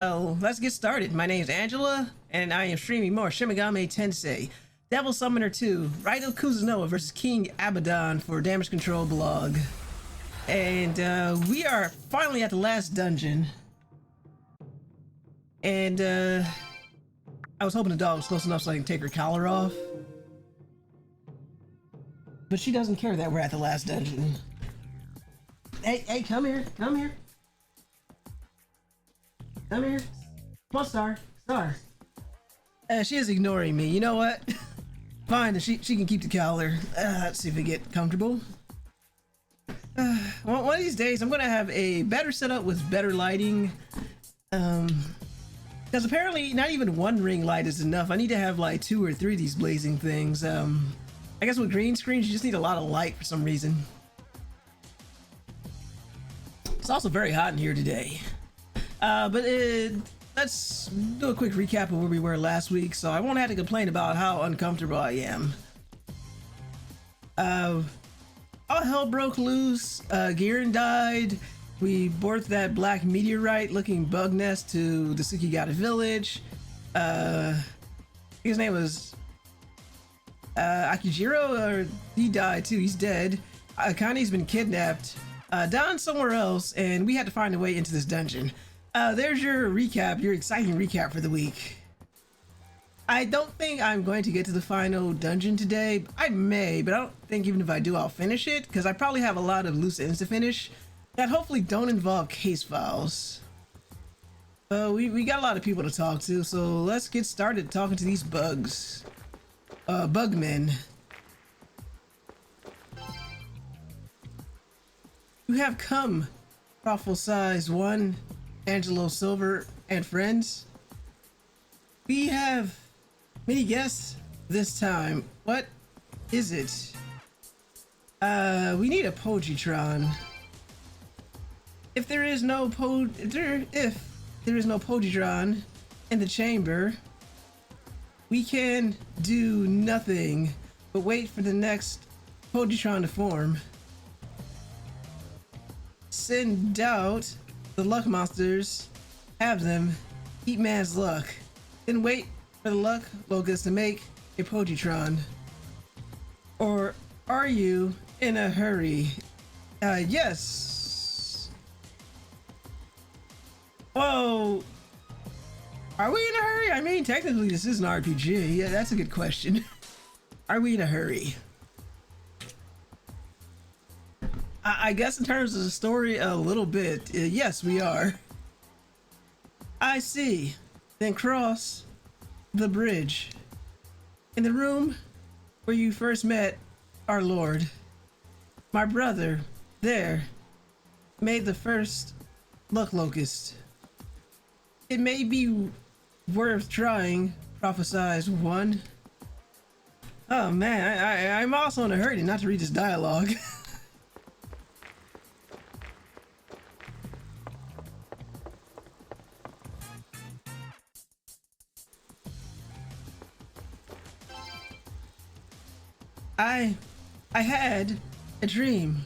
So let's get started. My name is Angela, and I am streaming more Shin Megami Tensei, Devil Summoner 2, Raidou Kuzunoha versus King Abaddon for Damage Control blog. And we are finally at the last dungeon. And I was hoping the dog was close enough so I can take her collar off. But she doesn't care that we're at the last dungeon. Hey, come here, come here. Come here. Come on, Star. She is ignoring me. You know what? Fine, she can keep the collar. Let's see if we get comfortable. One of these days, I'm gonna have a better setup with better lighting. Because apparently not even one ring light is enough. I need to have like 2 or 3 of these blazing things. I guess with green screens, you just need a lot of light for some reason. It's also very hot in here today. Let's do a quick recap of where we were last week, so I won't have to complain about how uncomfortable I am. All hell broke loose. Garen died. We boarded that black meteorite-looking bug nest to the Tsukigata village. His name was Akijiro, or he died too. He's dead. Akani's been kidnapped. Don's somewhere else, and we had to find a way into this dungeon. There's your recap, your exciting recap for the week. I don't think I'm going to get to the final dungeon today. I may, but I don't think even if I do, I'll finish it, because I probably have a lot of loose ends to finish that hopefully don't involve case files. We got a lot of people to talk to, so let's get started talking to these bugs. Bugmen. You have come, Profile Size 1, Angelo Silver, and friends. We have many guests this time. What is it? We need a Pojitrawn. If there is no Pojitrawn in the chamber, we can do nothing but wait for the next Pojitrawn to form. Send out the luck monsters, have them eat man's luck, then wait for the luck locusts to make a Pojitrawn. Or are you in a hurry? Yes. Whoa. Are we in a hurry? I mean, technically this is an RPG. Yeah, that's a good question. Are we in a hurry? I guess in terms of the story, a little bit. Yes, we are. I see. Then cross the bridge. In the room where you first met our Lord, my brother, there, made the first luck locust. It may be worth trying, prophesies one. Oh man, I'm also in a hurry not to read this dialogue. I had a dream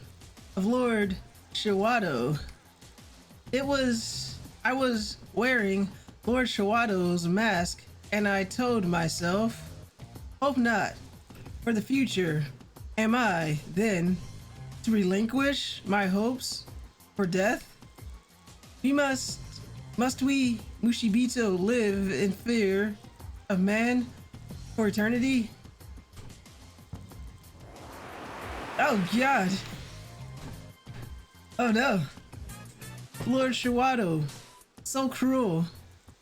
of Lord Shiwado. I was wearing Lord Shiwado's mask, and I told myself, hope not. For the future, am I then to relinquish my hopes for death? Must we, Mushibito, live in fear of man for eternity? Oh god. Oh no. Lord Shiwado. So cruel.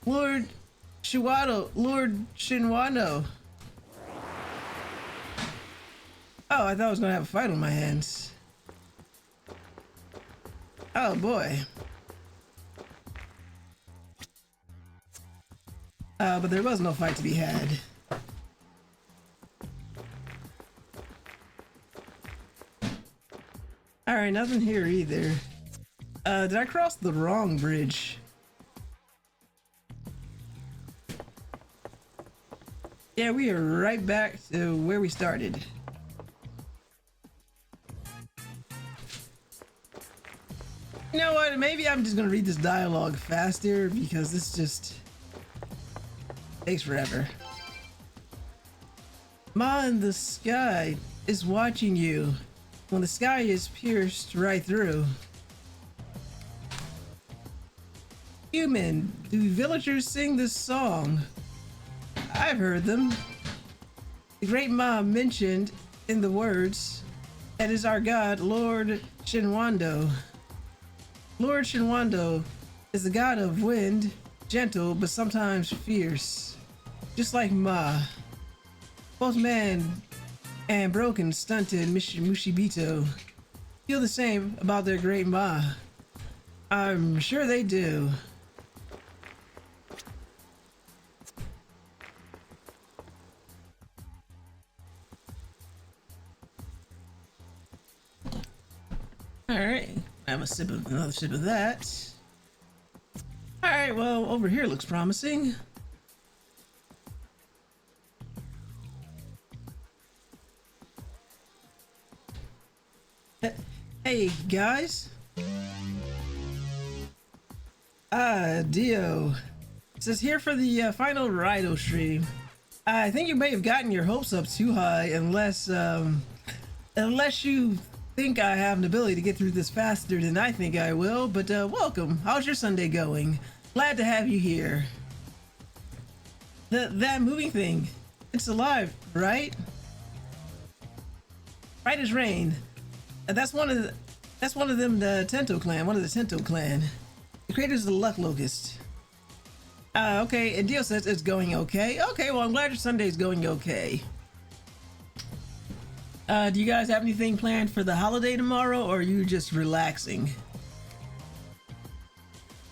Lord Shiwado. Lord Shinwano. Oh, I thought I was gonna have a fight on my hands. Oh boy. But there was no fight to be had. Alright, nothing here either. Did I cross the wrong bridge? Yeah, we are right back to where we started. You know what? Maybe I'm just gonna read this dialogue faster because this just takes forever. Ma in the sky is watching you when the sky is pierced right through. Human, do villagers sing this song? I've heard them. The great Ma mentioned in the words, that is our god, Lord Shinwando. Lord Shinwando is the god of wind, gentle but sometimes fierce, just like Ma. Both man and broken, stunted Mushibito feel the same about their great Ma. I'm sure they do. Alright, have another sip of that. Alright, well, over here looks promising. Hey, guys. Dio. It says here for the final Raidou stream. I think you may have gotten your hopes up too high unless you think I have an ability to get through this faster than I think I will, but welcome. How's your Sunday going? Glad to have you here. That moving thing, it's alive, right? Right as rain. That's one of them, the Tento clan, one of the Tento clan. The creators of the Luck Locust. Okay, and Dio says it's going okay. Okay, well, I'm glad your Sunday's going okay. Do you guys have anything planned for the holiday tomorrow, or are you just relaxing?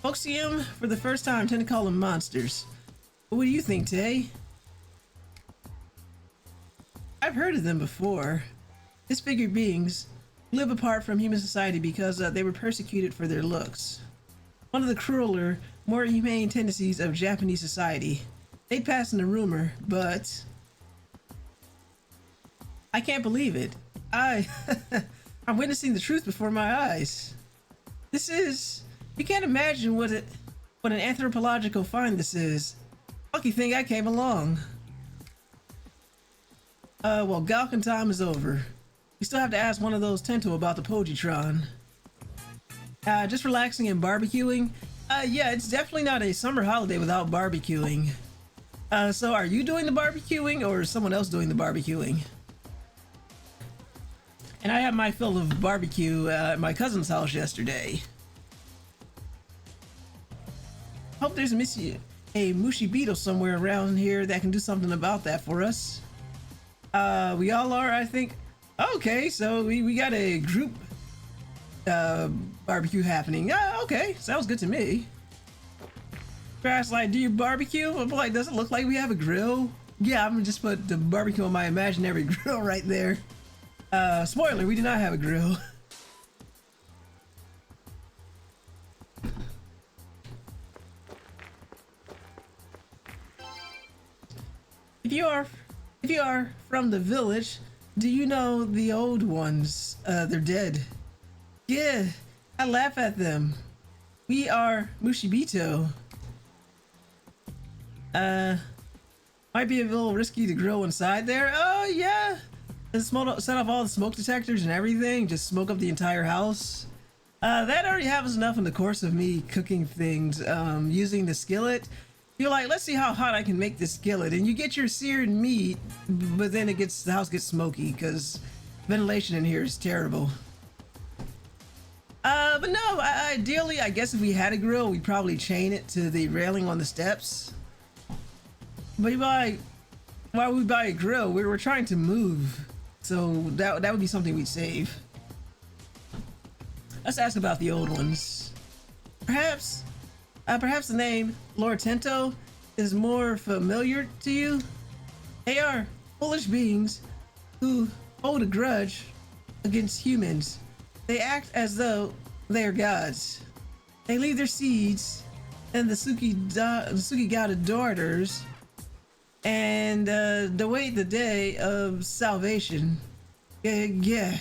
Foxium, for the first time, tend to call them monsters. What do you think, Tay? I've heard of them before. Disfigured beings live apart from human society because they were persecuted for their looks. One of the crueler, more humane tendencies of Japanese society. They'd pass in a rumor, but I can't believe it. I'm witnessing the truth before my eyes. You can't imagine what an anthropological find this is. Lucky thing I came along. Well, Galkin time is over. We still have to ask one of those Tento about the Pojitrawn. Just relaxing and barbecuing? Yeah, it's definitely not a summer holiday without barbecuing. So are you doing the barbecuing or is someone else doing the barbecuing? And I had my fill of barbecue at my cousin's house yesterday. Hope there's a Mushibito somewhere around here that can do something about that for us. We all are, I think. Okay, so we got a group barbecue happening. Okay, sounds good to me. Crash like, do you barbecue? I'm like, does it look like we have a grill? Yeah, I'm gonna just put the barbecue on my imaginary grill right there. Spoiler, we do not have a grill. If you are from the village, do you know the old ones? They're dead. Yeah, I laugh at them. We are Mushibito. Might be a little risky to grow inside there. Oh yeah. Set off all the smoke detectors and everything. Just smoke up the entire house. That already happens enough in the course of me cooking things. Using the skillet. You're like, let's see how hot I can make this skillet, and you get your seared meat, but then the house gets smoky because ventilation in here is terrible. But no, ideally, I guess if we had a grill, we'd probably chain it to the railing on the steps. But while we buy a grill, we're trying to move, so that would be something we'd save. Let's ask about the old ones. Perhaps the name Lord Tento is more familiar to you. They are foolish beings who hold a grudge against humans. They act as though they are gods. They leave their seeds and the Sukigata daughters and await the day of salvation. Yeah,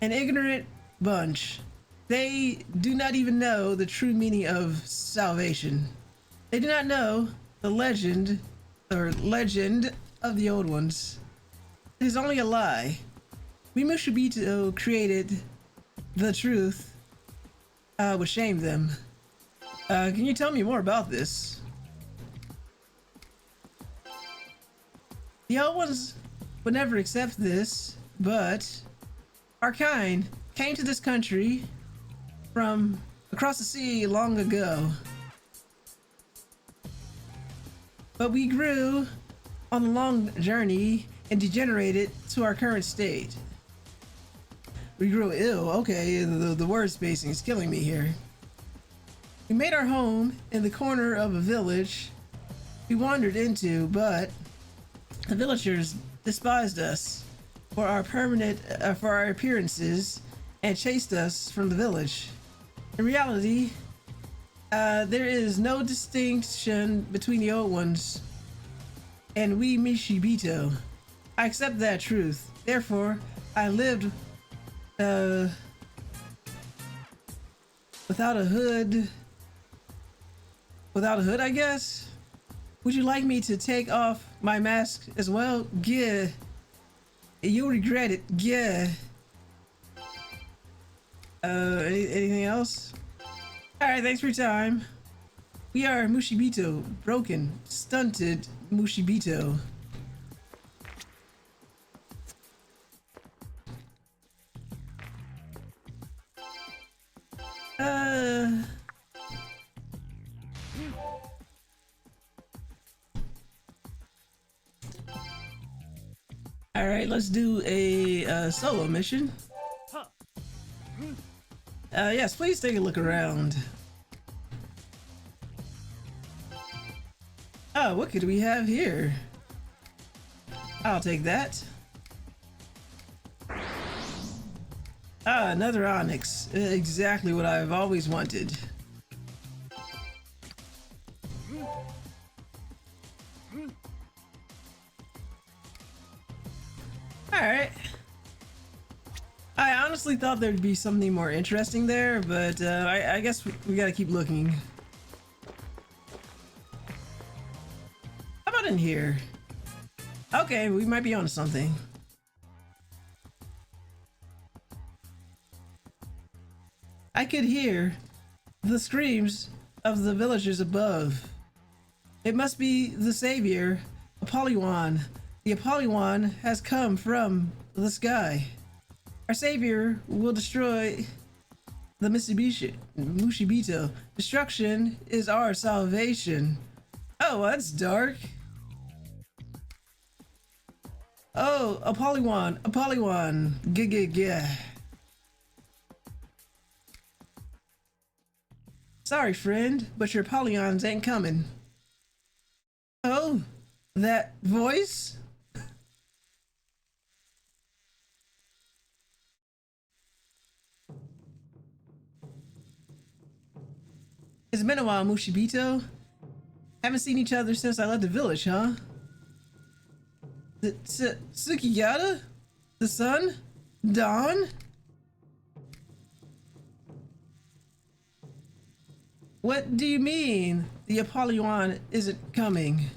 an ignorant bunch. They do not even know the true meaning of salvation. They do not know the legend of the old ones. It is only a lie. We Mushibito created the truth, would shame them. Can you tell me more about this? The old ones would never accept this, but our kind came to this country from across the sea long ago. But we grew on a long journey and degenerated to our current state. We grew ill. Okay, the word spacing is killing me here. We made our home in the corner of a village we wandered into, but the villagers despised us for our appearances and chased us from the village. In reality, there is no distinction between the old ones and we Mushibito. I accept that truth. Therefore, I lived without a hood, I guess. Would you like me to take off my mask as well? Yeah. You'll regret it. Yeah. Anything else? Alright, thanks for your time. We are Mushibito. Broken, stunted Mushibito. Alright, let's do a solo mission. Yes, please take a look around. Oh, what could we have here? I'll take that. Ah, another onyx. Exactly what I've always wanted. Alright. I honestly thought there'd be something more interesting there, but I guess we gotta keep looking. How about in here? Okay, we might be onto something. I could hear the screams of the villagers above. It must be the savior, Apollyon. The Apollyon has come from the sky. Our savior will destroy the Mushibito. Destruction is our salvation. Oh, that's dark. Oh, Apollyon. G. Sorry, friend, but your Apollons ain't coming. Oh, that voice? It's been a while, Mushibito. Haven't seen each other since I left the village, huh? Tsukigata? The sun? Dawn? What do you mean the Apollyon isn't coming?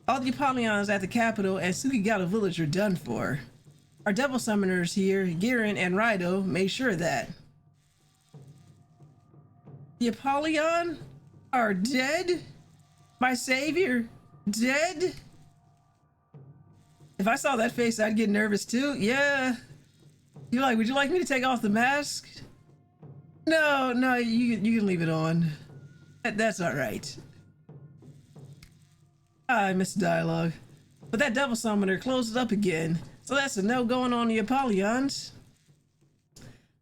All the Apollons at the capital and Tsukigata village are done for. Our devil summoners here, Girin and Raidou, made sure of that. The Apollyon are dead? My savior dead? If I saw that face, I'd get nervous too. Yeah. Would you like me to take off the mask? No, you can leave it on. That's all right. I missed dialogue. But that devil summoner closed it up again. So that's a no going on the Apollons.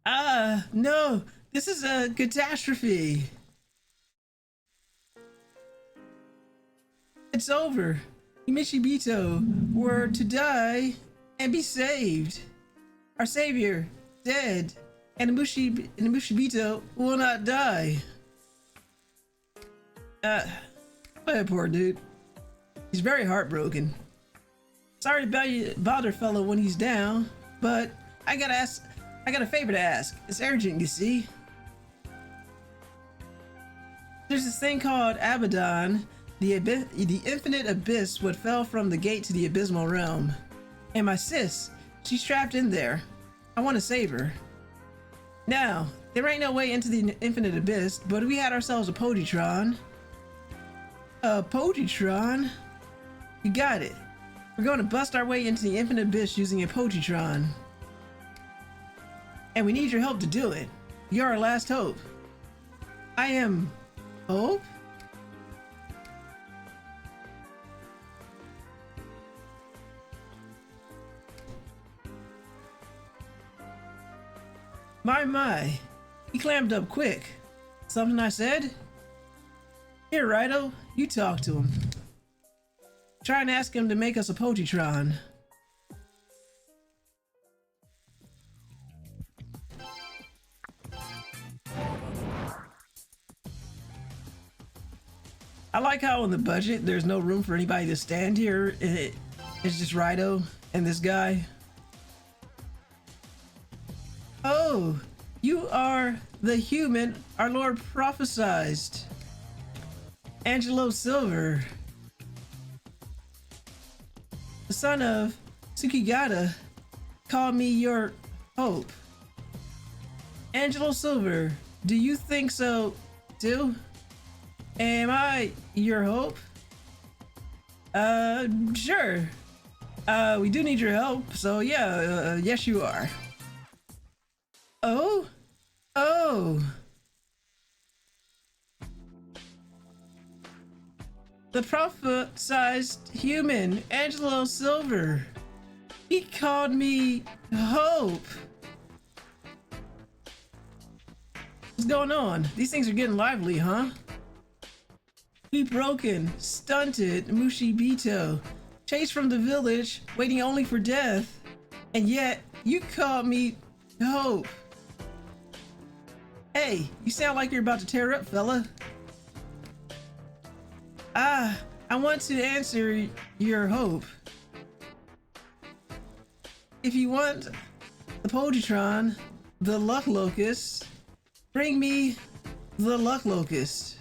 No. This is a catastrophe. It's over. Mushibito were to die and be saved. Our savior, dead, and Mushibito will not die. Poor dude. He's very heartbroken. Sorry to bother fellow when he's down, but I gotta ask I got a favor to ask. It's urgent, you see. There's this thing called Abaddon, the infinite abyss what fell from the gate to the Abysmal Realm. And my sis, she's trapped in there. I want to save her. Now, there ain't no way into the infinite abyss, but we had ourselves a Pojitrawn. A Pojitrawn? You got it. We're going to bust our way into the infinite abyss using a Pojitrawn. And we need your help to do it. You're our last hope. I am... hope? My. He clammed up quick. Something I said? Here, Raidou, you talk to him. Try and ask him to make us a Pojitrawn. I like how on the budget there's no room for anybody to stand here. It's just Raidou and this guy. Oh, you are the human our Lord prophesied. Angelo Silver, the son of Tsukigata, called me your hope. Angelo Silver, do you think so too? Am I your hope? Sure. We do need your help, so yeah, yes you are. Oh? The prophesized human, Angelo Silver. He called me Hope. What's going on? These things are getting lively, huh? We broken, stunted Mushibito, chased from the village, waiting only for death. And yet, you called me Hope. Hey, you sound like you're about to tear up, fella. I want to answer your hope. If you want the Pojitrawn, the Luck Locust, bring me the Luck Locust.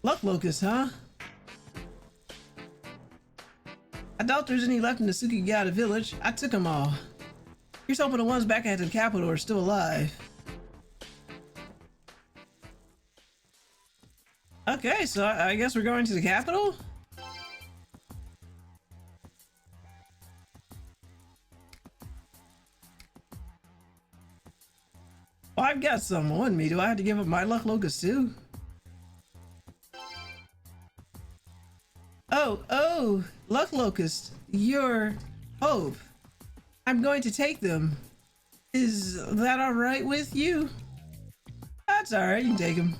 Luck Locust, huh? I doubt there's any left in the Tsukigata village. I took them all. Here's hoping the ones back at the capital are still alive. Okay, so I guess we're going to the capital? Well, I've got some on me. Do I have to give up my Luck Locust too? Oh, Luck Locust, your hope. I'm going to take them. Is that alright with you? That's alright, you can take them.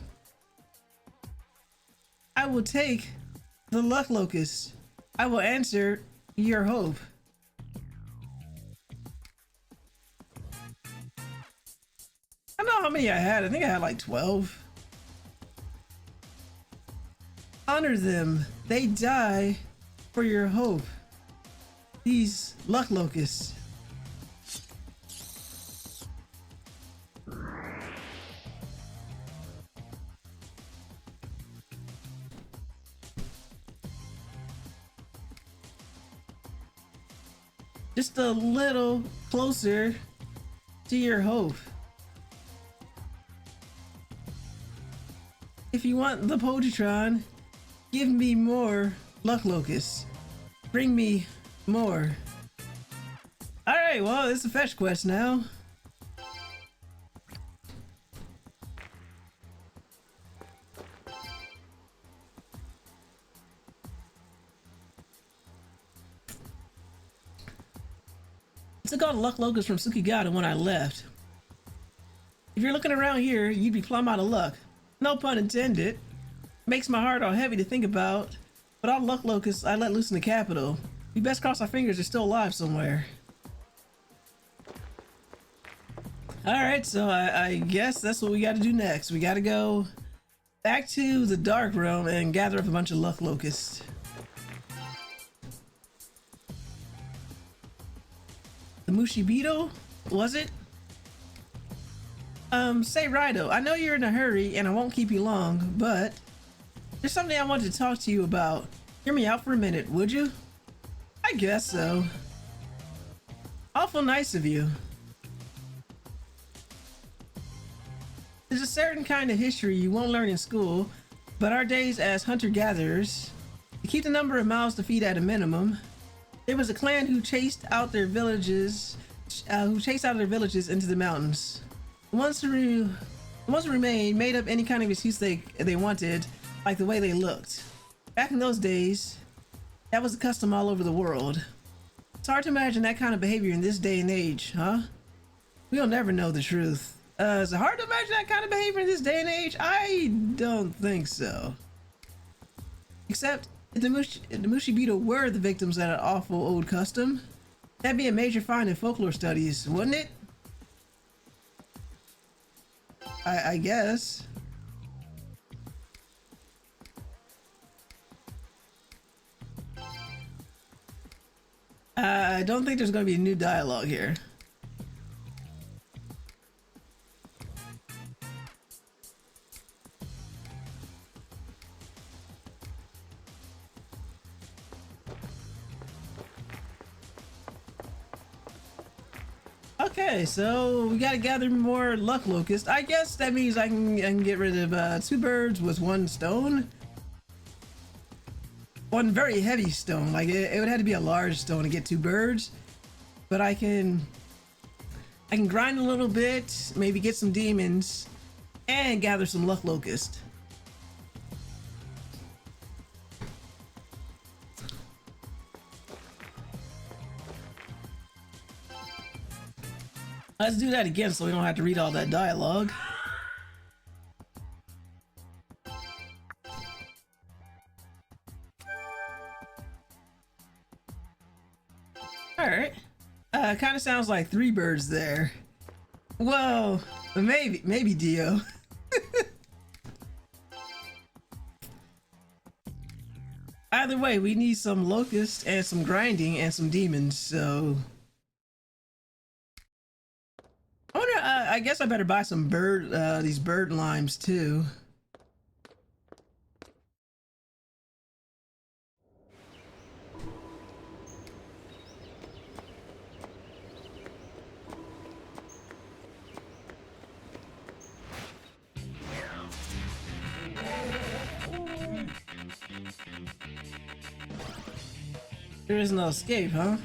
I will take the Luck Locust. I will answer your hope. I don't know how many I had. I think I had like 12. Honor them. They die for your hope. These Luck Locusts. Just a little closer to your hope. If you want the Pojitrawn, give me more Luck Locusts. Bring me more. Alright, well, it's a fetch quest now. I took all the Luck Locusts from Tsukigata when I left. If you're looking around here, you'd be plumb out of luck. No pun intended. Makes my heart all heavy to think about, but all Luck Locusts I let loose in the capital. We best cross our fingers they're still alive somewhere. Alright, so I guess that's what we gotta do next. We gotta go back to the Dark Realm and gather up a bunch of Luck Locusts. The Mushibito, was it? Say Raidou, I know you're in a hurry and I won't keep you long, but there's something I wanted to talk to you about. Hear me out for a minute, would you? I guess so. Awful nice of you. There's a certain kind of history you won't learn in school, but our days as hunter-gatherers, to keep the number of mouths to feed at a minimum, there was a clan who chased out their villages into the mountains. The ones who remained made up any kind of excuse they wanted, like the way they looked. Back in those days, that was a custom all over the world. It's hard to imagine that kind of behavior in this day and age, huh? We'll never know the truth. Is it hard to imagine that kind of behavior in this day and age? I don't think so. Except, if the Mushibito were the victims of that awful old custom, that'd be a major find in folklore studies, wouldn't it? I guess. I don't think there's going to be new dialogue here. Okay, so we gotta gather more luck locusts. I guess that means I can get rid of 2 birds with 1 stone. 1 very heavy stone. Like it would have to be a large stone to get 2 birds. But I can grind a little bit, maybe get some demons, and gather some luck locust. Let's do that again so we don't have to read all that dialogue. Alright. Kind of sounds like 3 birds there. Well, maybe Dio. Either way, we need some locusts and some grinding and some demons, so... I wonder, I guess I better buy some these bird limes too. There is no escape, huh?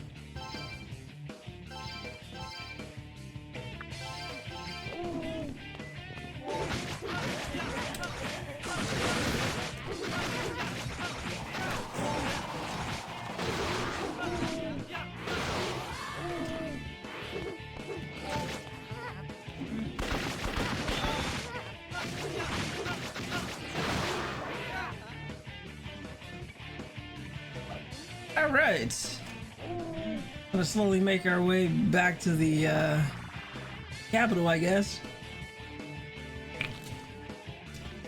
Alright. Gonna slowly make our way back to the capital, I guess.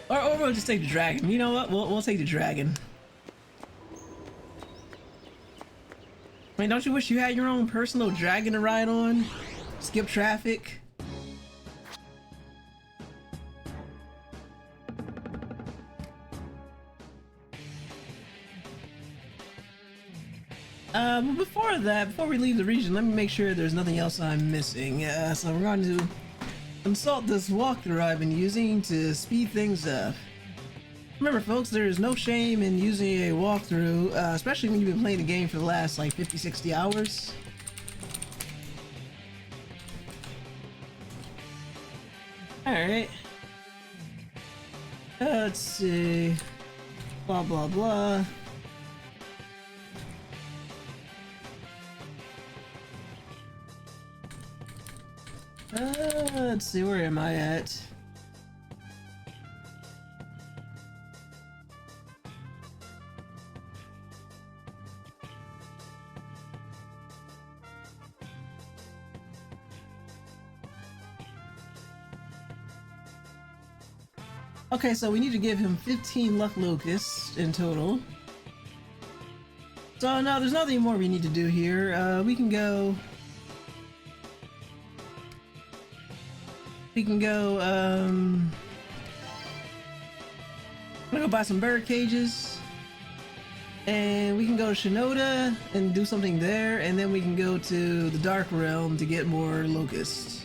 Or we'll just take the dragon. You know what? We'll take the dragon. I mean, don't you wish you had your own personal dragon to ride on? Skip traffic? But before that, before we leave the region, let me make sure there's nothing else I'm missing. So we're going to consult this walkthrough I've been using to speed things up. Remember folks, there is no shame in using a walkthrough, especially when you've been playing the game for the last like 50-60 hours. Alright. Let's see. Blah blah blah. Let's see, where am I at? Okay, so we need to give him 15 luck locusts in total. So no, there's nothing more we need to do here. We can go... We can go, I'm gonna go buy some bird cages. And we can go to Shinoda and do something there, and then we can go to the Dark Realm to get more locusts.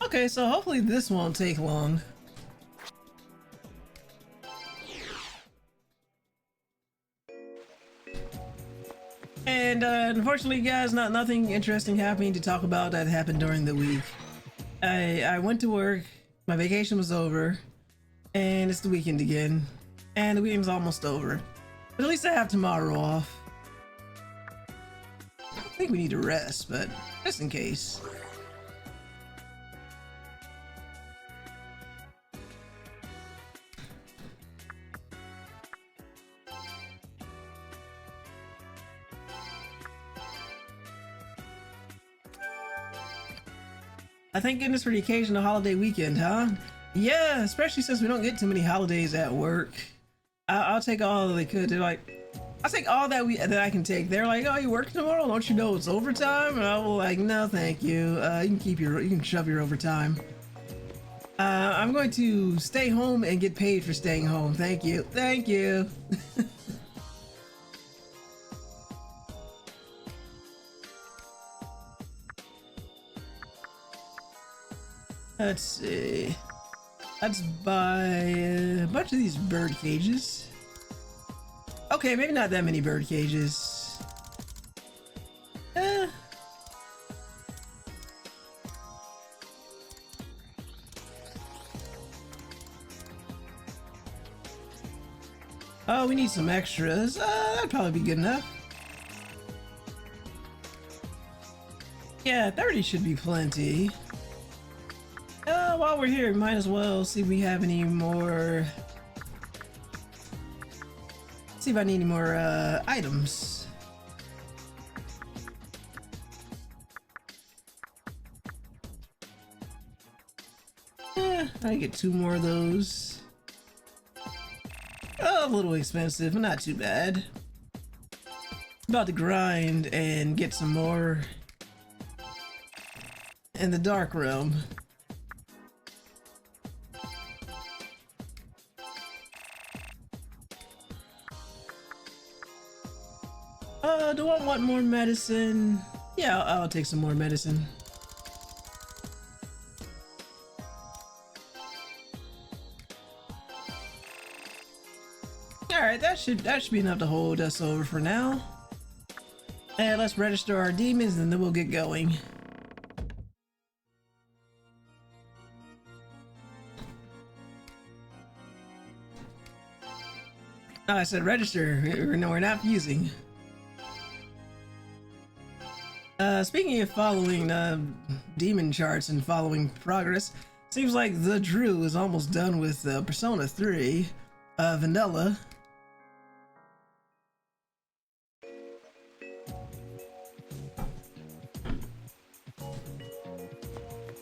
Okay, so hopefully this won't take long. And unfortunately, guys, nothing interesting happening to talk about that happened during the week. I went to work, my vacation was over, and it's the weekend again, and the weekend's almost over. But at least I have tomorrow off. I think we need to rest, but just in case. I thank goodness for the occasional holiday weekend, huh? Yeah, especially since we don't get too many holidays at work. I'll take all that they could. They're like, I'll take all that I can take. They're like, oh, you work tomorrow? Don't you know it's overtime? And I was like, no, thank you. You can shove your overtime. I'm going to stay home and get paid for staying home. Thank you. Thank you. Let's see. Let's buy a bunch of these bird cages. Okay, maybe not that many bird cages. Oh, we need some extras. That'd probably be good enough. Yeah, 30 should be plenty. While we're here, we might as well see if we have any more. See if I need any more items. I get 2 more of those. Oh, a little expensive, but not too bad. About to grind and get some more in the Dark Realm. Do I want more medicine? Yeah, I'll take some more medicine. Alright, that should be enough to hold us over for now. And let's register our demons and then we'll get going. Oh, I said register. No, we're not using. Speaking of following demon charts and following progress, seems like the Drew is almost done with Persona 3 Vanilla.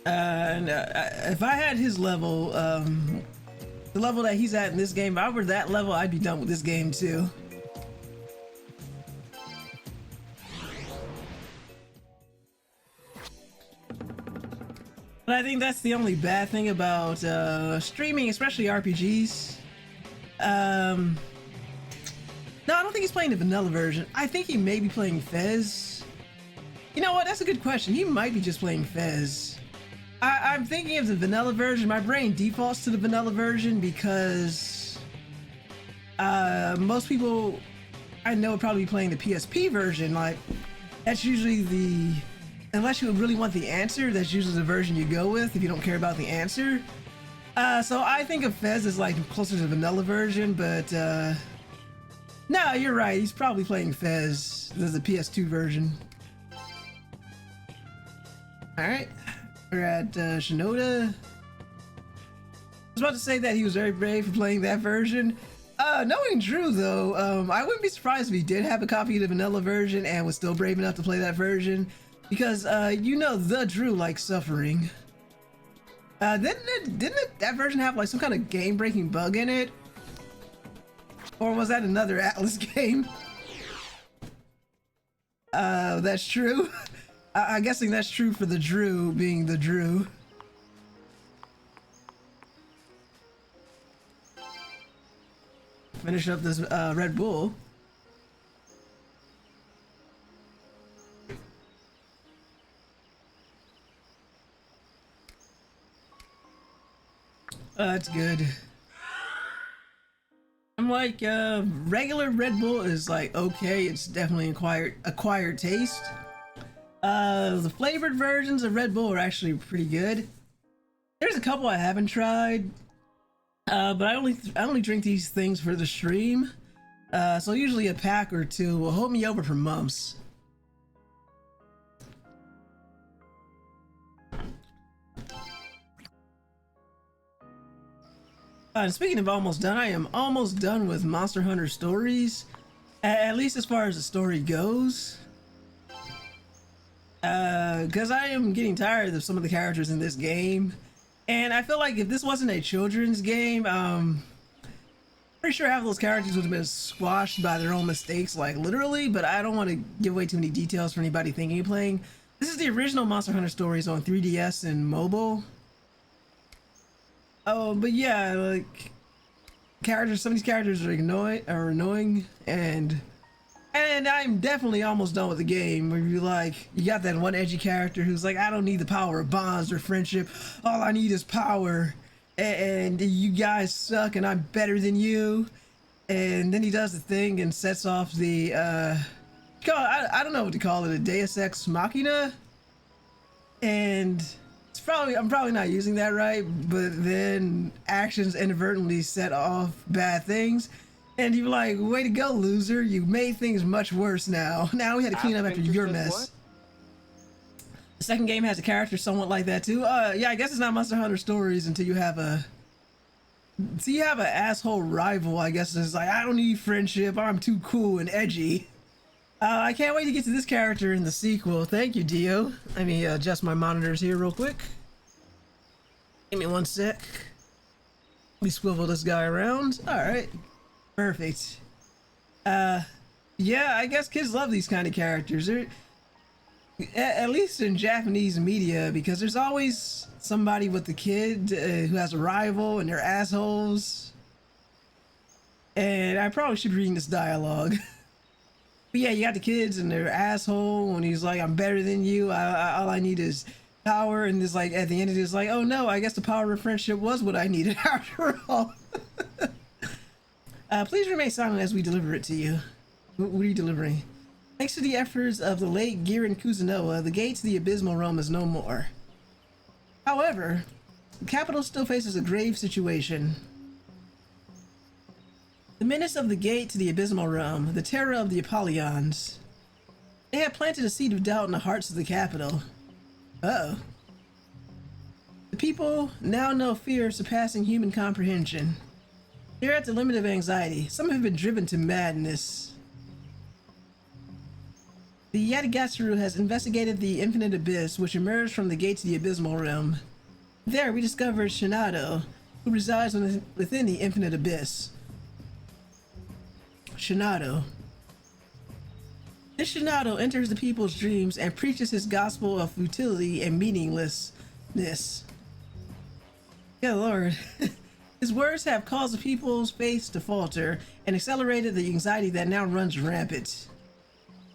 And if I had his level, the level that he's at in this game, if I were that level, I'd be done with this game too. But I think that's the only bad thing about streaming, especially RPGs. No, I don't think he's playing the vanilla version. I think he may be playing Fez. You know what? That's a good question. He might be just playing Fez. I'm thinking of the vanilla version. My brain defaults to the vanilla version because most people I know would probably be playing the PSP version. Like, that's usually the... Unless you really want the answer, that's usually the version you go with if you don't care about the answer. So I think of Fez as like closer to the vanilla version, but no, you're right. He's probably playing Fez. There's a PS2 version. All right, we're at Shinoda. I was about to say that he was very brave for playing that version. Knowing Drew though, I wouldn't be surprised if he did have a copy of the vanilla version and was still brave enough to play that version. Because, you know, the Drew likes suffering. Didn't that version have like some kind of game-breaking bug in it? Or was that another Atlas game? That's true. I'm guessing that's true for the Drew being the Drew. Finish up this Red Bull. That's good. I'm like, regular Red Bull is like okay, it's definitely acquired taste. The flavored versions of Red Bull are actually pretty good. There's a couple I haven't tried, but I only drink these things for the stream. So usually a pack or two will hold me over for months. Speaking of almost done, I am almost done with Monster Hunter Stories, at least as far as the story goes. Because I am getting tired of some of the characters in this game, and I feel like if this wasn't a children's game, pretty sure half of those characters would have been squashed by their own mistakes, like literally, but I don't want to give away too many details for anybody thinking of playing. This is the original Monster Hunter Stories on 3DS and mobile. Oh, but yeah, like some of these characters are annoying, and I'm definitely almost done with the game. Where you got that one edgy character who's like, I don't need the power of bonds or friendship. All I need is power, and you guys suck, and I'm better than you. And then he does the thing and sets off the I don't know what to call it, a Deus Ex Machina, and I'm probably not using that right, but then actions inadvertently set off bad things, and you're like, way to go, loser, you made things much worse now. Now we had to clean up after your mess. What? The second game has a character somewhat like that too. Yeah, I guess it's not Monster Hunter Stories until you have an asshole rival, I guess. It's like, I don't need friendship, I'm too cool and edgy. I can't wait to get to this character in the sequel. Thank you, Dio. Let me adjust my monitors here real quick. Give me one sec. Let me swivel this guy around. Alright. Perfect. Yeah, I guess kids love these kind of characters. They're, at least in Japanese media, because there's always somebody with the kid who has a rival and they're assholes. And I probably should read this dialogue. But yeah, you got the kids and they're asshole, and he's like, I'm better than you, all I need is power, and it's like, at the end of it, it's like, oh no, I guess the power of friendship was what I needed after all. Please remain silent as we deliver it to you. What are you delivering? Thanks to the efforts of the late Raidou Kuzunoha, the gate to the Abysmal Realm is no more. However, the capital still faces a grave situation. The menace of the gate to the Abysmal Realm, the terror of the Apollons. They have planted a seed of doubt in the hearts of the capital. Uh-oh. The people now know fear surpassing human comprehension. They're at the limit of anxiety. Some have been driven to madness. The Yatagataru has investigated the infinite abyss which emerged from the gate to the Abysmal Realm. There we discovered Shinado, who resides within the infinite abyss. Shinado. This Shinado enters the people's dreams and preaches his gospel of futility and meaninglessness. Yeah, Lord. His words have caused the people's faith to falter and accelerated the anxiety that now runs rampant.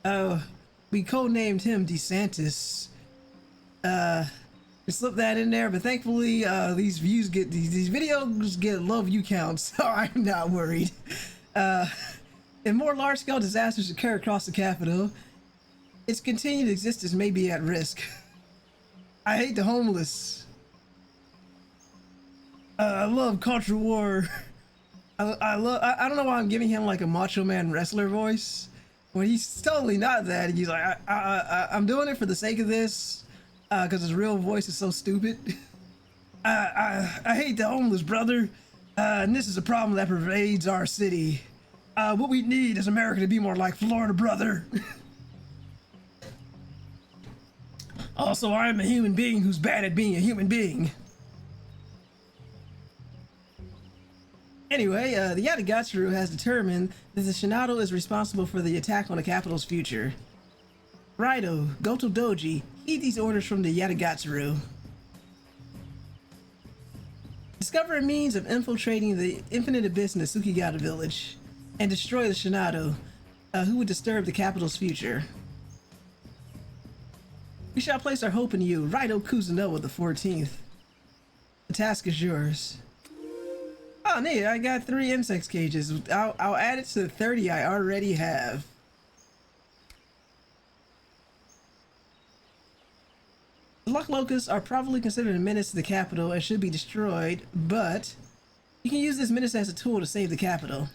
We codenamed him DeSantis. We slipped that in there, but thankfully these videos get low view counts, so I'm not worried. If more large-scale disasters occur across the capital, its continued existence may be at risk. I hate the homeless. I love culture war. I don't know why I'm giving him like a Macho Man wrestler voice when he's totally not that. He's like, I'm doing it for the sake of this, because his real voice is so stupid. I hate the homeless, brother, and this is a problem that pervades our city. What we need is America to be more like Florida, brother. Also, I am a human being who's bad at being a human being. Anyway, the Yatagatsuru has determined that the Shinado is responsible for the attack on the capital's future. Raidou, go to Doji, heed these orders from the Yatagatsuru. Discover a means of infiltrating the infinite abyss in the Tsukigata village and destroy the Shinado, who would disturb the capital's future. We shall place our hope in you, Raidou Kuzunoha the 14th. The task is yours. Oh, neat, I got 3 insect cages. I'll add it to the 30 I already have. The luck locusts are probably considered a menace to the capital and should be destroyed, but you can use this menace as a tool to save the capital.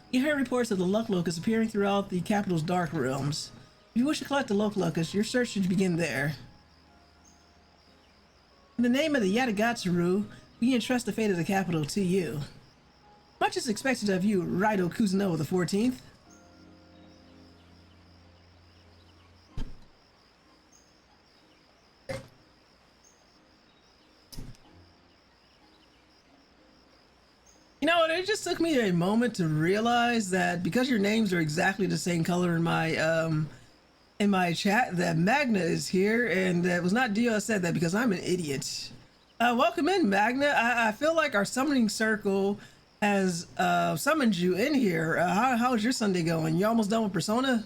You heard reports of the luck locusts appearing throughout the capital's dark realms. If you wish to collect the luck locusts, your search should begin there. In the name of the Yatagatsuru, we entrust the fate of the capital to you. Much is expected of you, Raidou Kuzunoha the 14th. You know what, it just took me a moment to realize that because your names are exactly the same color in my chat, that Magna is here, and that was not Dio said that because I'm an idiot. Welcome in, Magna. I feel like our summoning circle has summoned you in here. How's your Sunday going? You almost done with Persona?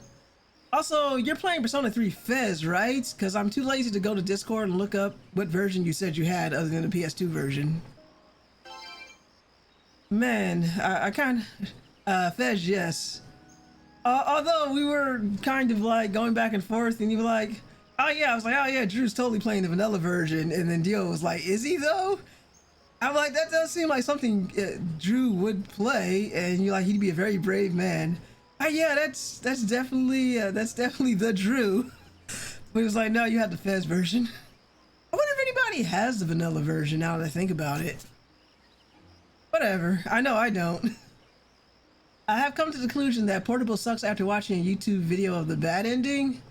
Also, you're playing Persona 3 Fez, right? Because I'm too lazy to go to Discord and look up what version you said you had other than the PS2 version. Man, I kind of... Fez, yes. Although we were kind of like going back and forth, and you were like, oh yeah, I was like, oh yeah, Drew's totally playing the vanilla version, and then Dio was like, is he though? I'm like, that does seem like something Drew would play, and you're like, he'd be a very brave man. Yeah, that's definitely the Drew. But he was like, no, you had the Fez version. I wonder if anybody has the vanilla version now that I think about it. Whatever, I know I don't. I have come to the conclusion that Portable sucks after watching a YouTube video of the bad ending.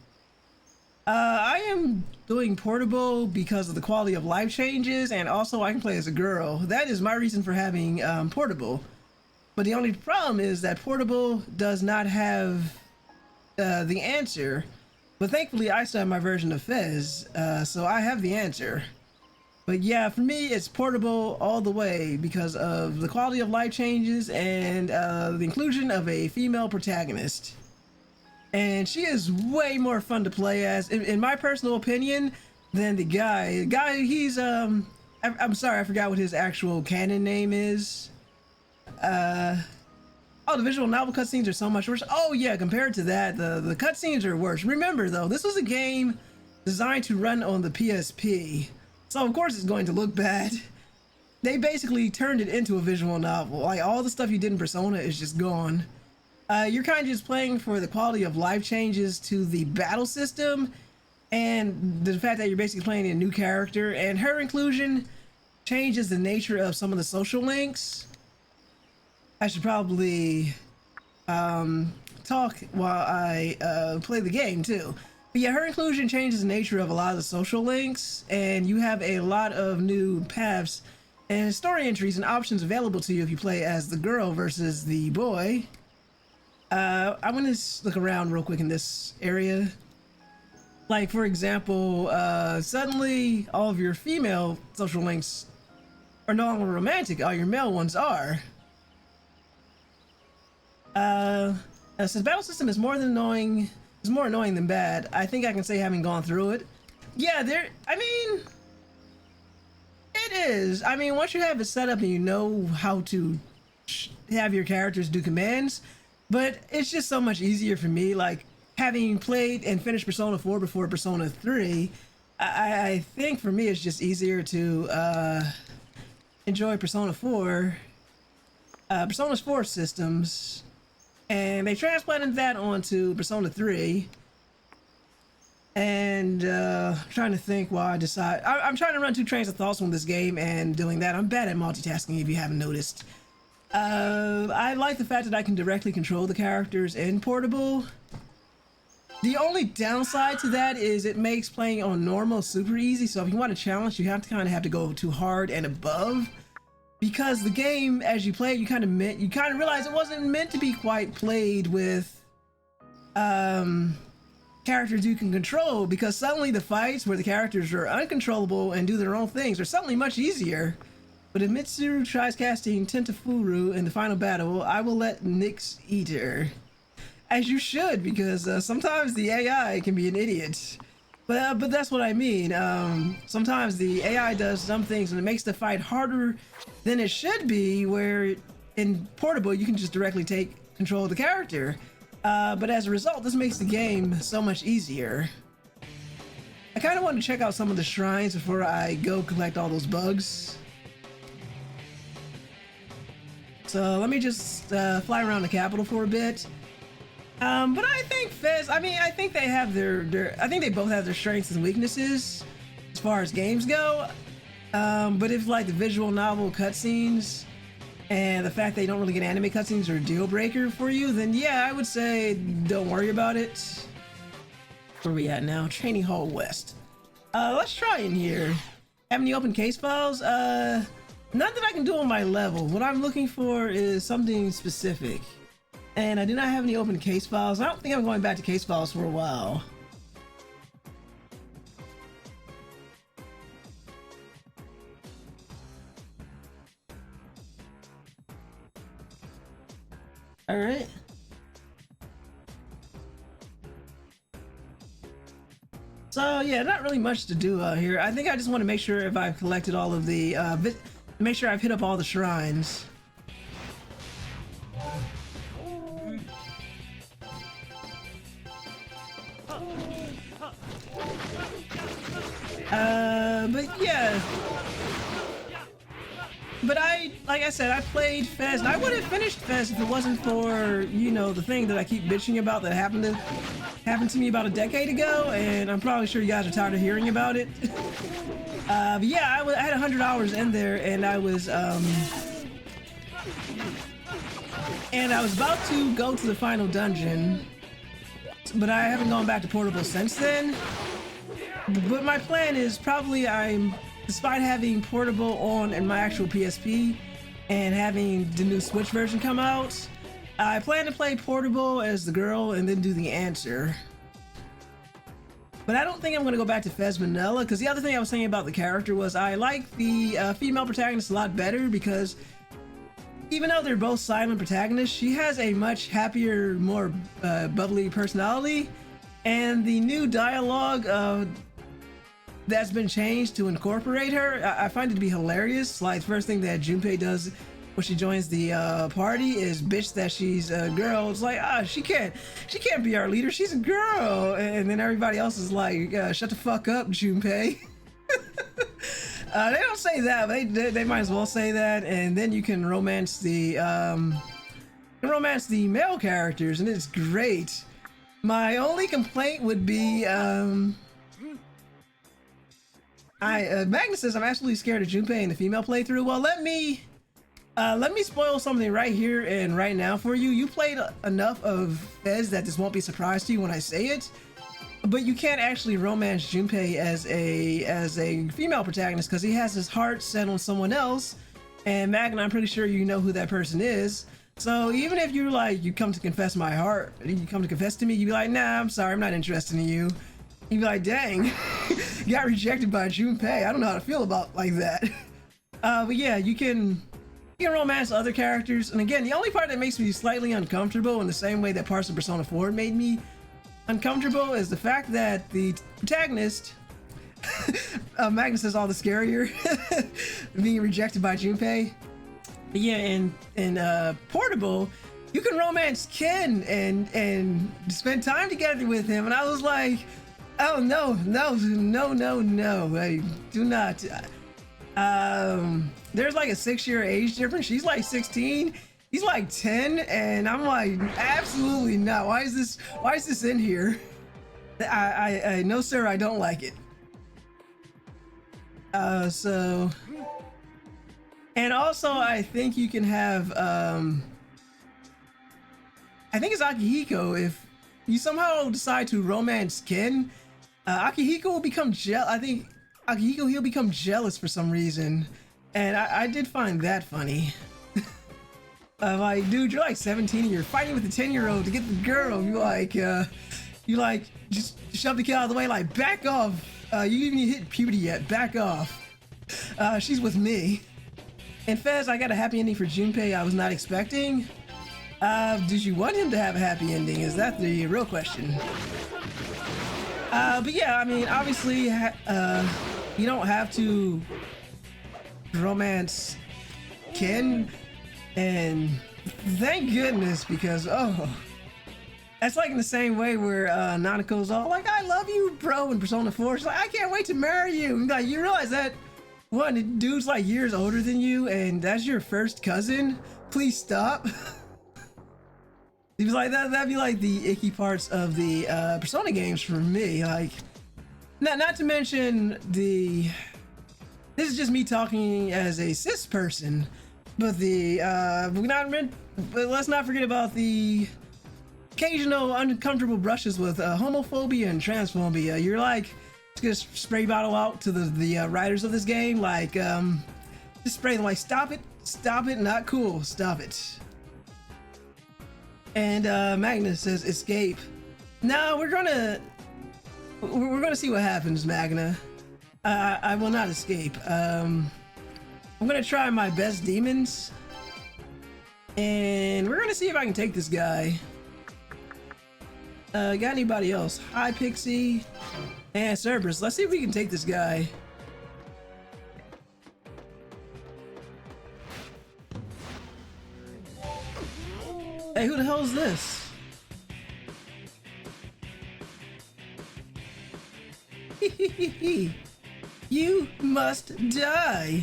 I am doing Portable because of the quality of life changes, and also I can play as a girl. That is my reason for having Portable. But the only problem is that Portable does not have the answer. But thankfully I still have my version of Fez, so I have the answer. But yeah, for me, it's Portable all the way because of the quality of life changes and the inclusion of a female protagonist. And she is way more fun to play as, in my personal opinion, than the guy. The guy, he's, I'm sorry, I forgot what his actual canon name is. Oh, the visual novel cutscenes are so much worse. Oh yeah, compared to that, the cutscenes are worse. Remember though, this was a game designed to run on the PSP. So of course it's going to look bad. They basically turned it into a visual novel. Like all the stuff you did in Persona is just gone. You're kind of just playing for the quality of life changes to the battle system and the fact that you're basically playing a new character, and her inclusion changes the nature of some of the social links. I should probably talk while I play the game too. But yeah, her inclusion changes the nature of a lot of the social links, and you have a lot of new paths and story entries and options available to you if you play as the girl versus the boy. I'm gonna look around real quick in this area. Like for example, suddenly all of your female social links are no longer romantic, all your male ones are. Since the battle system is more annoying than bad, I think I can say having gone through it. Yeah, it is. I mean, once you have it set up and you know how to have your characters do commands, but it's just so much easier for me. Like, having played and finished Persona 4 before Persona 3, I think for me it's just easier to enjoy Persona 4. Persona's 4 systems, and they transplanted that onto Persona 3. And I'm trying to think while I decide. I'm trying to run 2 trains of thoughts on this game and doing that. I'm bad at multitasking if you haven't noticed. I like the fact that I can directly control the characters in Portable. The only downside to that is it makes playing on normal super easy, so if you want a challenge, you have to kind of go too hard and above. because the game, as you play it, you kind of realize it wasn't meant to be quite played with characters you can control, because suddenly the fights where the characters are uncontrollable and do their own things are suddenly much easier. But if Mitsuru tries casting Tentafuru in the final battle, I will let Nyx eat her. As you should, because sometimes the AI can be an idiot. But that's what I mean. Sometimes the AI does some things and it makes the fight harder than it should be, where in Portable you can just directly take control of the character. But as a result, this makes the game so much easier. I kind of want to check out some of the shrines before I go collect all those bugs. So let me just fly around the capital for a bit. But I think Fez, I mean, I think they have I think they both have their strengths and weaknesses as far as games go. But if like the visual novel cutscenes and the fact they don't really get anime cutscenes are a deal breaker for you, then yeah, I would say don't worry about it. Where are we at now? Training Hall West. Let's try in here. Have any open case files? Not that I can do on my level. What I'm looking for is something specific. And I do not have any open case files. I don't think I'm going back to case files for a while. All right. So yeah, not really much to do here. I think I just want to make sure if I've collected all of the, make sure I've hit up all the shrines. But yeah. But like I said, I played Fez, and I would have finished Fez if it wasn't for, you know, the thing that I keep bitching about that happened to me about a decade ago, and I'm probably sure you guys are tired of hearing about it. But yeah, I had 100 hours in there, and I was about to go to the final dungeon, but I haven't gone back to Portable since then. But my plan is probably despite having Portable on in my actual PSP and having the new Switch version come out, I plan to play Portable as the girl and then do the answer. But I don't think I'm going to go back to Fez Vanilla, because the other thing I was saying about the character was I like the female protagonist a lot better, because even though they're both silent protagonists, she has a much happier, more bubbly personality, and the new dialogue that's been changed to incorporate her, I find it to be hilarious. Like, the first thing that Junpei does when she joins the party is bitch that she's a girl. It's like, she can't be our leader, she's a girl. And then everybody else is like, shut the fuck up, Junpei. They don't say that, but they might as well say that, and then you can romance the male characters, and it's great. My only complaint would be Magnus says, I'm absolutely scared of Junpei in the female playthrough. Well, let me spoil something right here and right now for you. You played enough of Fez that this won't be a surprise to you when I say it, but you can't actually romance Junpei as a female protagonist, because he has his heart set on someone else, and Magna, I'm pretty sure you know who that person is. So even if you're like, you come to confess my heart, you come to confess to me, you'd be like, nah, I'm sorry, I'm not interested in you. You'd be like, dang, you got rejected by Junpei. I don't know how to feel about like that. But yeah, you can romance other characters. And again, the only part that makes me slightly uncomfortable, in the same way that parts of Persona 4 made me uncomfortable, is the fact that the protagonist, Magnus is all the scarier, being rejected by Junpei. But yeah, in Portable, you can romance Ken and spend time together with him. And I was like, oh no, I do not. There's like a 6-year age difference. She's like 16, he's like 10, and I'm like, absolutely not. Why is this in here? I no sir, I don't like it. So, and also I think you can have I think it's Akihiko. If you somehow decide to romance Ken, Akihiko will become I think Akihiko, he'll become jealous for some reason, And I did find that funny. Like, dude, you're like 17 and you're fighting with a 10-year-old to get the girl. You just shove the kid out of the way, like, back off. You didn't even hit puberty yet, back off. She's with me. And Fez, I got a happy ending for Junpei I was not expecting. Did you want him to have a happy ending? Is that the real question? But yeah, I mean, obviously, you don't have to romance Ken, and thank goodness, because oh, that's like in the same way where Nanako's all like, "I love you, bro," in Persona 4. She's like, "I can't wait to marry you." And like, you realize that one, the dude's like years older than you, and that's your first cousin. Please stop. He was like, that'd be like the icky parts of the Persona games for me. Like, not to mention this is just me talking as a cis person, but but let's not forget about the occasional uncomfortable brushes with homophobia and transphobia. You're like, just gonna spray bottle out to the writers of this game, like, just spray them like, stop it, not cool, stop it. And Magnus says escape. No, we're gonna see what happens, Magna. I will not escape. I'm gonna try my best demons, and we're gonna see if I can take this guy. Got anybody else? Hi, Pixie and Cerberus. Let's see if we can take this guy. Hey, who the hell is this? You must die.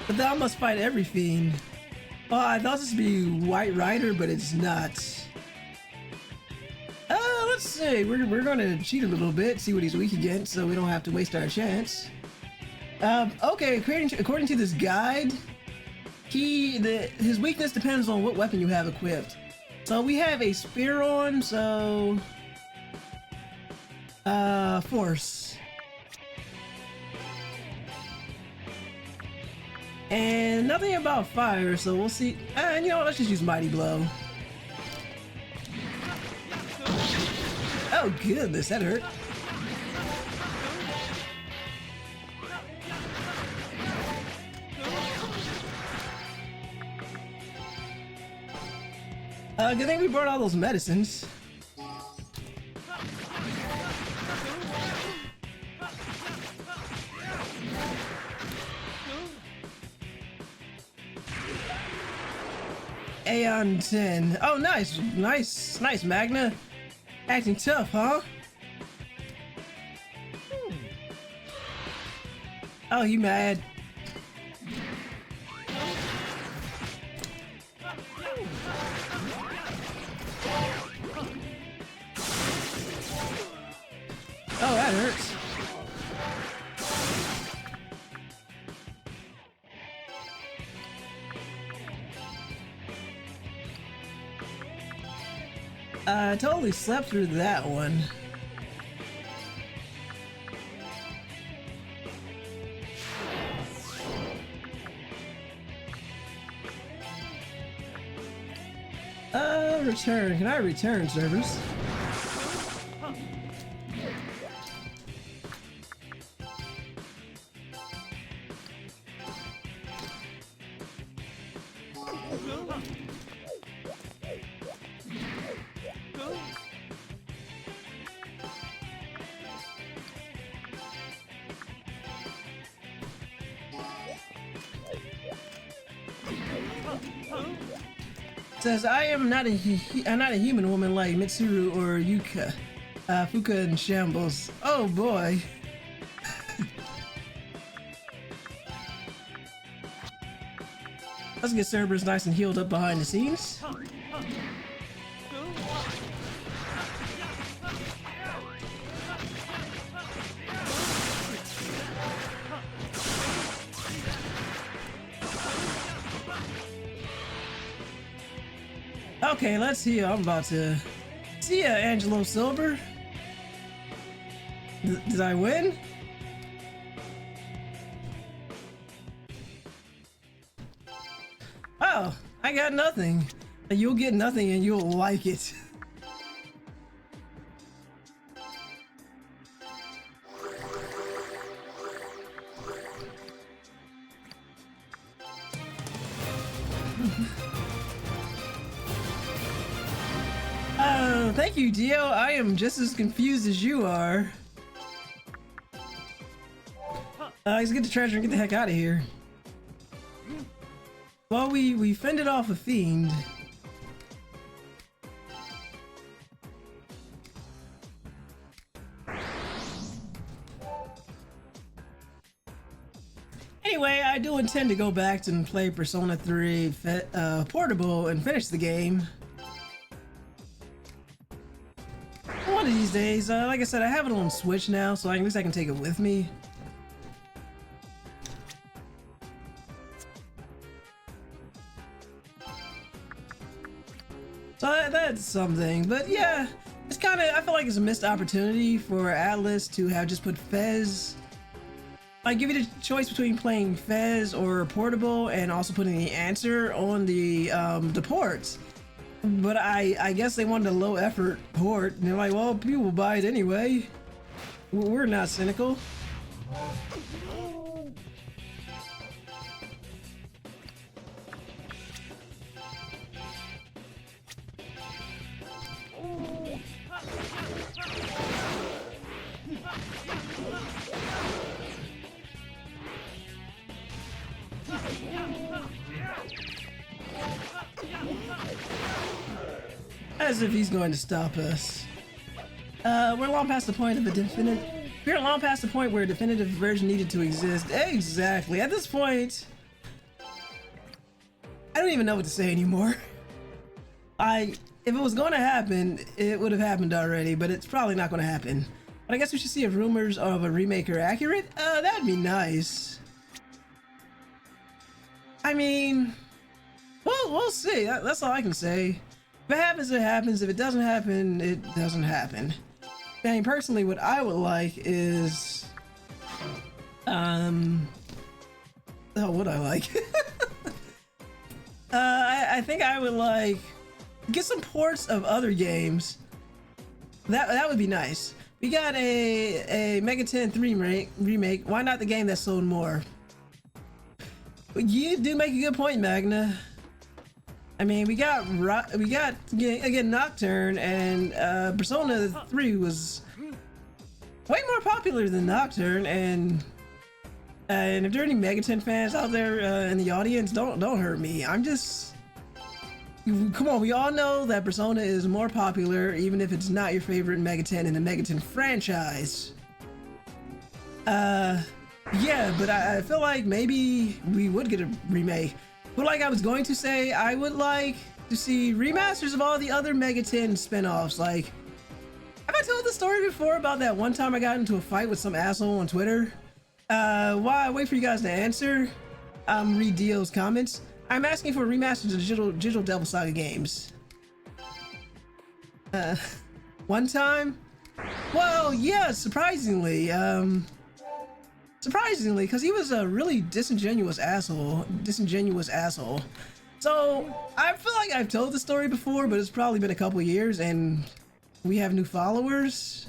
But thou must fight every fiend. Oh, I thought this would be White Rider, but it's not. Let's see. We're gonna cheat a little bit, see what he's weak against, so we don't have to waste our chance. Okay, according to this guide, his weakness depends on what weapon you have equipped. So we have a spear on, so force. And nothing about fire, so we'll see. And you know what, let's just use Mighty Blow. Oh goodness, that hurt. Good thing we brought all those medicines. Aeon 10. Oh, nice, Magna. Acting tough, huh? Oh, you mad? Oh, that hurts. I totally slept through that one. Return. Can I return, servers? Says, I am not a human woman like Mitsuru or Yuka. Fuka in shambles. Oh boy. Let's get Cerberus nice and healed up behind the scenes. Okay, let's heal. I'm about to see ya, Angelo Silver. Did I win? wow, I got nothing. You'll get nothing and you'll like it. Thank you, Dio. I am just as confused as you are. Let's get the treasure and get the heck out of here. Well, we fended off a fiend. Anyway, I do intend to go back and play Persona 3 Portable and finish the game. One of these days, like I said, I have it on Switch now, so at least I can take it with me. So that's something, but yeah, it's kind of, I feel like it's a missed opportunity for Atlas to have just put Fez, like give you the choice between playing Fez or Portable and also putting the answer on the ports. But I guess they wanted a low effort port, and they're like, well, people will buy it anyway. We're not cynical. As if he's going to stop us. We're long past the point of a definitive. We're long past the point where a definitive version needed to exist. Exactly. At this point, I don't even know what to say anymore. If it was going to happen, it would have happened already, but it's probably not going to happen. But I guess we should see if rumors of a remake are accurate. That'd be nice. I mean, we'll see. That's all I can say. If it happens, it happens. If it doesn't happen, it doesn't happen. I mean, personally, what I would like is, what would I like? I think I would like get some ports of other games. That would be nice. We got a Mega 10 3 remake. Why not the game that sold more? But you do make a good point, Magna. I mean, we got again Nocturne, and Persona 3 was way more popular than Nocturne, and if there are any Mega 10 fans out there in the audience, don't hurt me. I'm just, come on, we all know that Persona is more popular, even if it's not your favorite Mega 10 in the Mega 10 franchise. Yeah, but I feel like maybe we would get a remake. But like I was going to say, I would like to see remasters of all the other Mega 10 spin-offs. Like, have I told the story before about that one time I got into a fight with some asshole on Twitter? While I wait for you guys to answer, read Dio's comments. I'm asking for remasters of Digital Devil Saga games. One time? Well, yeah, surprisingly, because he was a really disingenuous asshole. So I feel like I've told the story before, but it's probably been a couple years and we have new followers.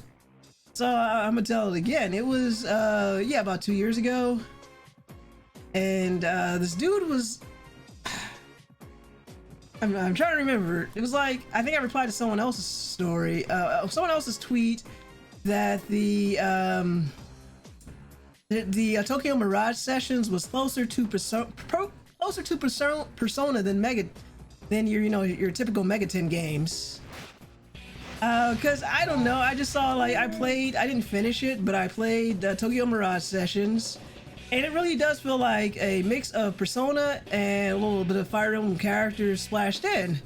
So I'm gonna tell it again. It was yeah, about 2 years ago, and this dude was I'm trying to remember. It was like, I think I replied to someone else's story, someone else's tweet, that the Tokyo Mirage Sessions was closer to Persona than your typical Mega 10 games. Cause I don't know, I just saw, like, I didn't finish it, but I played Tokyo Mirage Sessions, and it really does feel like a mix of Persona and a little bit of Fire Emblem characters splashed in.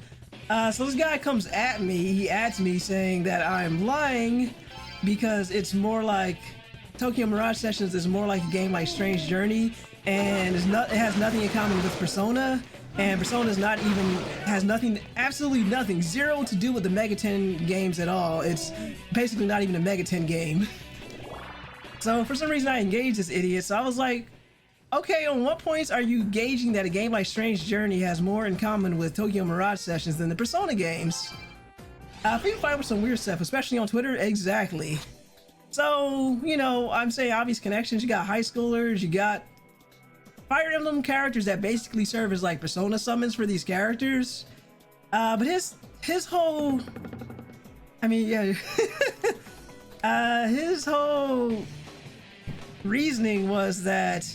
So this guy comes at me, he adds me saying that I'm lying because it's more like Tokyo Mirage Sessions is more like a game like Strange Journey, and it has nothing in common with Persona, and Persona has absolutely nothing, zero to do with the Mega 10 games at all. It's basically not even a Mega 10 game. So for some reason I engaged this idiot, so I was like, Okay, on what points are you gauging that a game like Strange Journey has more in common with Tokyo Mirage Sessions than the Persona games? People fight with some weird stuff, especially on Twitter. Exactly. So, you know, I'm saying obvious connections. You got high schoolers, you got Fire Emblem characters that basically serve as like Persona summons for these characters. But his whole, I mean, yeah, his whole reasoning was that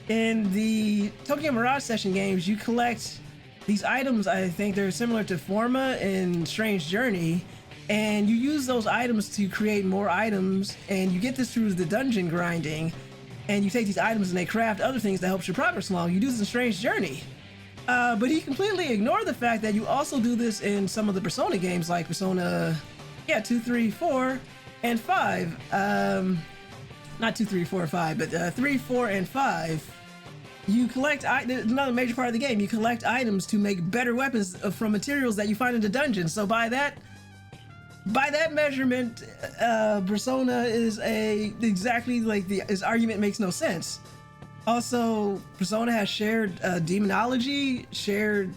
in the Tokyo Mirage Session games, you collect these items. I think they're similar to Forma in Strange Journey, and you use those items to create more items, and you get this through the dungeon grinding, and you take these items and they craft other things that helps your progress along. You do this in Strange Journey. But he completely ignored the fact that you also do this in some of the Persona games, like Persona, 2, 3, 4, and 5. Not 2, 3, 4, 5, but 3, 4, and 5. You collect, another major part of the game, you collect items to make better weapons from materials that you find in the dungeon. So by that measurement, Persona is exactly like his argument makes no sense. Also, Persona has shared demonology, shared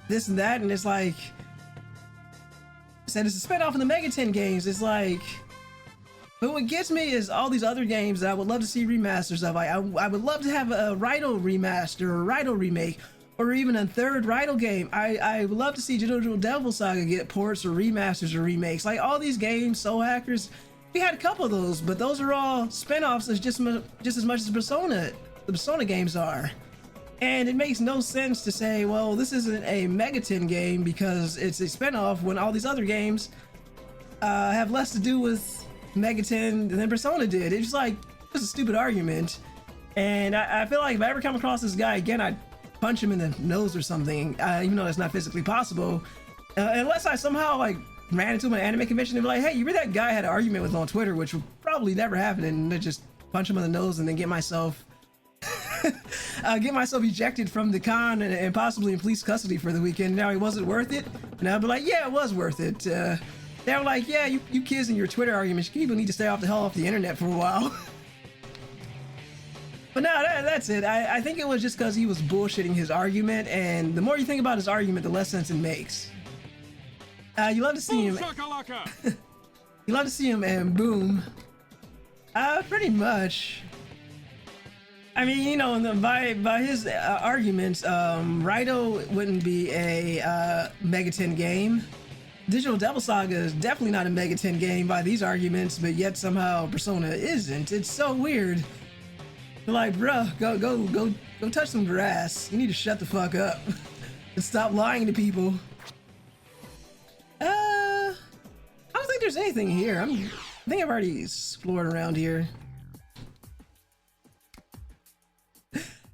this and that, and it's like, said it's a spinoff of the Megaten games. It's like, but what gets me is all these other games that I would love to see remasters of. I would love to have a Raidou remaster or a Raidou remake, or even a third Raidou game. I would love to see JoJo Devil Saga get ports or remasters or remakes. Like all these games, Soul Hackers, we had a couple of those, but those are all spinoffs as just as much as the Persona games are. And it makes no sense to say, well, this isn't a Megaten game because it's a spinoff when all these other games have less to do with Megaten than Persona did. It's like, it's a stupid argument. And I feel like if I ever come across this guy again, I'd punch him in the nose or something, even though it's not physically possible. Unless I somehow like ran into him at an anime convention and be like, hey, you remember that guy I had an argument with on Twitter, which will probably never happen, and then just punch him in the nose and then get myself ejected from the con and possibly in police custody for the weekend. Now, it wasn't worth it. And I'll be like, yeah, it was worth it. They were like, yeah, you kids and your Twitter arguments, people need to stay off the hell off the internet for a while. But no, that's it. I think it was just because he was bullshitting his argument, and the more you think about his argument, the less sense it makes. You love to see him. You love to see him, and boom. Pretty much. I mean, you know, by his arguments, Raidou wouldn't be a Megaten game. Digital Devil Saga is definitely not a Megaten game by these arguments, but yet somehow Persona isn't. It's so weird. They're like, bruh, go touch some grass. You need to shut the fuck up and stop lying to people. I don't think there's anything here. I think I've already explored around here.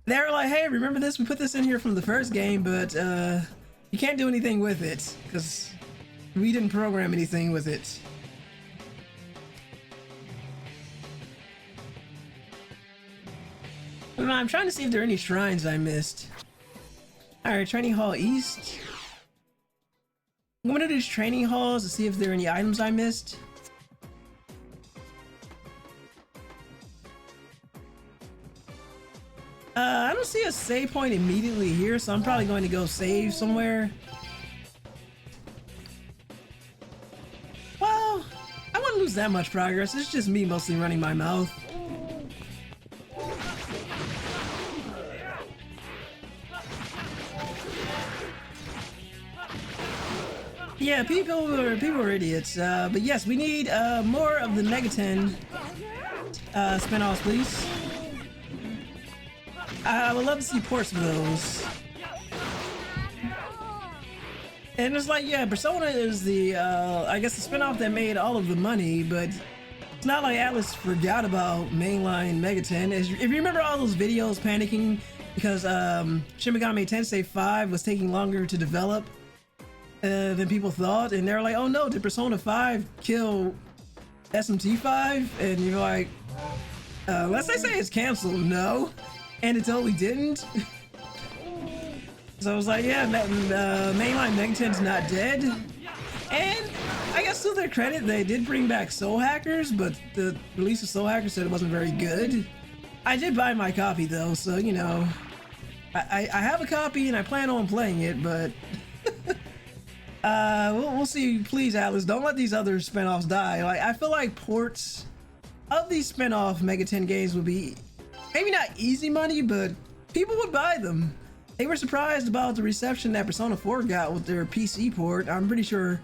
They were like, hey, remember this? We put this in here from the first game, but you can't do anything with it because we didn't program anything with it. I'm trying to see if there are any shrines I missed. Alright, Training Hall East. I'm gonna do these training halls to see if there are any items I missed. I don't see a save point immediately here, so I'm probably going to go save somewhere. Well, I wouldn't lose that much progress. It's just me mostly running my mouth. Yeah, people are idiots. But yes, we need more of the Megaten spinoffs, please. I would love to see ports of those. And it's like, yeah, Persona is the, I guess the spinoff that made all of the money, but it's not like Atlas forgot about mainline Megaten. If you remember all those videos panicking because Shin Megami Tensei 5 was taking longer to develop than people thought, and they're like, oh no, did Persona 5 kill SMT 5? And you're like, unless they say it's canceled, no. And it totally didn't. So I was like, yeah, mainline Megaten's not dead. And I guess to their credit, they did bring back Soul Hackers, but the release of Soul Hackers said it wasn't very good. I did buy my copy though, so you know, I have a copy and I plan on playing it, but we'll see. Please, Atlas, don't let these other spinoffs die. Like, I feel like ports of these spinoff Mega 10 games would be maybe not easy money, but people would buy them. They were surprised about the reception that Persona 4 got with their PC port. I'm pretty sure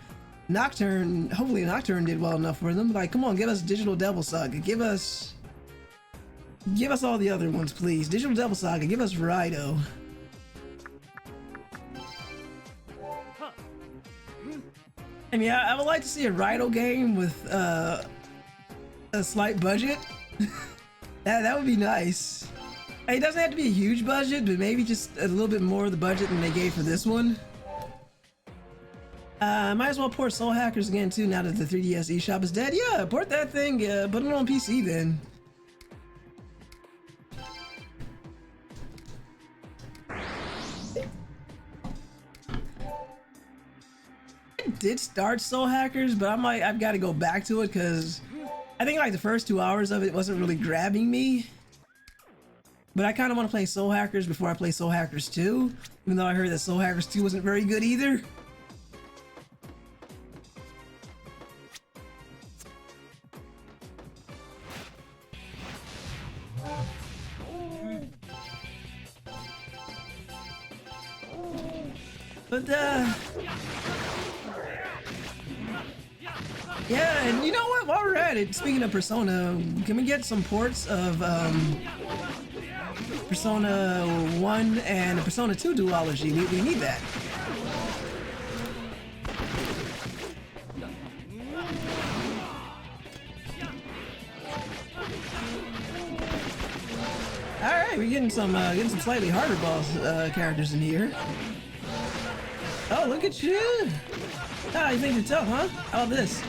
Nocturne, hopefully Nocturne did well enough for them. Like, come on, give us Digital Devil Saga, give us all the other ones, please. Digital Devil Saga, give us Raidou. I mean, I would like to see a Raidou game with a slight budget. that would be nice. It doesn't have to be a huge budget, but maybe just a little bit more of the budget than they gave for this one. Might as well port Soul Hackers again too, now that the 3DS eShop is dead. Yeah, port that thing, put it on PC then. I did start Soul Hackers, but I've got to go back to it because I think like the first 2 hours of it wasn't really grabbing me. But I kind of want to play Soul Hackers before I play Soul Hackers 2, even though I heard that Soul Hackers 2 wasn't very good either. But yeah, and you know what, while we're at it, speaking of Persona, can we get some ports of Persona 1 and Persona 2 duology? We need that. Alright, we're getting some slightly harder boss characters in here. Oh, look at you! Ah, you think you're tough, huh? How about this?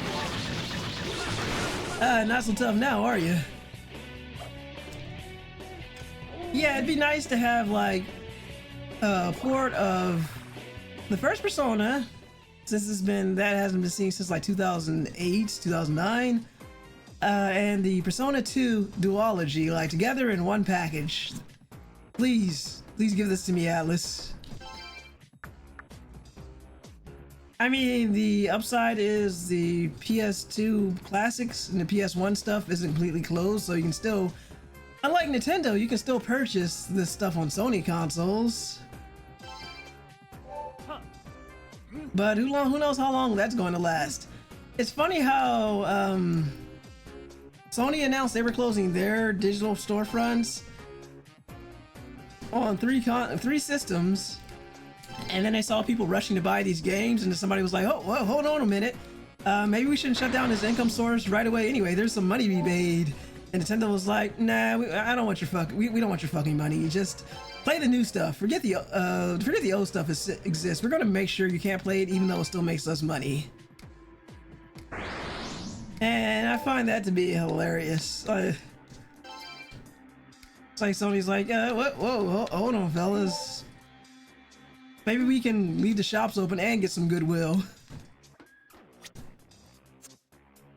Not so tough now, are you? Yeah, it'd be nice to have, like, a port of the first Persona, since that hasn't been seen since, like, 2008, 2009, and the Persona 2 duology, like, together in one package. Please give this to me, Atlas. I mean, the upside is the PS2 classics and the PS1 stuff isn't completely closed, so you can still, unlike Nintendo, you can still purchase this stuff on Sony consoles. But who knows how long that's going to last. It's funny how Sony announced they were closing their digital storefronts on three systems. And then they saw people rushing to buy these games, and then somebody was like, "Oh, well, hold on a minute. Maybe we shouldn't shut down this income source right away. Anyway, there's some money to be made." And Nintendo was like, "Nah, I don't want your we don't want your fucking money. You just play the new stuff. Forget the old stuff exists. We're gonna make sure you can't play it, even though it still makes us money." And I find that to be hilarious. It's like Sony's like, whoa, hold on, fellas. Maybe we can leave the shops open and get some goodwill.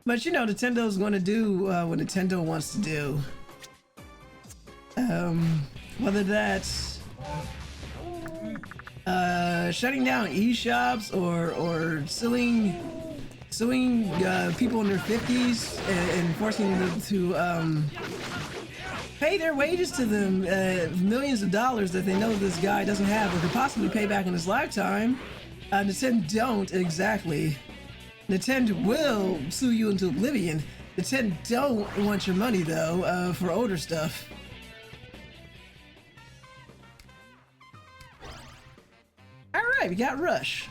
But you know, Nintendo's gonna do what Nintendo wants to do. Whether that's shutting down eShops or suing people in their 50s and forcing them to pay their wages to them, millions of dollars that they know this guy doesn't have or could possibly pay back in his lifetime. Nintendo don't, exactly. Nintendo will sue you into oblivion. Nintendo don't want your money though, for older stuff. Alright, we got Rush.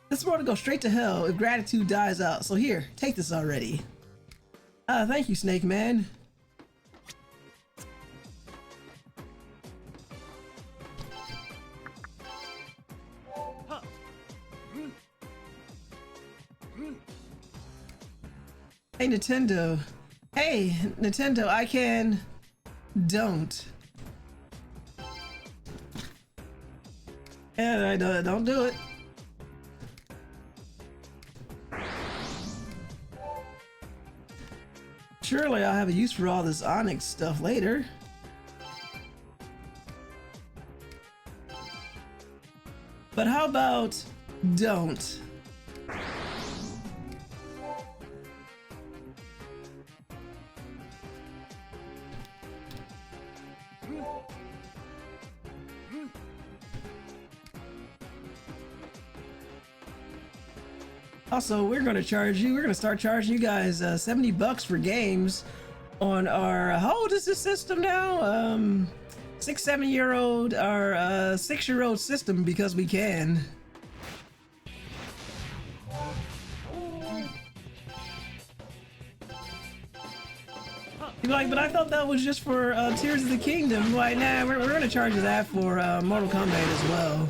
This world will go straight to hell if gratitude dies out, so here, take this already. Thank you, Snake Man. Hey Nintendo. Hey Nintendo, I can... Don't. Yeah, don't do it. Surely I'll have a use for all this Onyx stuff later. But how about don't? Also, we're going to charge you. We're going to start charging you guys $70 for games on our. How old is this system now? 6-7-year-old, our 6-year-old system, because we can. You're like, but I thought that was just for Tears of the Kingdom. Like, nah, we're going to charge you that for Mortal Kombat as well.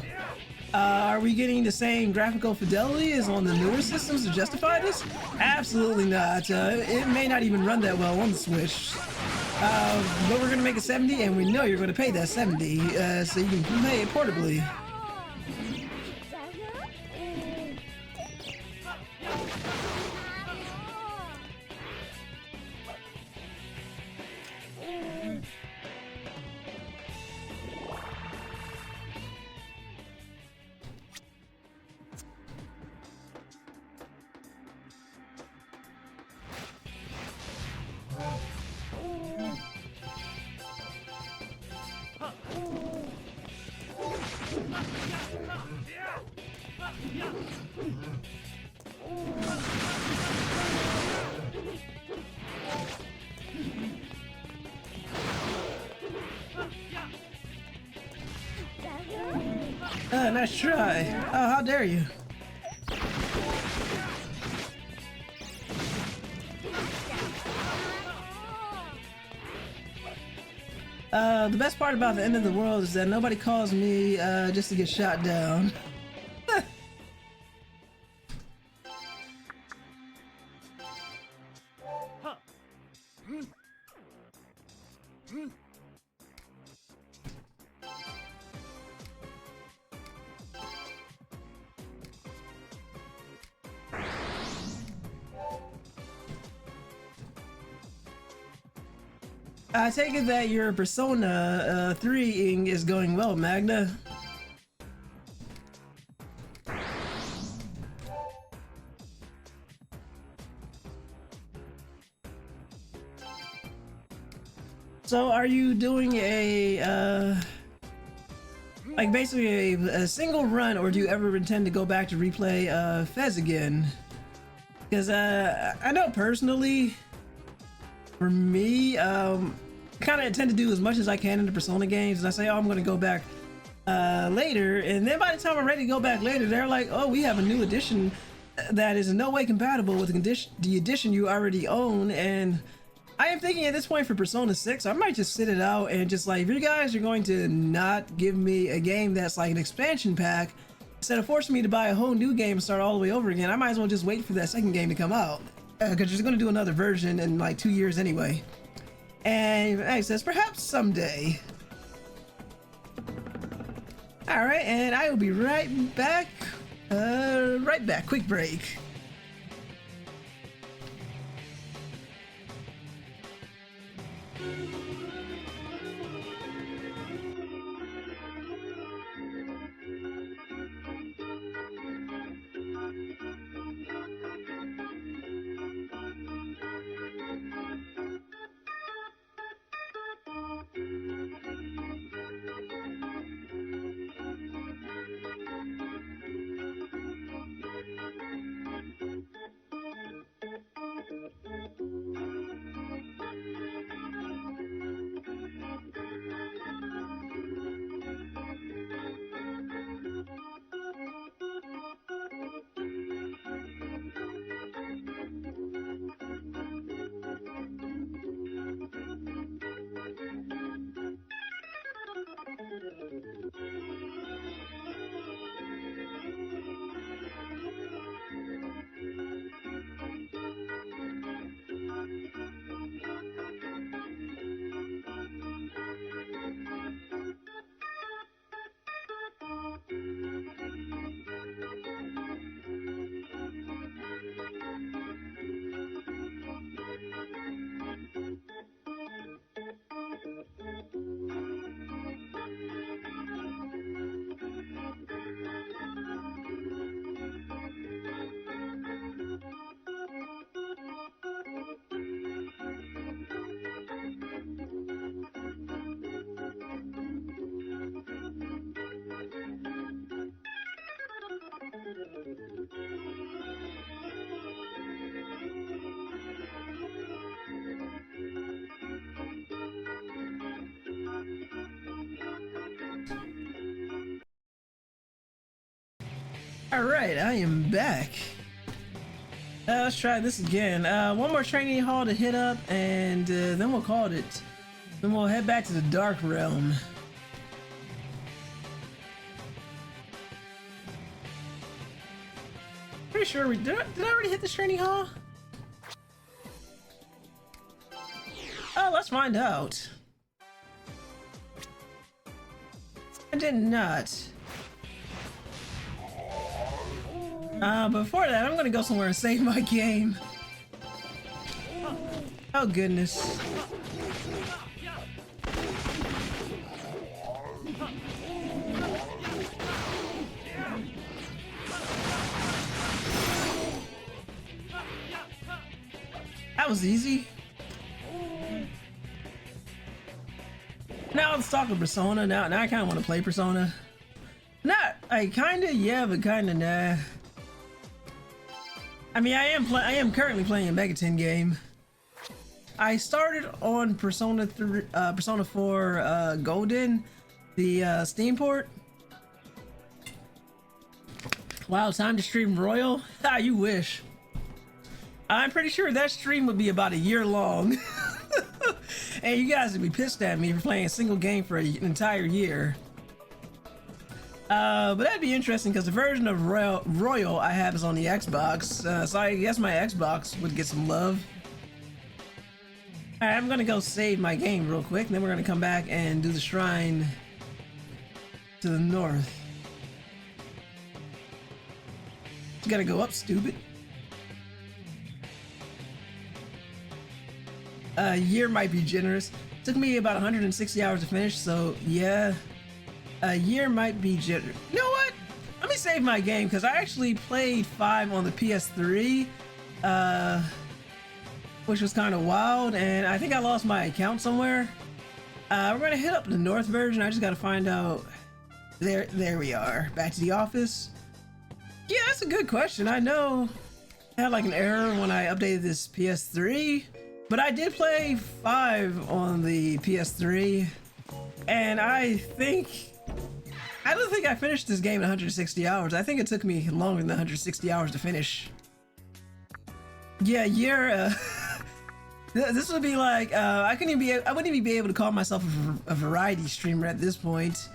Are we getting the same graphical fidelity as on the newer systems to justify this? Absolutely not. It may not even run that well on the Switch. But we're going to make it 70, and we know you're going to pay that 70, so you can play it portably. Nice try. Oh, how dare you. The best part about the end of the world is that nobody calls me just to get shot down. I take it that your Persona 3-ing is going well, Magna. So are you doing a, like basically a single run, or do you ever intend to go back to replay Fez again? Because I know personally, for me, kind of tend to do as much as I can in the Persona games, and I say, oh, I'm going to go back later, and then by the time I'm ready to go back later, they're like, oh, we have a new edition that is in no way compatible with the edition you already own. And I am thinking at this point for Persona 6, I might just sit it out and just like, if you guys are going to not give me a game that's like an expansion pack, instead of forcing me to buy a whole new game and start all the way over again, I might as well just wait for that second game to come out, because you're going to do another version in like 2 years anyway. And he says, perhaps someday. All right, and I will be right back. Quick break. Alright, I am back. Let's try this again. One more training hall to hit up, and then we'll call it. Then we'll head back to the Dark Realm. Pretty sure we did. Did I already hit this training hall? Oh, let's find out. I did not. Before that, I'm gonna go somewhere and save my game. Oh goodness. That was easy. Now let's talk about Persona. Now I kind of want to play Persona. Not, I kinda, yeah, but kinda nah. I mean, I am currently playing a Megaton game. I started on Persona 4 Golden, the Steam port. Wow, time to stream Royal? Ah, you wish. I'm pretty sure that stream would be about a year long. And you guys would be pissed at me for playing a single game for an entire year. But that'd be interesting because the version of Royal I have is on the Xbox, so I guess my Xbox would get some love. Alright, I'm gonna go save my game real quick, and then we're gonna come back and do the shrine to the north. You gotta go up, stupid. A year might be generous. Took me about 160 hours to finish, so yeah. A year might be generous. You know what? Let me save my game, because I actually played 5 on the PS3, which was kind of wild, and I think I lost my account somewhere. We're gonna hit up the north version. I just gotta find out. There we are. Back to the office. Yeah, that's a good question. I know I had like an error when I updated this PS3, but I did play 5 on the PS3, and I don't think I finished this game in 160 hours. I think it took me longer than 160 hours to finish. Yeah, this would be like, I wouldn't even be able to call myself a variety streamer at this point.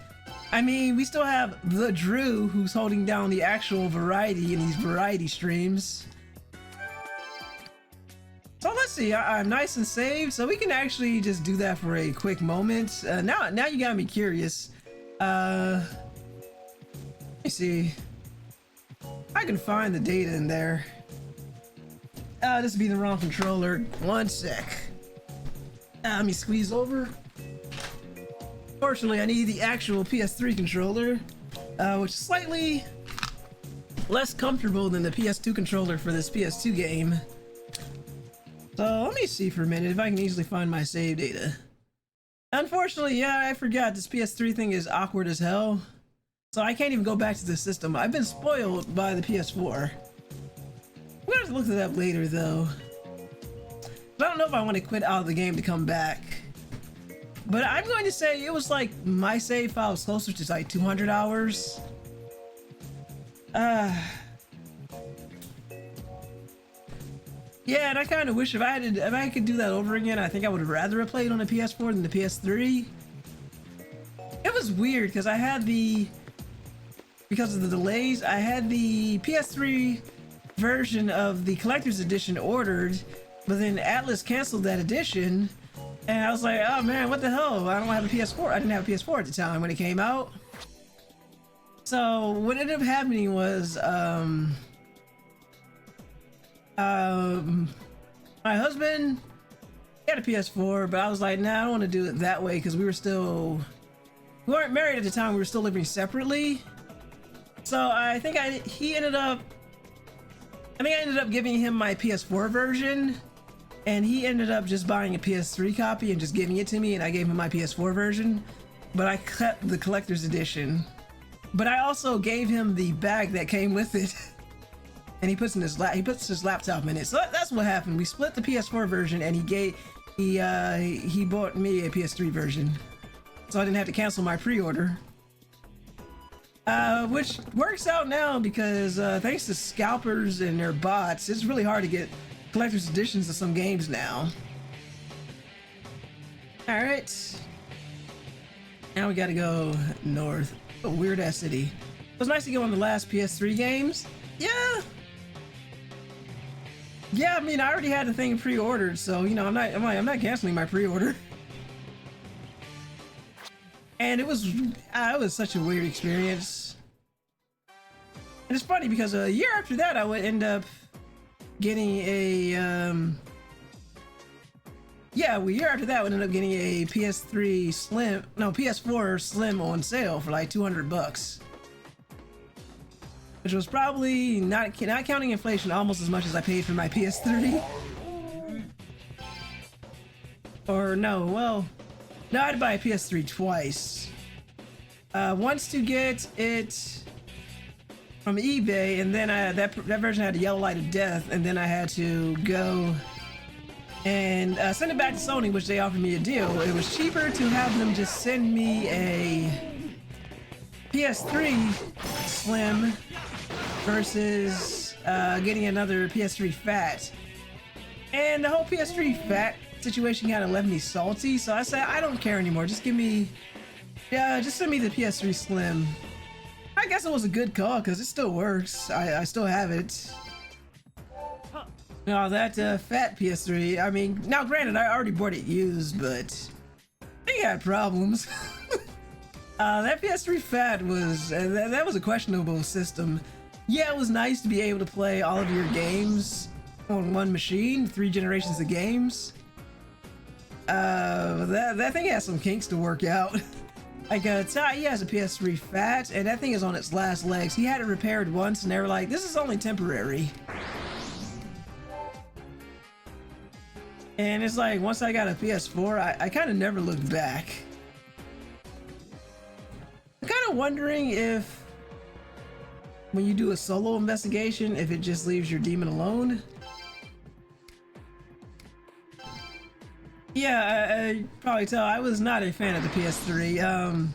I mean, we still have the Drew who's holding down the actual variety in these variety streams. So let's see, I'm nice and saved, so we can actually just do that for a quick moment. Now you got me curious. Let me see. I can find the data in there. This would be the wrong controller. One sec. Let me squeeze over. Fortunately, I need the actual PS3 controller, which is slightly less comfortable than the PS2 controller for this PS2 game. So let me see for a minute if I can easily find my save data. Unfortunately, yeah, I forgot this PS3 thing is awkward as hell. So I can't even go back to the system. I've been spoiled by the PS4. We're gonna have to look it up later though. But I don't know if I want to quit out of the game to come back. But I'm going to say it was like my save file was closer to like 200 hours. Yeah, and I kind of wish if I could do that over again, I think I would have rather have played on the PS4 than the PS3. It was weird because because of the delays, I had the PS3 version of the collector's edition ordered, but then Atlas canceled that edition, and I was like, oh man, what the hell? I don't have a PS4. I didn't have a PS4 at the time when it came out. So what ended up happening was, my husband had a PS4, but I was like, nah, I don't want to do it that way because we weren't married at the time. We were still living separately. So I think I ended up giving him my PS4 version, and he ended up just buying a PS3 copy and just giving it to me, and I gave him my PS4 version, but I kept the collector's edition. But I also gave him the bag that came with it. And he puts his laptop in it. So that's what happened. We split the PS4 version, and he bought me a PS3 version, so I didn't have to cancel my pre-order. Which works out now because thanks to scalpers and their bots, it's really hard to get collector's editions of some games now. All right. Now we gotta go north. A weird ass city. It was nice to get one of the last PS3 games. Yeah. Yeah, I mean, I already had the thing pre-ordered, so you know, I'm not canceling my pre-order. And it was such a weird experience. And it's funny because a year after that, I would end up getting a a year after that, I would end up getting a PS4 Slim on sale for like $200, which was probably not counting inflation, almost as much as I paid for my PS3. Or no, well, no, I had to buy a PS3 twice. Once to get it from eBay, and then that version had a yellow light of death, and then I had to go and send it back to Sony, which they offered me a deal. It was cheaper to have them just send me a PS3 Slim versus getting another PS3 Fat. And the whole PS3 Fat situation kind of left me salty, so I said, I don't care anymore. Just send me the PS3 Slim. I guess it was a good call because it still works. I still have it. No, that fat PS3, I mean, now granted, I already bought it used, but they had problems. That PS3 fat was, that was a questionable system. Yeah, it was nice to be able to play all of your games on one machine, 3 generations of games. That thing has some kinks to work out. Like, Ty, he has a PS3 fat, and that thing is on its last legs. He had it repaired once, and they were like, this is only temporary. And it's like, once I got a PS4, I kind of never looked back. I'm kind of wondering if, when you do a solo investigation, if it just leaves your demon alone. Yeah, I probably tell I was not a fan of the PS3.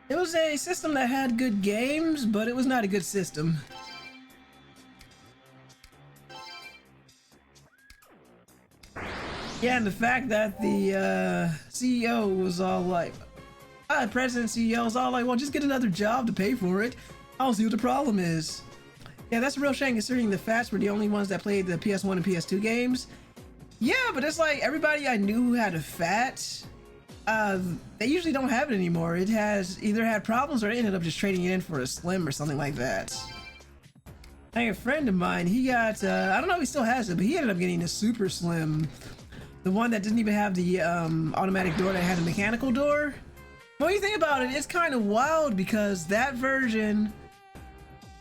It was a system that had good games, but it was not a good system. Yeah, and the fact that the CEO was all like, president CEO was all like, well, just get another job to pay for it. I don't see what the problem is. Yeah, that's a real shame considering the Fats were the only ones that played the PS1 and PS2 games. Yeah, but it's like everybody I knew who had a Fat, they usually don't have it anymore. It has either had problems or they ended up just trading it in for a Slim or something like that. I think a friend of mine, he got, I don't know if he still has it, but he ended up getting a Super Slim. The one that didn't even have the automatic door, that had a mechanical door. When you think about it, it's kind of wild because that version,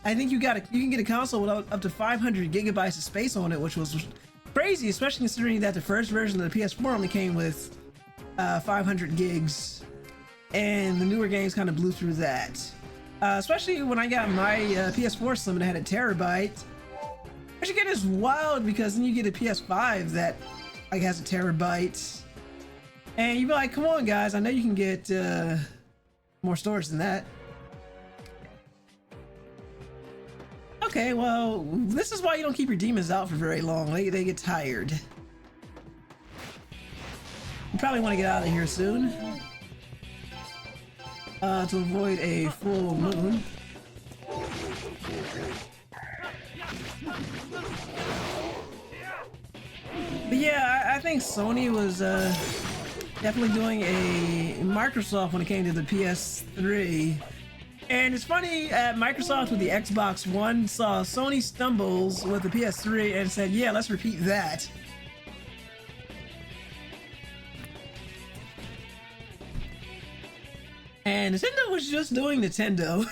I think you can get a console with up to 500 gigabytes of space on it, which was crazy, especially considering that the first version of the PS4 only came with 500 gigs, and the newer games kind of blew through that. Especially when I got my PS4 Slim and it had a terabyte. Which again is wild because then you get a PS5 that like has a terabyte, and you'd be like, come on guys, I know you can get more storage than that. Okay, well, this is why you don't keep your demons out for very long. They get tired. You probably want to get out of here soon to avoid a full moon. But yeah, I think Sony was definitely doing a Microsoft when it came to the PS3. And it's funny, Microsoft with the Xbox One saw Sony stumbles with the PS3 and said, yeah, let's repeat that. And Nintendo was just doing Nintendo.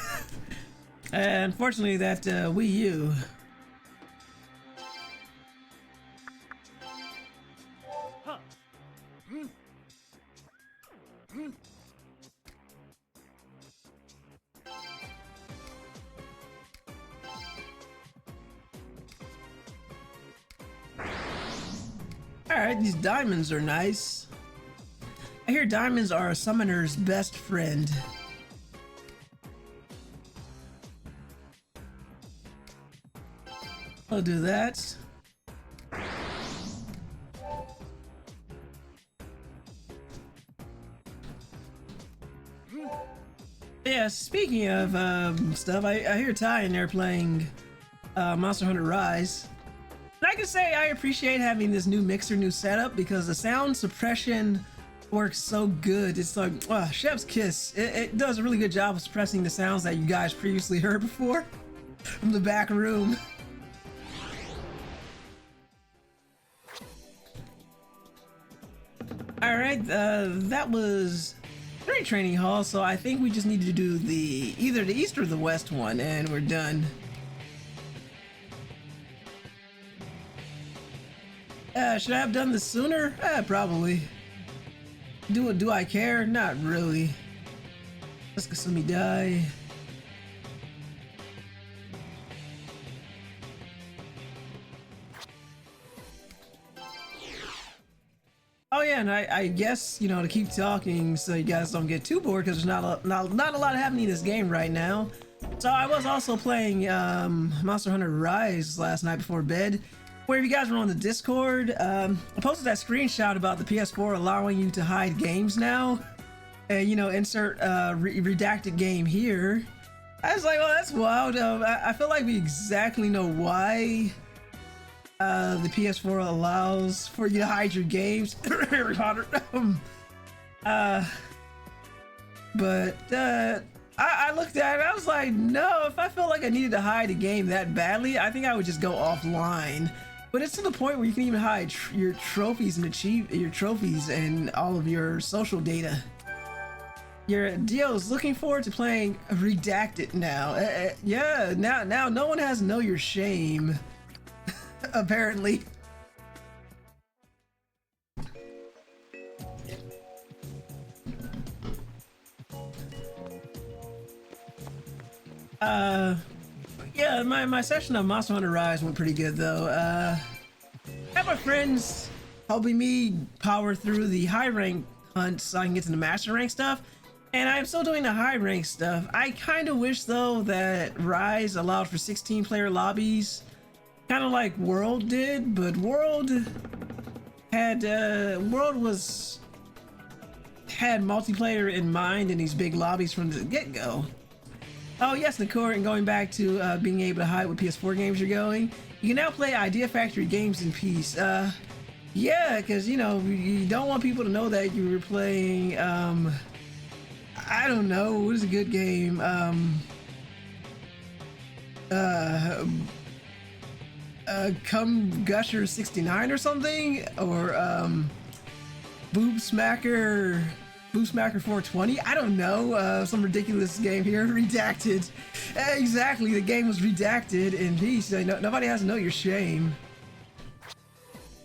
And unfortunately, that Wii U. Alright, these diamonds are nice. I hear diamonds are a summoner's best friend. I'll do that. Yeah, speaking of stuff, I hear Ty in there playing Monster Hunter Rise. And I can say I appreciate having this new mixer, new setup, because the sound suppression works so good. It's like, chef's kiss. It does a really good job of suppressing the sounds that you guys previously heard before from the back room. All right, that was 3 training halls, so I think we just need to do either the east or the west one, and we're done. Should I have done this sooner? Probably. Do I care? Not really. Let's Kasumi die. Oh yeah, and I guess, you know, to keep talking so you guys don't get too bored, because there's not a lot happening in this game right now. So I was also playing Monster Hunter Rise last night before bed, where if you guys were on the Discord, I posted that screenshot about the PS4 allowing you to hide games now, and, you know, insert redacted game here. I was like, oh, that's wild. I feel like we exactly know why the PS4 allows for you to hide your games. Harry Potter. But I looked at it, I was like, no, if I felt like I needed to hide a game that badly, I think I would just go offline. But it's to the point where you can even hide your trophies and your trophies and all of your social data. Your Dio is looking forward to playing Redacted now. Yeah, now no one has Know Your Shame. Apparently. Yeah, my session of Monster Hunter Rise went pretty good though. I have my friends helping me power through the high rank hunt so I can get to the master rank stuff, and I'm still doing the high rank stuff. I kind of wish though that Rise allowed for 16 player lobbies, kind of like World did, but World had multiplayer in mind in these big lobbies from the get-go. Oh yes, Nakor, and going back to being able to hide what PS4 games you're going, you can now play Idea Factory games in peace. Yeah, because, you know, you don't want people to know that you were playing, I don't know, what is a good game? Cum Gusher 69 or something, or Boob Smacker 420. I don't know, some ridiculous game here. Redacted. Exactly, the game was redacted in peace. Nobody has to know your shame.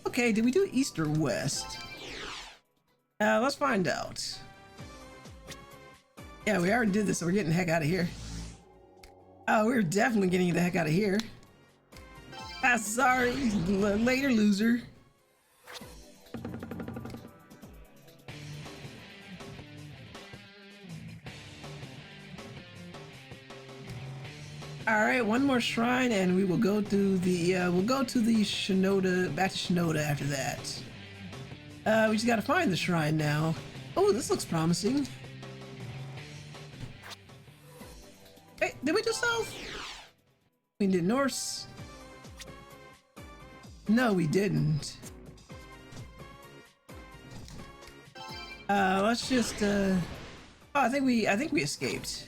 Okay, did we do east or west? Let's find out. Yeah, we already did this, so we're getting the heck out of here. Oh, we're definitely getting the heck out of here. Sorry, later, loser. All right, one more shrine, and we will go to the Shinoda, back to Shinoda after that. We just gotta find the shrine now. Oh, this looks promising. Hey, did we do south? We did Norse. No, we didn't. Let's just oh, I think we escaped.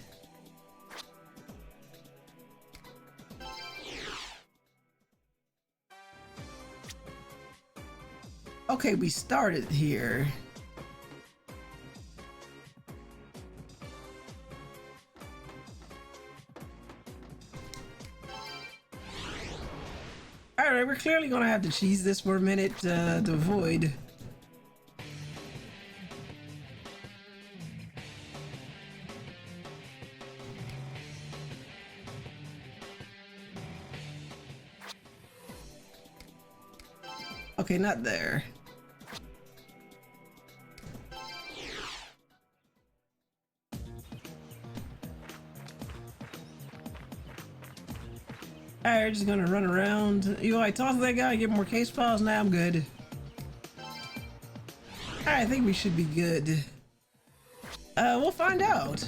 Okay, we started here. Alright, we're clearly gonna have to cheese this for a minute to avoid. Okay, not there. Alright, we're just gonna run around. You know, I talk to that guy, get more case files. Now I'm good. Alright, I think we should be good. We'll find out.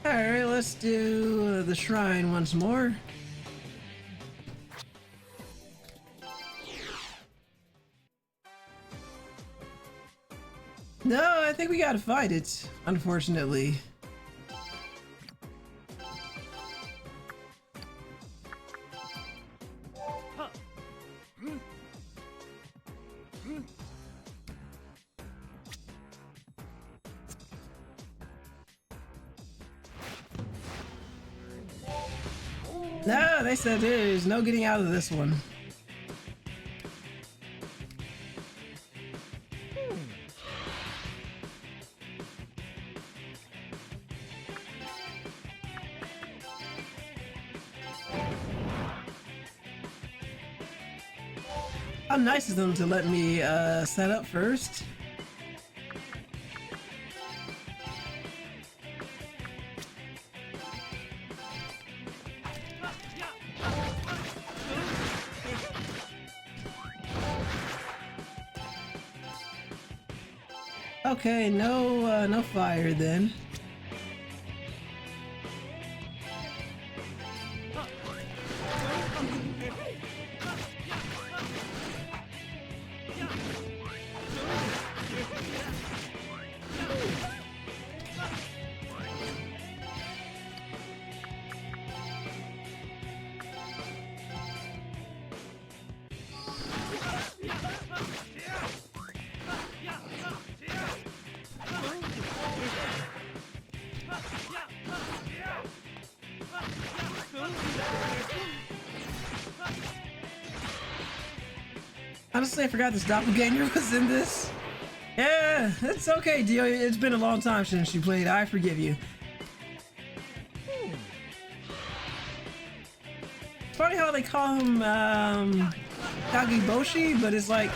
Alright, let's do the shrine once more. No, I think we gotta fight it, unfortunately. No, they said there's no getting out of this one. How nice of them to let me set up first. Okay, no fire then. Honestly, I forgot this doppelganger was in this. Yeah, it's okay, Dio. It's been a long time since you played. I forgive you. It's funny how they call him Kagiboshi, but it's like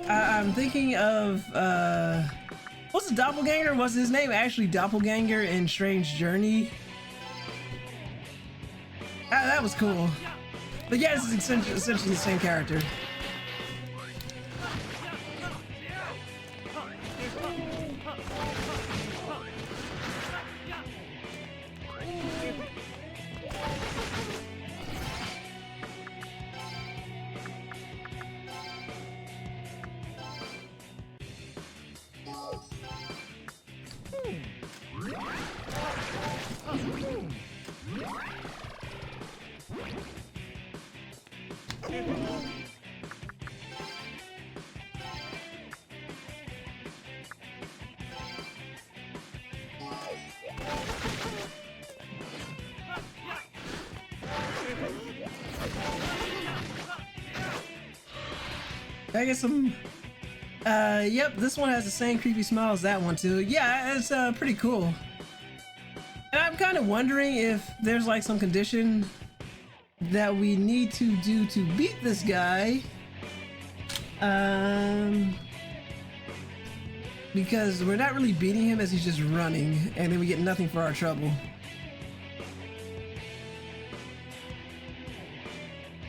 I'm thinking of what's the doppelganger? Was his name actually Doppelganger in Strange Journey? That was cool. But yeah, this is essentially the same character. I get some. Yep, this one has the same creepy smile as that one too. Yeah, it's pretty cool. And I'm kind of wondering if there's like some condition that we need to do to beat this guy. Because we're not really beating him as he's just running, and then we get nothing for our trouble.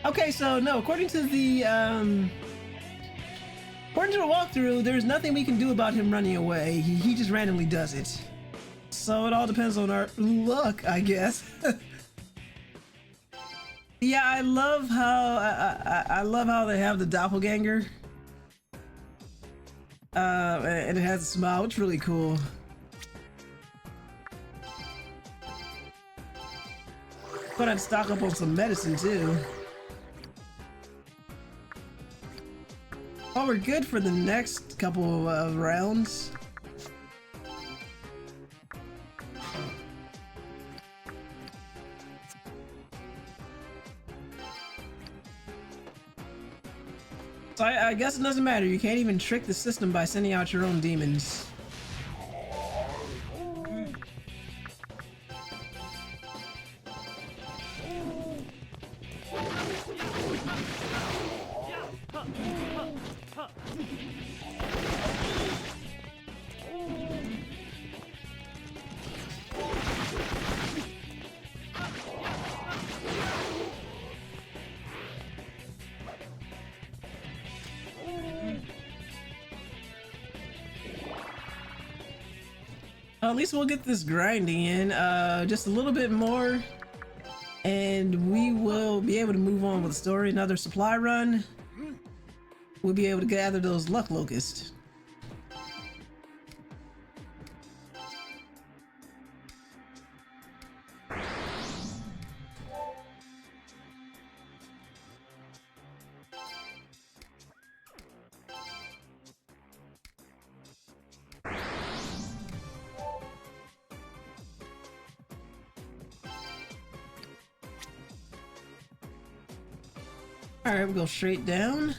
Okay, so no, according to the walkthrough, there's nothing we can do about him running away. He just randomly does it. So it all depends on our luck, I guess. Yeah, I love how they have the doppelganger. And it has a smile, which is really cool. Gonna have to stock up on some medicine too. Oh, we're good for the next couple of rounds. So I guess it doesn't matter. You can't even trick the system by sending out your own demons. At least we'll get this grinding in just a little bit more, and we will be able to move on with the story. Another supply run. We'll be able to gather those luck locusts. Alright, we'll go straight down.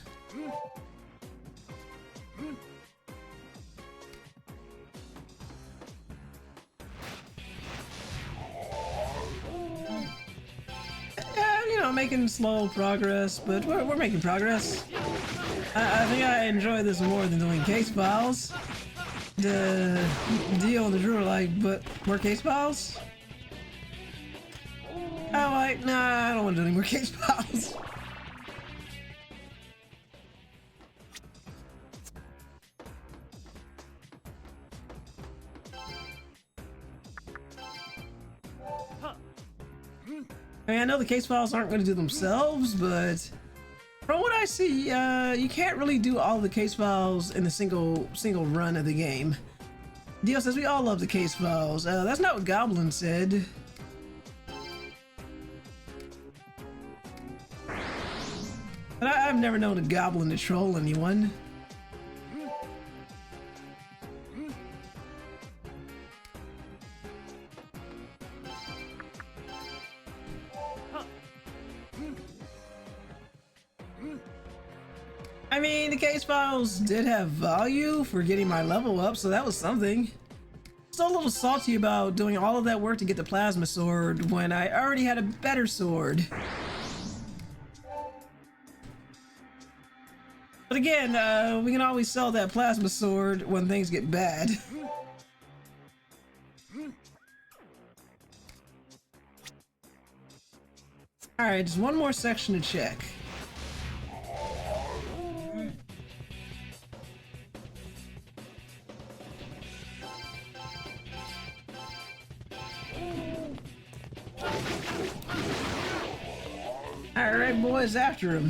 You know, making slow progress, but we're making progress. I think I enjoy this more than doing case files. The deal and the Drew are like, but more case files? I'm like, nah, I don't want to do any more case files. I mean, I know the case files aren't going to do themselves, but from what I see, you can't really do all the case files in a single run of the game. Dio says we all love the case files. That's not what Goblin said. But I've never known a Goblin to troll anyone. I mean, the case files did have value for getting my level up, so that was something. Still a little salty about doing all of that work to get the plasma sword when I already had a better sword. But again, we can always sell that plasma sword when things get bad. Alright, just one more section to check. Alright, boys, after him.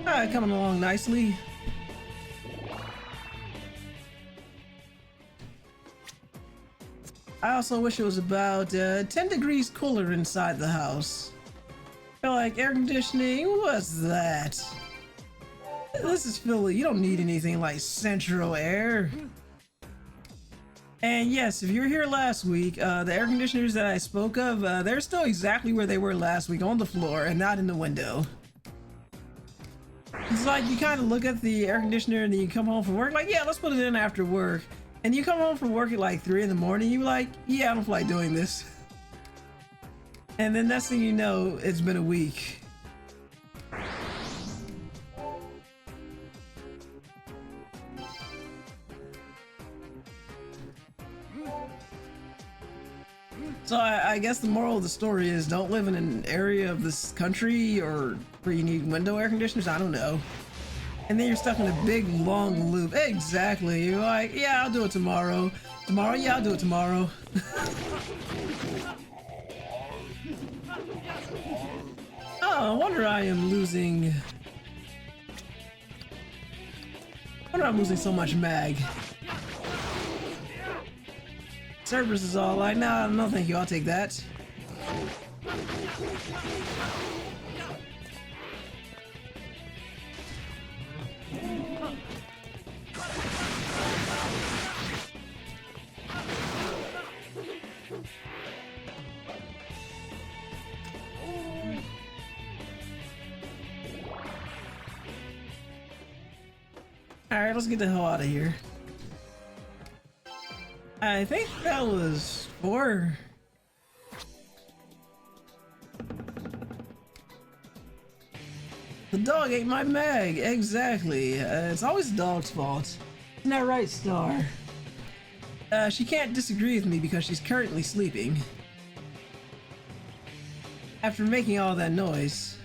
Alright, coming along nicely. I also wish it was about 10 degrees cooler inside the house. I feel like air conditioning, what's that? This is Philly, you don't need anything like central air. And yes, if you were here last week, the air conditioners that I spoke of, they're still exactly where they were last week, on the floor and not in the window. It's like you kind of look at the air conditioner and then you come home from work, like, yeah, let's put it in after work. And you come home from work at like 3 in the morning, you're like, yeah, I don't feel like doing this. And then next thing you know, it's been a week. So I guess the moral of the story is don't live in an area of this country or where you need window air conditioners, I don't know. And then you're stuck in a big long loop. Exactly. You're like, yeah, I'll do it tomorrow. Tomorrow? Yeah, I'll do it tomorrow. Oh, I wonder I am losing... I wonder I'm losing so much mag. Cerberus is all like, nah, no thank you, I'll take that. Alright, let's get the hell out of here. I think that was 4. The dog ate my mag. Exactly. It's always the dog's fault. Isn't that right, Star? She can't disagree with me because she's currently sleeping. After making all that noise.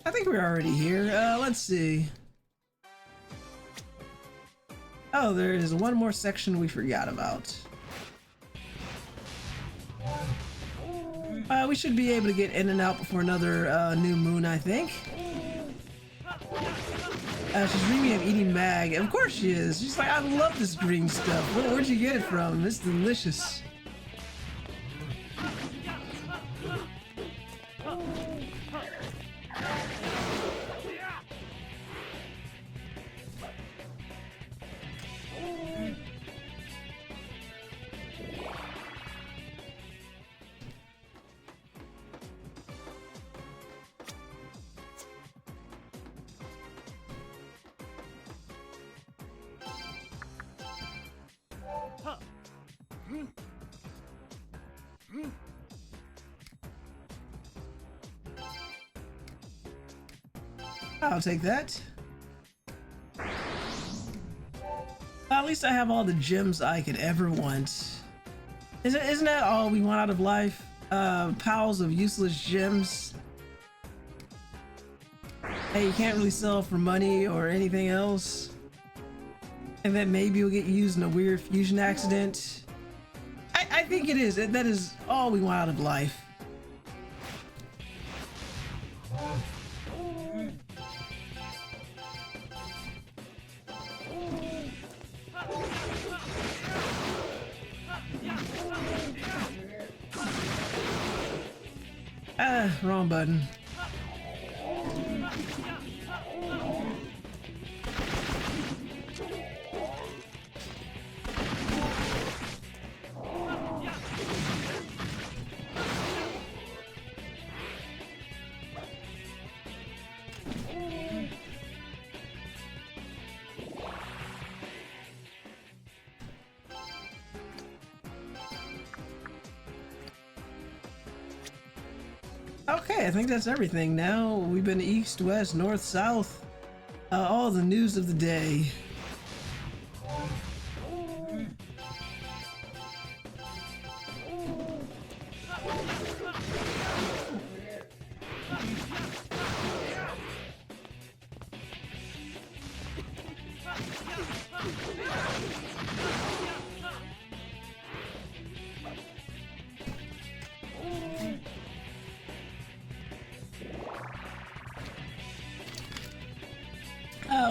I think we're already here. Let's see. Oh, there is one more section we forgot about. We should be able to get in and out before another new moon, I think. She's dreaming of eating mag. Of course she is. She's like, I love this green stuff. Where'd you get it from? It's delicious. I'll take that. At least I have all the gems I could ever want. Isn't that all we want out of life? Piles of useless gems. Hey, you can't really sell for money or anything else. And then maybe you'll get used in a weird fusion accident. I think it is. That is all we want out of life. Wrong button. Okay, I think that's everything now. We've been east, west, north, south. All the news of the day.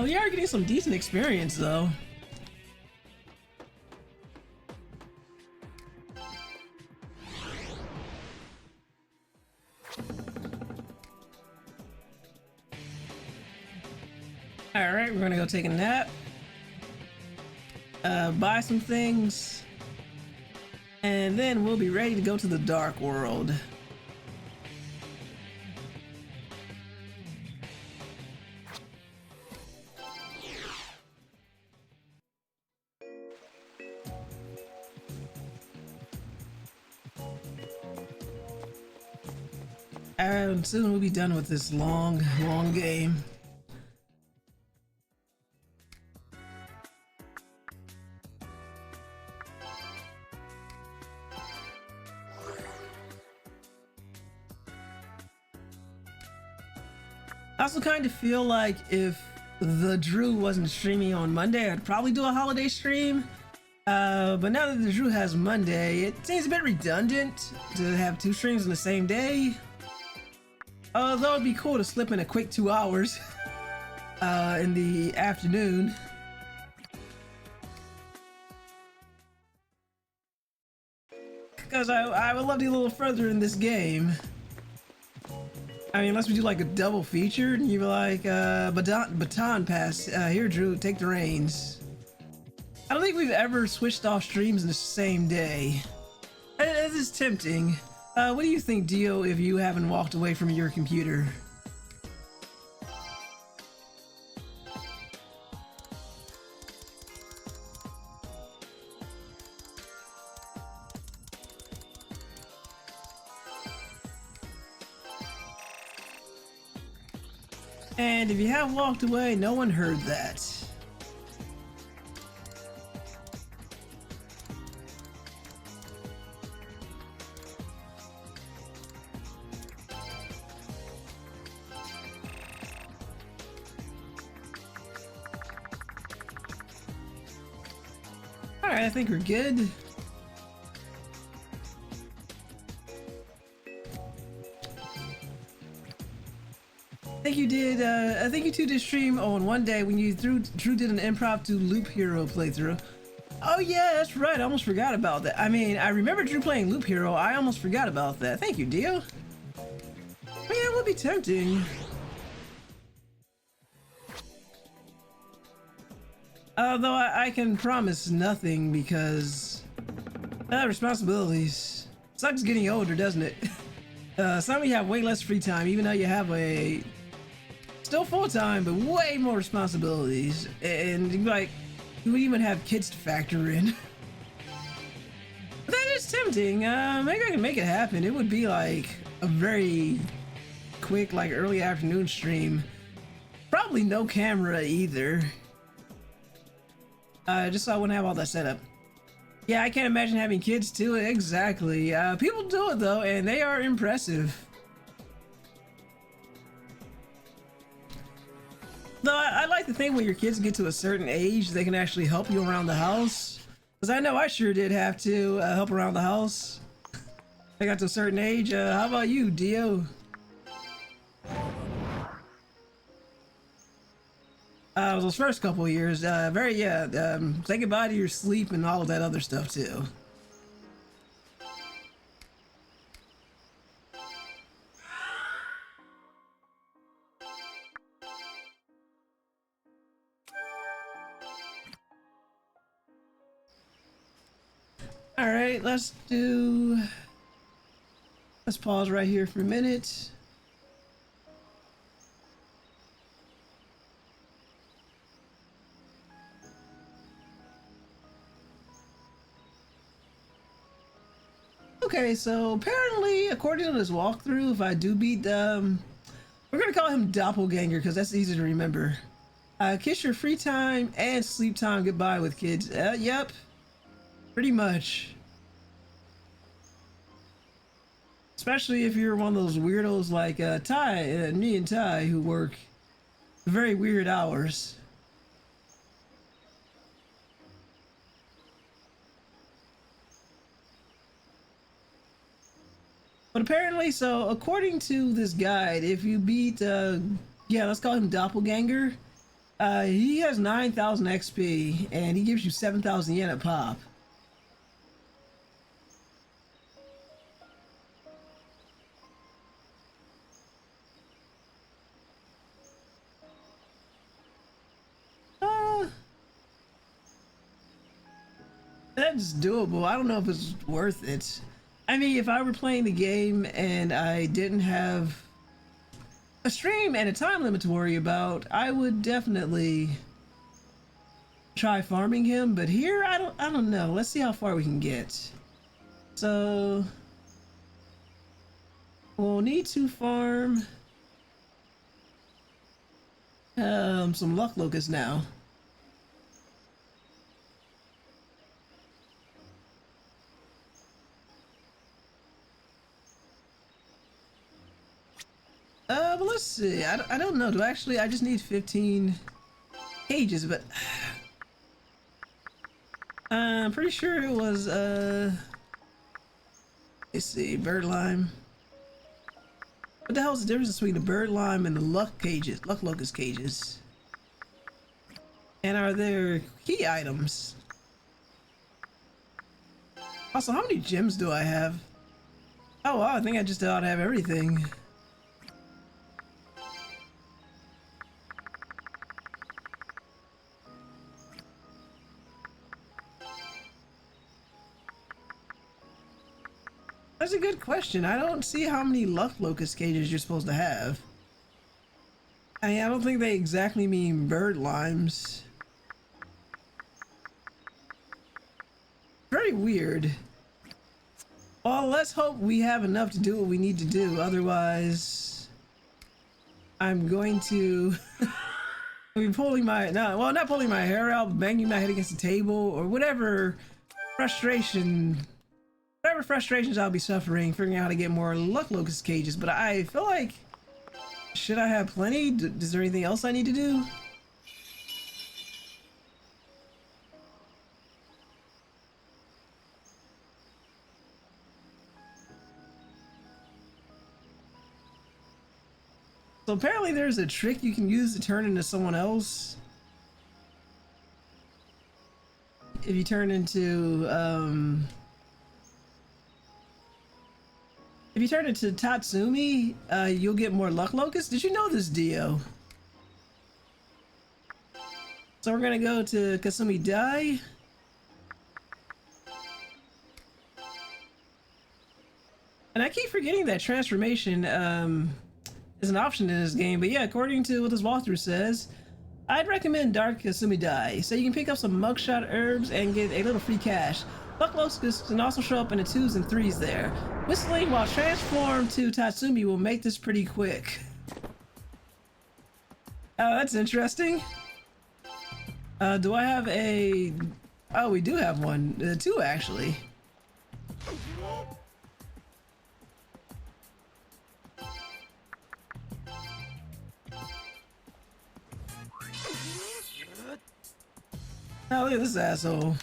We are getting some decent experience though. Alright, we're gonna go take a nap. Buy some things. And then we'll be ready to go to the Dark World. And soon we'll be done with this long game. I also kind of feel like if the Drew wasn't streaming on Monday, I'd probably do a holiday stream. But now that the Drew has Monday, it seems a bit redundant to have two streams in the same day. Although it'd be cool to slip in a quick 2 hours in the afternoon. Because I would love to get a little further in this game. I mean, unless we do like a double feature and you're like, baton pass. Here, Drew, take the reins. I don't think we've ever switched off streams in the same day. It is tempting. What do you think, Dio, if you haven't walked away from your computer? And if you have walked away, no one heard that. Alright, I think we're good. I think you two did stream on one day when you Drew did an impromptu Loop Hero playthrough. Oh yeah, that's right, I almost forgot about that. I mean, I remember Drew playing Loop Hero, I almost forgot about that. Thank you, Dio. I mean, it would be tempting. Although I can promise nothing because responsibilities. Sucks getting older, doesn't it? Some of you have way less free time, even though you have a still full-time, but way more responsibilities. And like, you would even have kids to factor in. But that is tempting. Maybe I can make it happen. It would be like a very quick, like early afternoon stream. Probably no camera either. Just so I wouldn't have all that set up. Yeah, I can't imagine having kids do it. Exactly. People do it though, and they are impressive. Though I like to think when your kids get to a certain age, they can actually help you around the house. Because I know I sure did have to help around the house. I got to a certain age. How about you, Dio? Those first couple of years, say goodbye to your sleep and all of that other stuff too. All right, let's pause right here for a minute. Okay, so apparently, according to this walkthrough, if I do beat we're gonna call him Doppelganger because that's easy to remember. Kiss your free time and sleep time goodbye with kids. Yep, pretty much. Especially if you're one of those weirdos like Ty, me and Ty, who work very weird hours. But apparently, so according to this guide, if you beat, let's call him Doppelganger, he has 9,000 XP and he gives you 7,000 yen a pop. That's doable. I don't know if it's worth it. I mean, if I were playing the game and I didn't have a stream and a time limit to worry about, I would definitely try farming him. But here, I don't know. Let's see how far we can get. So we'll need to farm some luck locusts now. But let's see. I don't know. Do I just need 15 cages, but I'm pretty sure it was let's see, bird lime. What the hell is the difference between the bird lime and the luck locust cages? And are there key items? Also, how many gems do I have? Oh wow, I think I just ought to have everything. That's a good question. I don't see how many luck locust cages you're supposed to have. I mean, I don't think they exactly mean bird limes. Very weird. Well, let's hope we have enough to do what we need to do. Otherwise, I'm going to be pulling my not pulling my hair out, but banging my head against the table or whatever frustrations I'll be suffering, figuring out how to get more luck locust cages. But I feel like, should I have plenty? Is there anything else I need to do? So apparently there's a trick you can use to turn into someone else. If you turn into Tatsumi, you'll get more luck locusts. Did you know this, Dio? So we're gonna go to Kasumi Dai. And I keep forgetting that transformation is an option in this game, but yeah, according to what this walkthrough says, I'd recommend Dark Kasumi Dai, so you can pick up some mugshot herbs and get a little free cash. Luck locusts can also show up in the 2s and 3s there. Whistling while transformed to Tatsumi will make this pretty quick. Oh, that's interesting. Do I have a... Oh, we do have one. 2, actually. Oh, look at this asshole.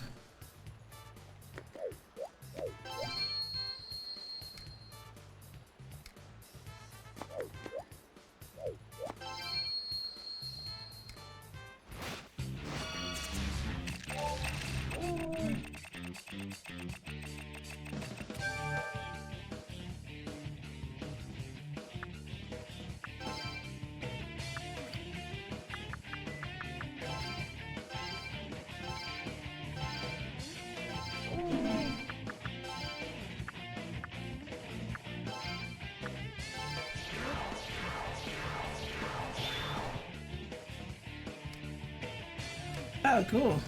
Oh, cool.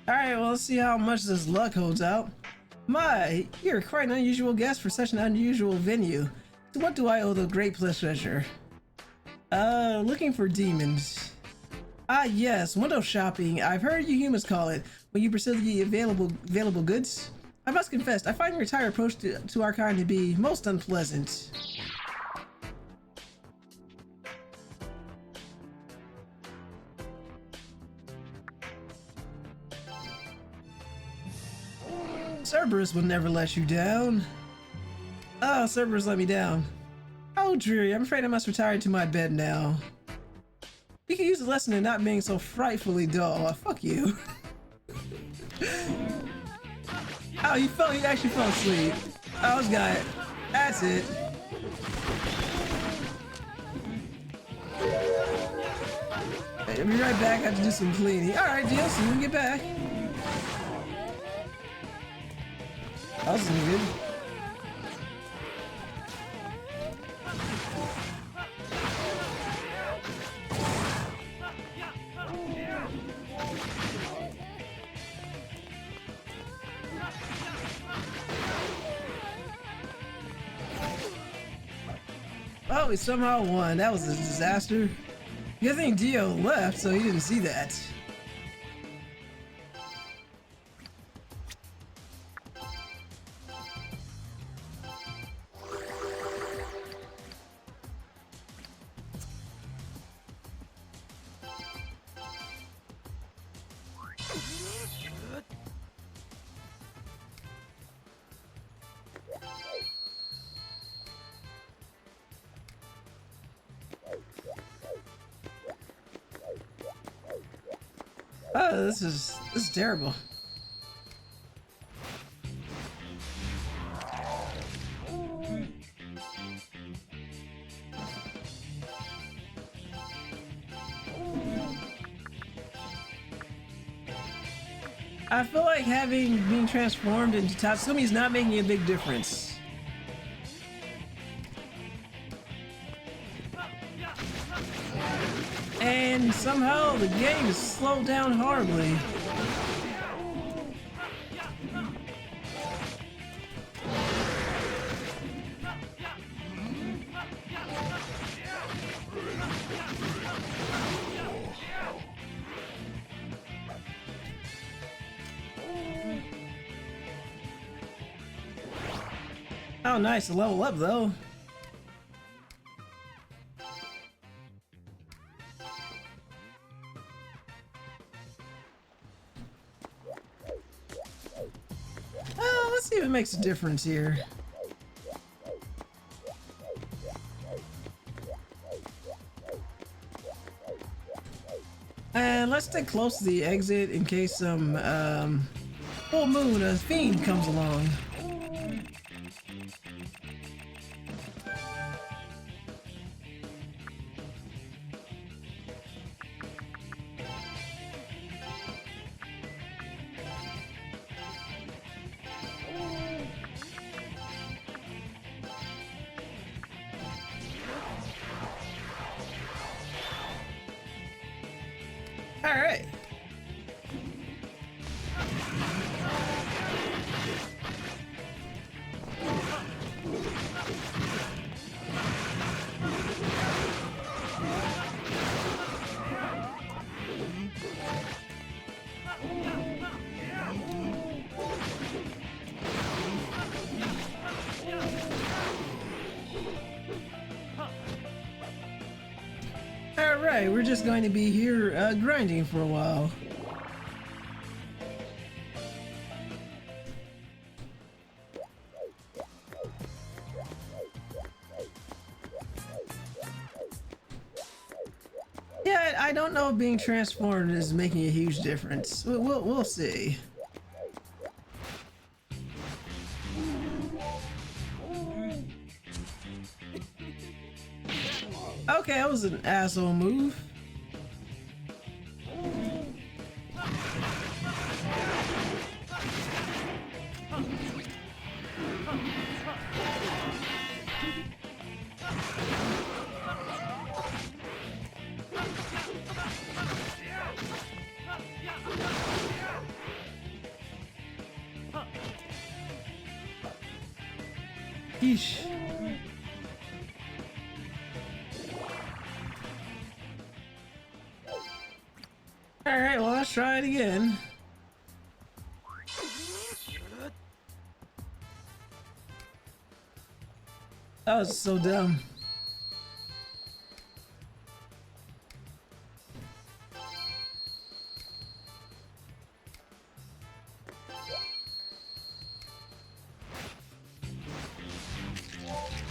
Alright, well, let's see how much this luck holds out. My, you're quite an unusual guest for such an unusual venue. To what do I owe the great pleasure? Looking for demons. Ah, yes, window shopping. I've heard you humans call it, when you pursue the available goods. I must confess, I find your entire approach to our kind to be most unpleasant. Cerberus will never let you down. Oh, Cerberus let me down. Oh, dreary, I'm afraid I must retire to my bed now. You can use a lesson in not being so frightfully dull. Fuck you. Oh, he actually fell asleep. Oh, this guy. That's it. I'll be right back. I have to do some cleaning. Alright, DLC, we can get back. That was good. Oh, we somehow won. That was a disaster. Good thing Dio left, so he didn't see that. Oh, this is terrible. I feel like being transformed into Tatsumi is not making a big difference. And somehow the game is slowed down horribly. Oh, nice to level up though. Let's see if it makes a difference here. And let's stay close to the exit in case some full moon, a fiend comes along. All right. Alright, we're just going to be here grinding for a while. Yeah, I don't know if being transformed is making a huge difference. We'll see. Okay, that was an asshole move. Yeesh. Alright, well, let's try it again. That was so dumb.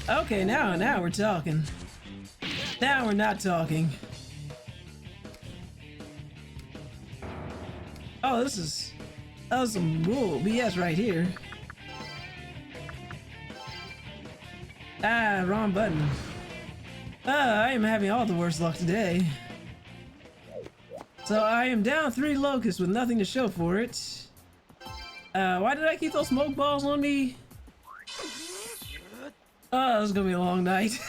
Okay, now we're talking. Now we're not talking. Oh, that was some bull BS right here. Ah, wrong button. I am having all the worst luck today. So I am down 3 locusts with nothing to show for it. Why did I keep those smoke balls on me? Oh, this is gonna be a long night.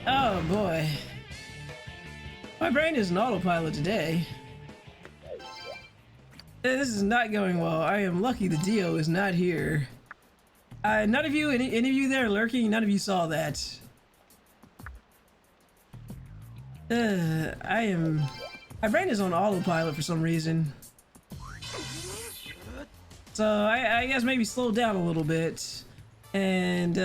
Oh boy. My brain is an autopilot today. This is not going well. I am lucky the Dio is not here. None of you, any of you there lurking, none of you saw that. My brain is on autopilot for some reason. So I guess maybe slow down a little bit. And,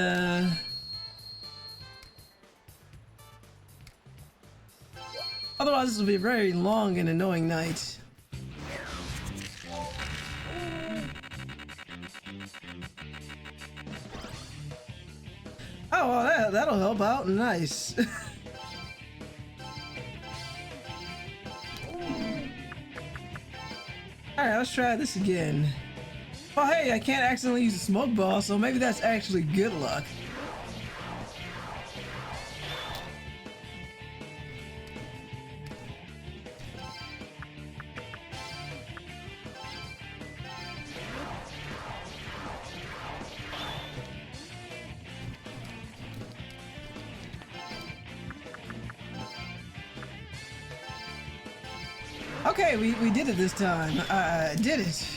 otherwise, this will be a very long and annoying night. Oh, well, that'll help out. Nice. Alright, let's try this again. Oh, hey, I can't accidentally use a smoke ball, so maybe that's actually good luck. Okay, we did it this time. Did it.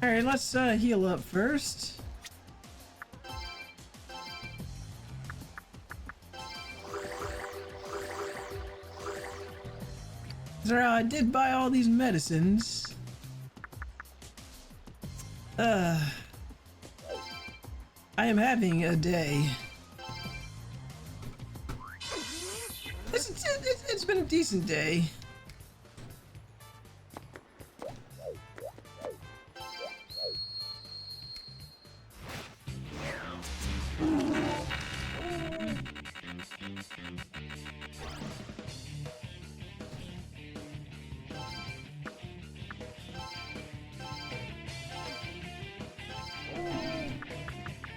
Alright, let's heal up first. So I did buy all these medicines. I am having a day. It's been a decent day.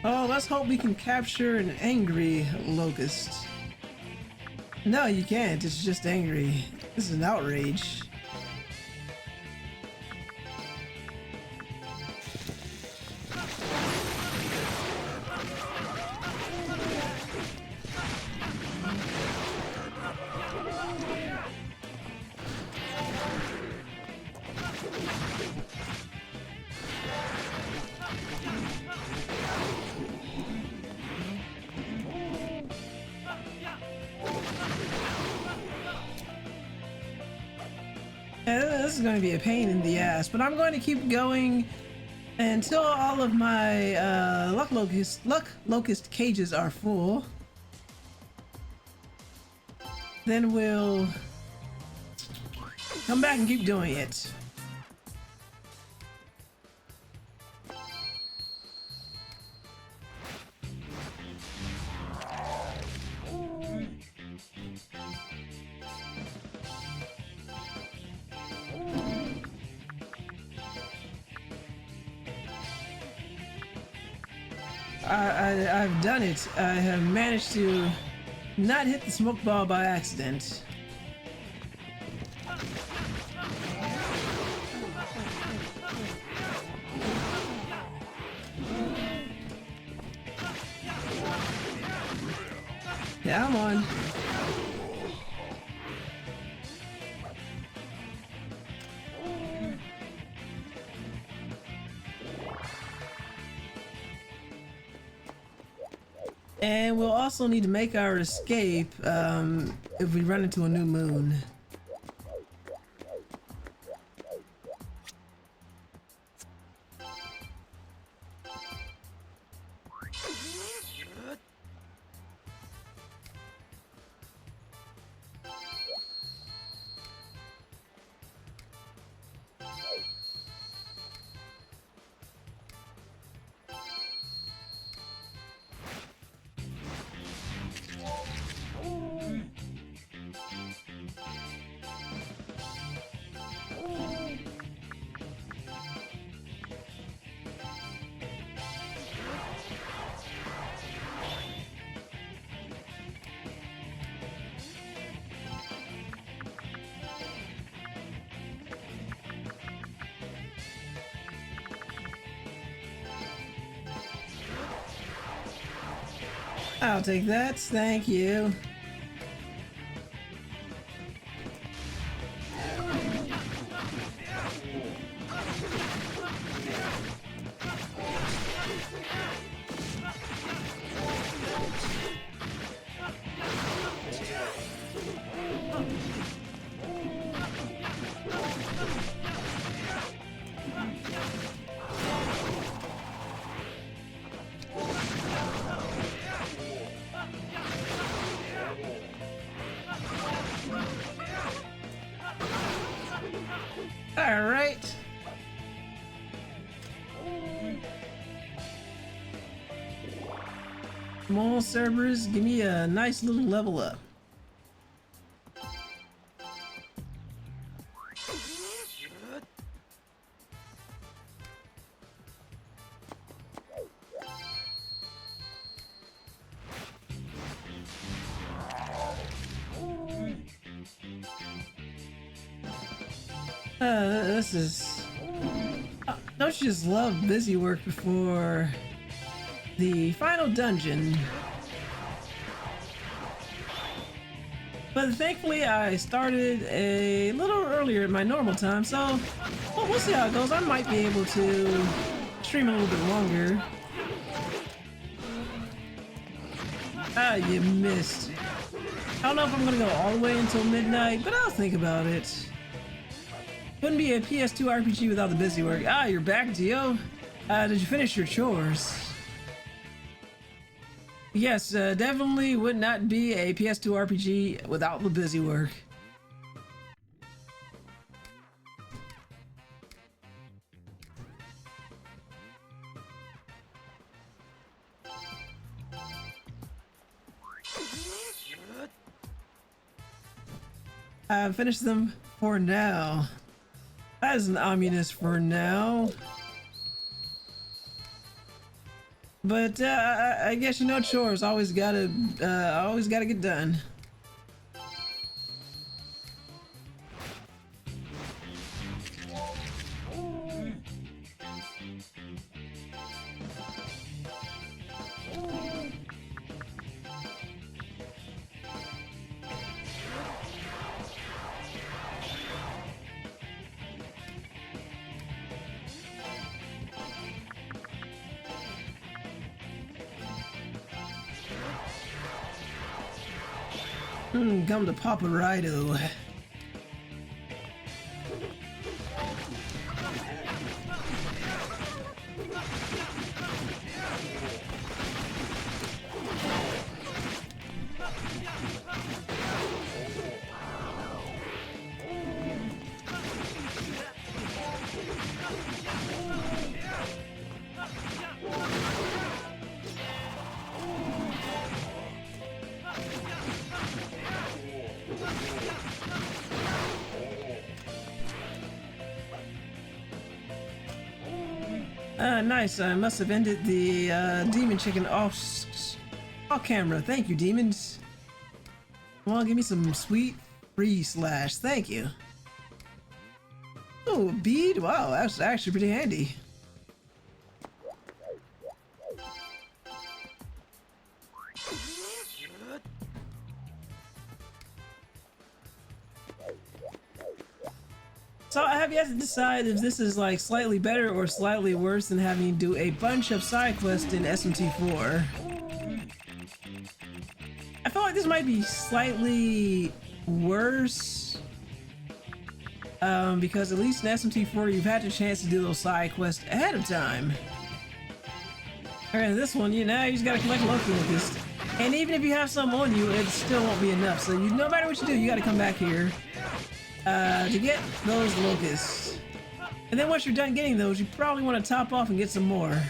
Oh, let's hope we can capture an angry locust. No, you can't. It's just angry. This is an outrage. This is going to be a pain in the ass, but I'm going to keep going until all of my luck locust cages are full. Then we'll come back and keep doing it. I've done it. I have managed to not hit the smoke ball by accident. Yeah, I'm on. And we'll also need to make our escape if we run into a new moon. I'll take that, thank you. Come on, Cerberus, give me a nice little level up. This is... don't you just love busy work before the final dungeon? But thankfully I started a little earlier at my normal time, so well, we'll see how it goes. I might be able to stream a little bit longer. Ah, you missed. I don't know if I'm gonna go all the way until midnight, but I'll think about it. Wouldn't be a PS2 RPG without the busy work. Ah, you're back, Dio. Did you finish your chores? Yes, definitely would not be a PS2 RPG without the busy work. I've finished them for now. That is an ominous for now. But I guess you know chores always gotta get done. Come to Papa Raidou. Nice. I must have ended the demon chicken off camera. Thank you, demons. Come on, give me some sweet free slash. Thank you. Oh, a bead? Wow, that's actually pretty handy. So I have yet to decide if this is like slightly better or slightly worse than having to do a bunch of side quests in SMT4. I feel like this might be slightly worse because at least in SMT4 you've had the chance to do those side quests ahead of time. And this one, you just gotta collect locusts. And even if you have some on you, it still won't be enough. So no matter what you do, you gotta come back here to get those locusts. And then once you're done getting those, you probably want to top off and get some more.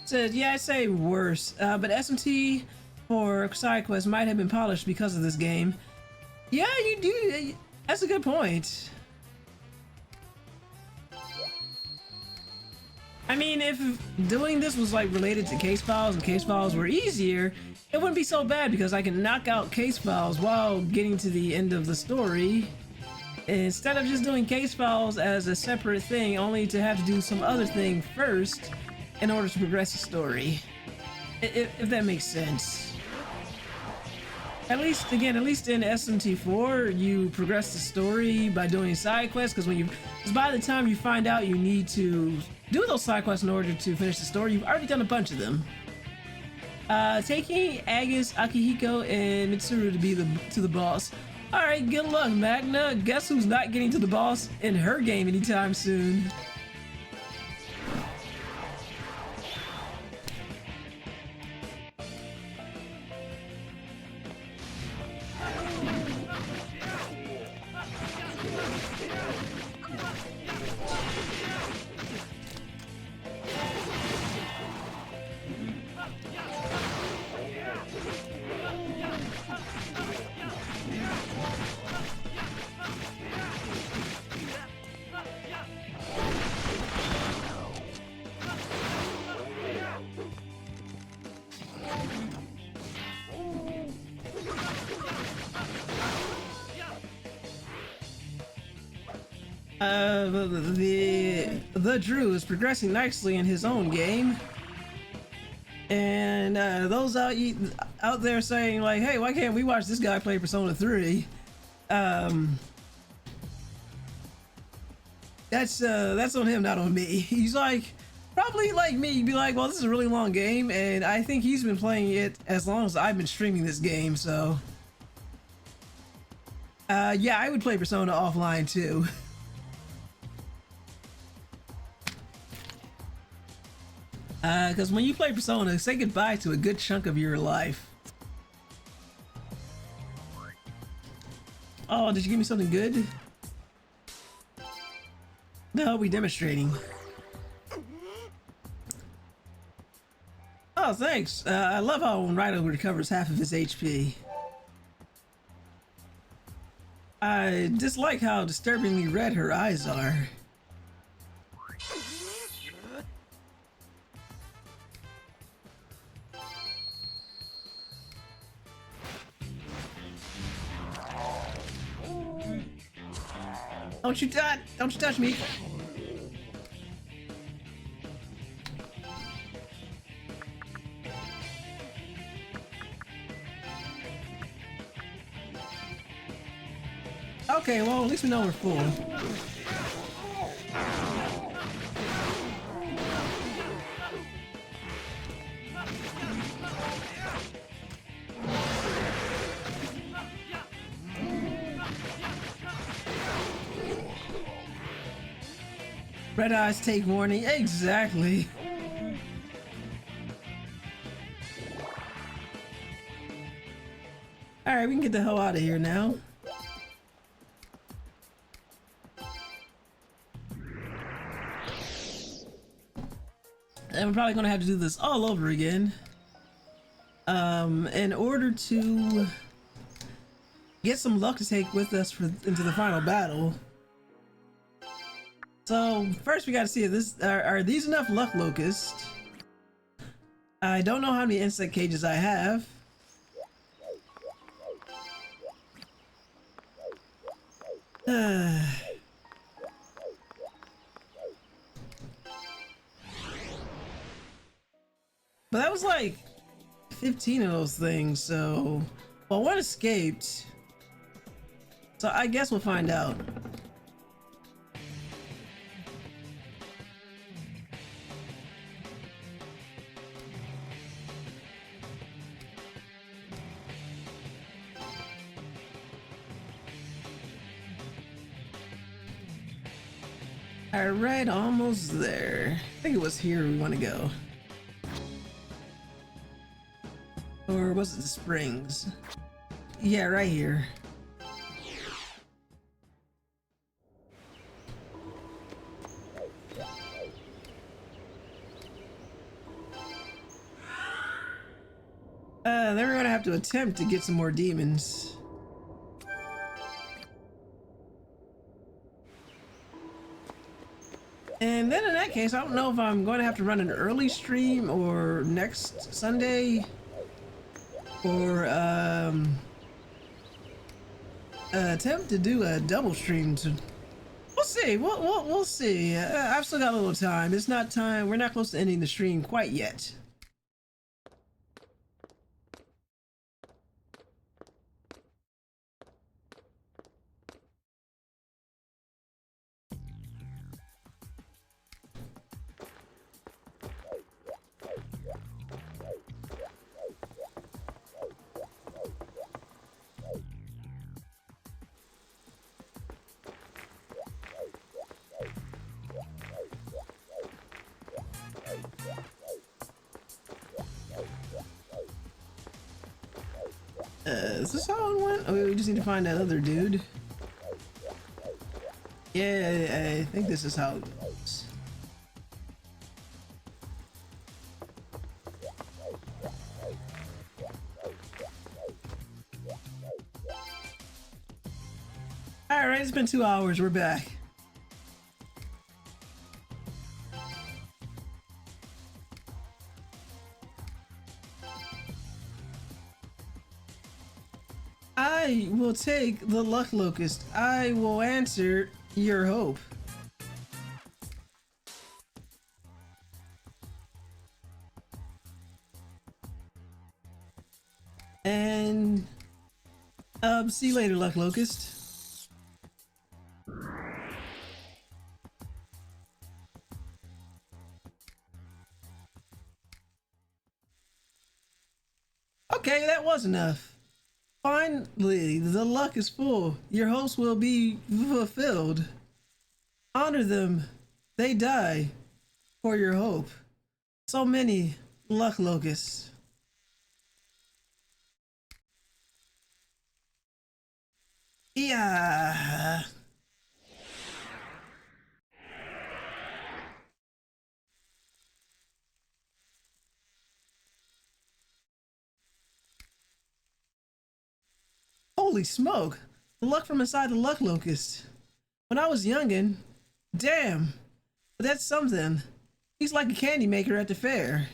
Said, yeah, I'd say worse, but SMT for side quests might have been polished because of this game. Yeah, you do. That's a good point. I mean, if doing this was like related to case files and case files were easier, it wouldn't be so bad because I can knock out case files while getting to the end of the story. Instead of just doing case files as a separate thing, only to have to do some other thing first in order to progress the story. If that makes sense. At least in SMT4, you progress the story by doing side quests, because by the time you find out you need to do those side quests in order to finish the story, you've already done a bunch of them. Taking Agus, Akihiko, and Mitsuru to be the boss. All right, good luck, Magna. Guess who's not getting to the boss in her game anytime soon? The Drew is progressing nicely in his own game, and those out there saying like, "Hey, why can't we watch this guy play Persona 3?" That's on him, not on me. He's like, probably like me, he'd be like, "Well, this is a really long game," and I think he's been playing it as long as I've been streaming this game. So, yeah, I would play Persona offline too. Because when you play Persona, say goodbye to a good chunk of your life. Oh, did you give me something good? No, we demonstrating. Oh, thanks. I love how when Raidou recovers half of his HP. I dislike how disturbingly red her eyes are. Don't you touch me. Okay, well, at least we know we're full. Red eyes take warning. Exactly. Alright, we can get the hell out of here now. And we're probably gonna have to do this all over again. In order to get some luck to take with us into the final battle. So first we gotta see if are these enough luck locusts. I don't know how many insect cages I have. But that was like 15 of those things, so... Well, one escaped. So I guess we'll find out. Alright, almost there. I think it was here we want to go. Or was it the springs? Yeah, right here. Then we're gonna have to attempt to get some more demons. And then in that case, I don't know if I'm going to have to run an early stream or next Sunday, or attempt to do a double stream. We'll see. We'll see. I've still got a little time. It's not time. We're not close to ending the stream quite yet. Is this how it went? Oh, we just need to find that other dude. Yeah, I think this is how it goes. Alright, it's been 2 hours. We're back. I will take the luck locust. I will answer your hope. And see you later, luck locust. Okay, that was enough. Finally, the luck is full. Your hopes will be fulfilled. Honor them. They die for your hope. So many luck locusts. Yeah. Holy smoke! The luck from inside the luck locust. When I was youngin', damn, but that's something. He's like a candy maker at the fair.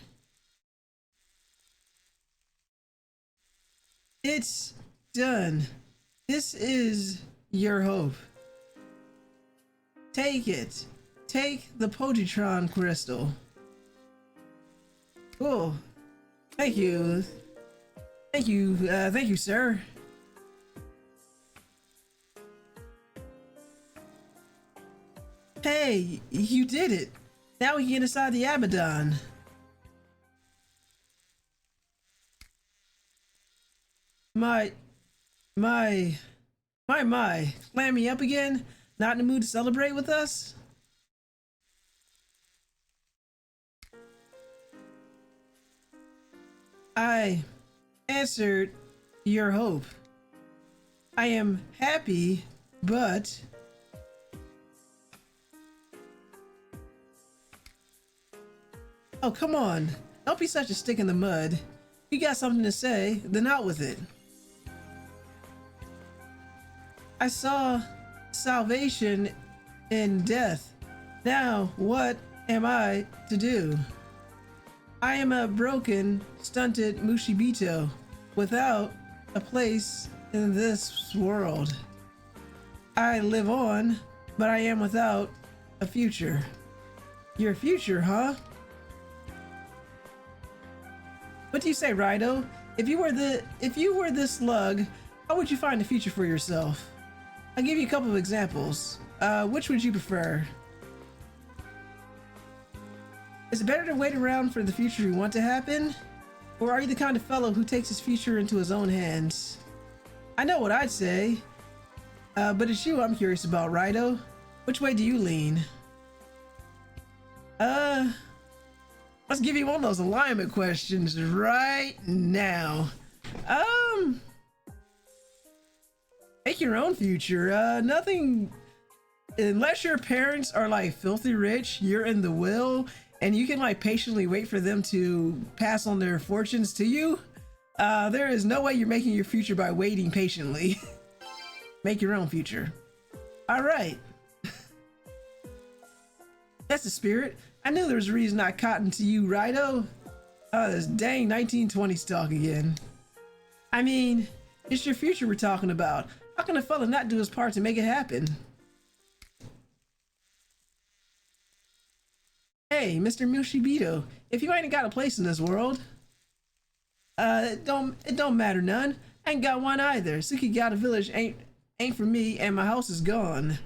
It's done. This is your hope. Take it. Take the Pojitrawn Crystal. Cool. Thank you. Thank you, sir. Hey, you did it. Now we can get inside the Abaddon. My. Clam me up again? Not in the mood to celebrate with us? I answered your hope. I am happy, but... Oh, come on. Don't be such a stick in the mud. If you got something to say, then out with it. I saw salvation in death. Now, what am I to do? I am a broken, stunted Mushibito without a place in this world. I live on, but I am without a future. Your future, huh? What do you say, Raidou? If you were this slug, how would you find a future for yourself? I'll give you a couple of examples. Which would you prefer? Is it better to wait around for the future you want to happen? Or are you the kind of fellow who takes his future into his own hands? I know what I'd say. But it's you I'm curious about, Raidou. Which way do you lean? Let's give you one of those alignment questions right now. Make your own future. Nothing, unless your parents are like filthy rich, you're in the will, and you can like patiently wait for them to pass on their fortunes to you. There is no way you're making your future by waiting patiently. Make your own future. All right. That's the spirit. I knew there was a reason I cottoned to you, Raidou. This dang 1920s talk again. I mean, it's your future we're talking about. How can a fella not do his part to make it happen? Hey, Mr. Mushibito, if you ain't got a place in this world, it don't matter none. I ain't got one either. Tsukigata Village ain't for me, and my house is gone.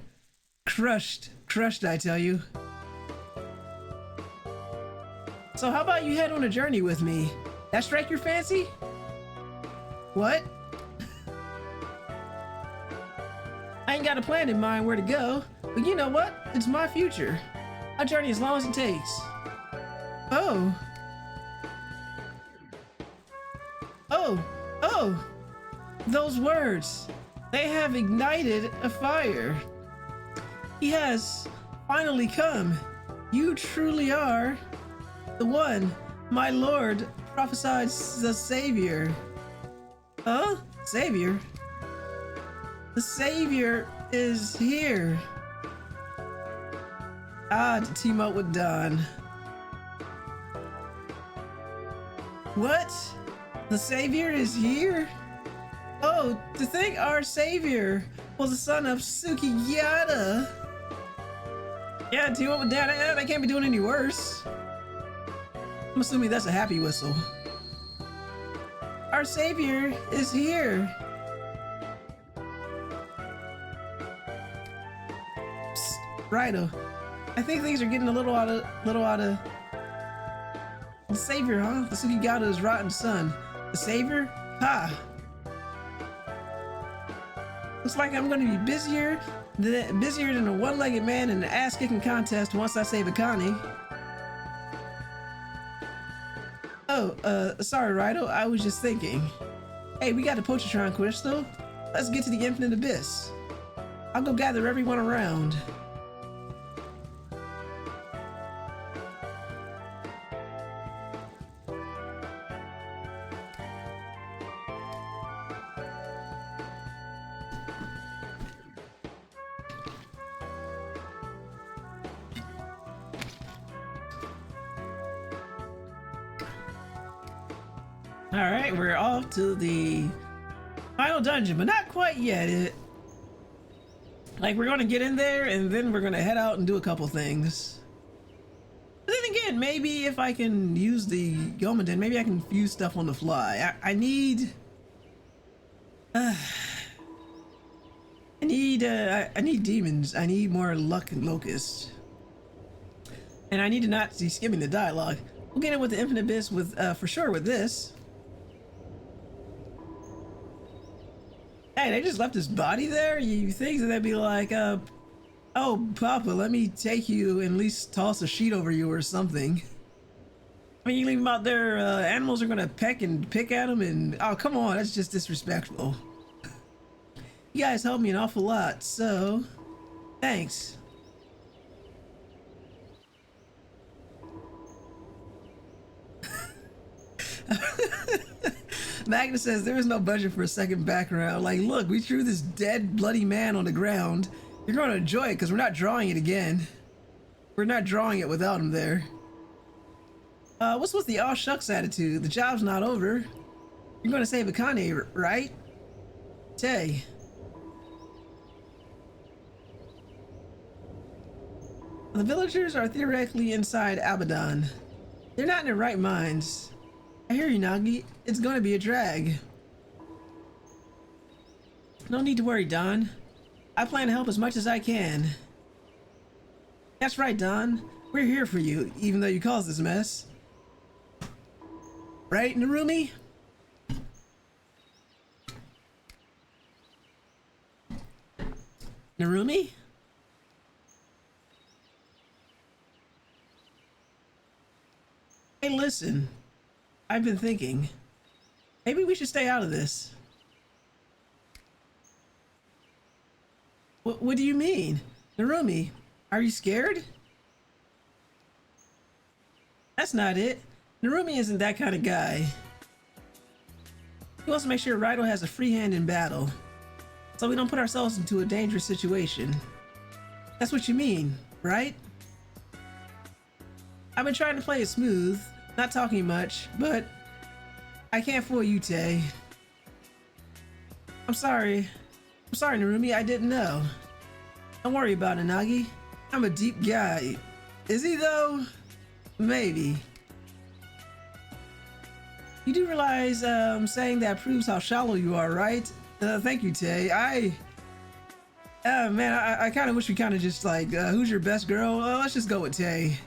Crushed, I tell you. So how about you head on a journey with me? That strike your fancy? What? I ain't got a plan in mind where to go, but you know what? It's my future. I'll journey as long as it takes. Oh. Those words, they have ignited a fire. He has finally come. You truly are the one my lord prophesied, the savior. Huh? Savior? The savior is here. Ah, to team up with Don. What? The savior is here? Oh, to think our savior was the son of Sukiyata. Yeah, team up with Dad. They can't be doing any worse. I'm assuming that's a happy whistle. Our savior is here. Psst, Raidou. I think things are getting a little out of the savior, huh? The Sukiyata's rotten son. The savior? Ha! Looks like I'm going to be busier than a one-legged man in an ass-kicking contest once I save Akane. Oh, sorry, Raidou. I was just thinking. Hey, we got the Pojitrawn Crystal. Let's get to the infinite abyss. I'll go gather everyone around. Alright, we're off to the final dungeon, but not quite yet. We're gonna get in there and then we're gonna head out and do a couple things. But then again, maybe if I can use the Yomaden, maybe I can use stuff on the fly. I need demons. I need more luck and locusts. And I need to not be skimming the dialogue. We'll get in with the infinite abyss with for sure with this. Hey, they just left his body there? You think that they'd be like, oh, Papa, let me take you and at least toss a sheet over you or something. I mean, you leave him out there, animals are gonna peck and pick at him and, oh, come on, that's just disrespectful. You guys helped me an awful lot, so, thanks. Magnus says there is no budget for a second background. Like, look, we threw this dead, bloody man on the ground. You're going to enjoy it because we're not drawing it again. We're not drawing it without him there. What's with the aw shucks attitude? The job's not over. You're going to save Akane, right? Tay. The villagers are theoretically inside Abaddon. They're not in their right minds. I hear you, Nagi. It's going to be a drag. No need to worry, Don. I plan to help as much as I can. That's right, Don. We're here for you, even though you caused this mess. Right, Narumi? Narumi? Hey, listen. I've been thinking, maybe we should stay out of this. What do you mean? Narumi, are you scared? That's not it. Narumi isn't that kind of guy. He wants to make sure Raidou has a free hand in battle, so we don't put ourselves into a dangerous situation. That's what you mean, right? I've been trying to play it smooth, not talking much, but I can't fool you, Tay. I'm sorry, Narumi, I didn't know. Don't worry about it, Nagi. I'm a deep guy. Is he, though? Maybe. You do realize saying that proves how shallow you are, right? Thank you, Tay. Man, I kind of wish we kind of just like, who's your best girl? Let's just go with Tay.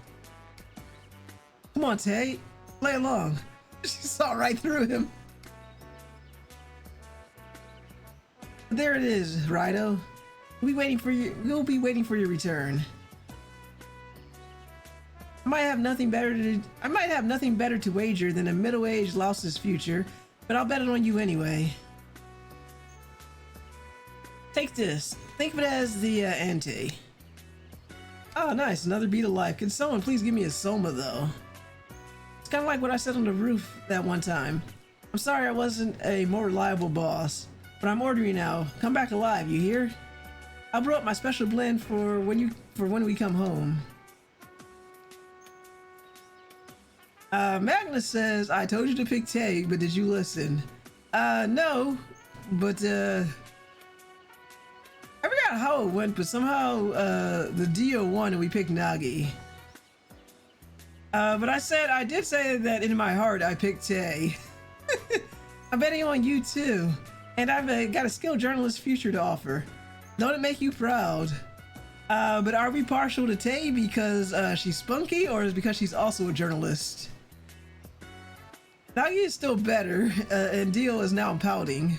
Come on, Tay. Play along. She saw right through him. There it is, Raidou. We'll be waiting for your return. I might have nothing better to wager than a middle-aged Laos's future, but I'll bet it on you anyway. Take this. Think of it as the ante. Oh, nice. Another beat of life. Can someone please give me a Soma, though? It's kind of like what I said on the roof that one time. I'm sorry I wasn't a more reliable boss, but I'm ordering now. Come back alive, you hear? I'll brew up my special blend for when we come home. Magnus says, I told you to pick Tay, but did you listen? No, but I forgot how it went, but somehow the Dio won and we picked Nagi. But I did say that in my heart I picked Tay. I'm betting on you too, and I've got a skilled journalist future to offer. Don't it make you proud? But are we partial to Tay because she's spunky, or is it because she's also a journalist? Nagi is still better, and Dio is now pouting.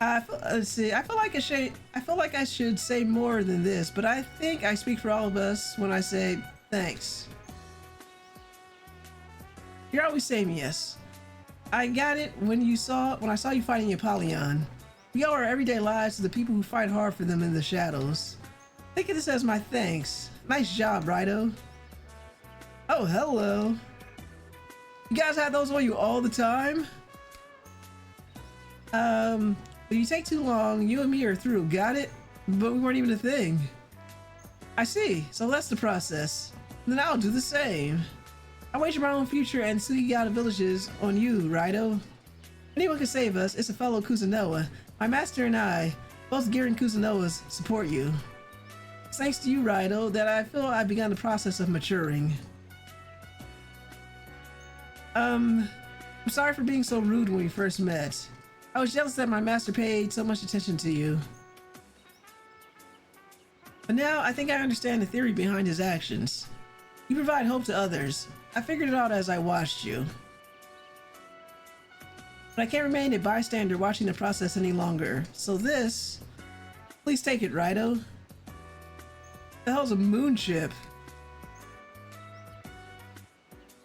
Let's see. I feel like I should say more than this, but I think I speak for all of us when I say thanks. You're always saying yes. I got it when I saw you fighting Apollyon. We owe our everyday lives to the people who fight hard for them in the shadows. Think of this as my thanks. Nice job, Raidou. Oh, hello. You guys have those on you all the time? If you take too long, you and me are through, got it? But we weren't even a thing. I see, so that's the process. Then I'll do the same. I wager my own future and Sugigata villages on you, Raidou. If anyone can save us, it's a fellow Kuzunoha. My master and I, both Girin Kuzunohas, support you. It's thanks to you, Raidou, that I feel I've begun the process of maturing. I'm sorry for being so rude when we first met. I was jealous that my master paid so much attention to you. But now, I think I understand the theory behind his actions. You provide hope to others. I figured it out as I watched you. But I can't remain a bystander watching the process any longer. So this... Please take it, Raidou. The hell's a moon chip?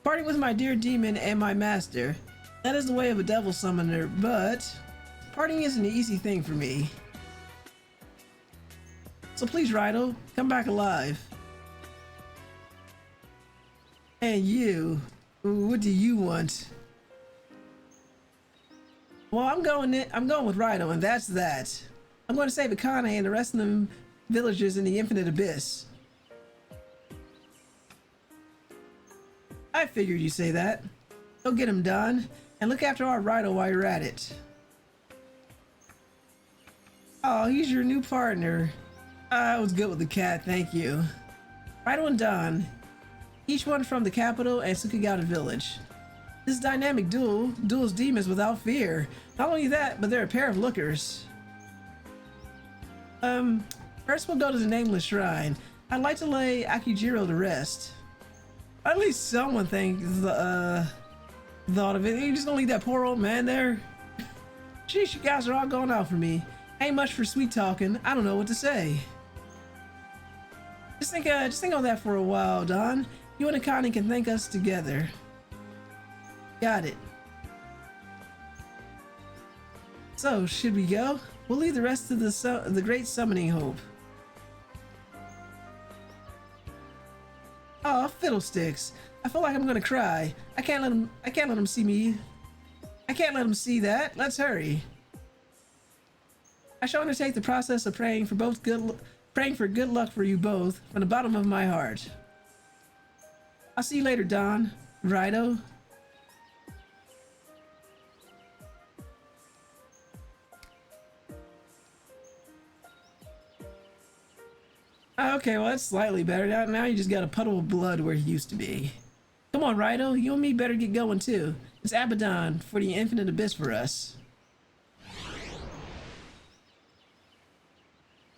Parting with my dear demon and my master. That is the way of a devil summoner, but... Parting isn't an easy thing for me. So please, Raidou, come back alive. And you, what do you want? Well, I'm going with Raidou, and that's that. I'm going to save Akane and the rest of them villagers in the Infinite Abyss. I figured you'd say that. Go get him, Don, and look after our Raidou while you're at it. Oh, he's your new partner. I was good with the cat, thank you. Raidou and Don, each one from the capital and Sukigata village. This dynamic duels demons without fear. Not only that, but they're a pair of lookers. First we'll go to the Nameless Shrine. I'd like to lay Akijiro to rest. At least someone thought of it. You just gonna leave that poor old man there? Jeez, you guys are all going out for me. Ain't much for sweet talking. I don't know what to say. Just think on that for a while, Don. You and Akane can thank us together. Got it. So, should we go? We'll leave the rest of the Great Summoning Hope. Oh, fiddlesticks! I feel like I'm gonna cry. I can't let him see me. I can't let him see that. Let's hurry. I shall undertake the process of praying for good luck for you both from the bottom of my heart. I'll see you later, Don. Raidou. Okay, well that's slightly better. Now you just got a puddle of blood where he used to be. Come on, Raidou. You and me better get going too. It's Abaddon for the Infinite Abyss for us.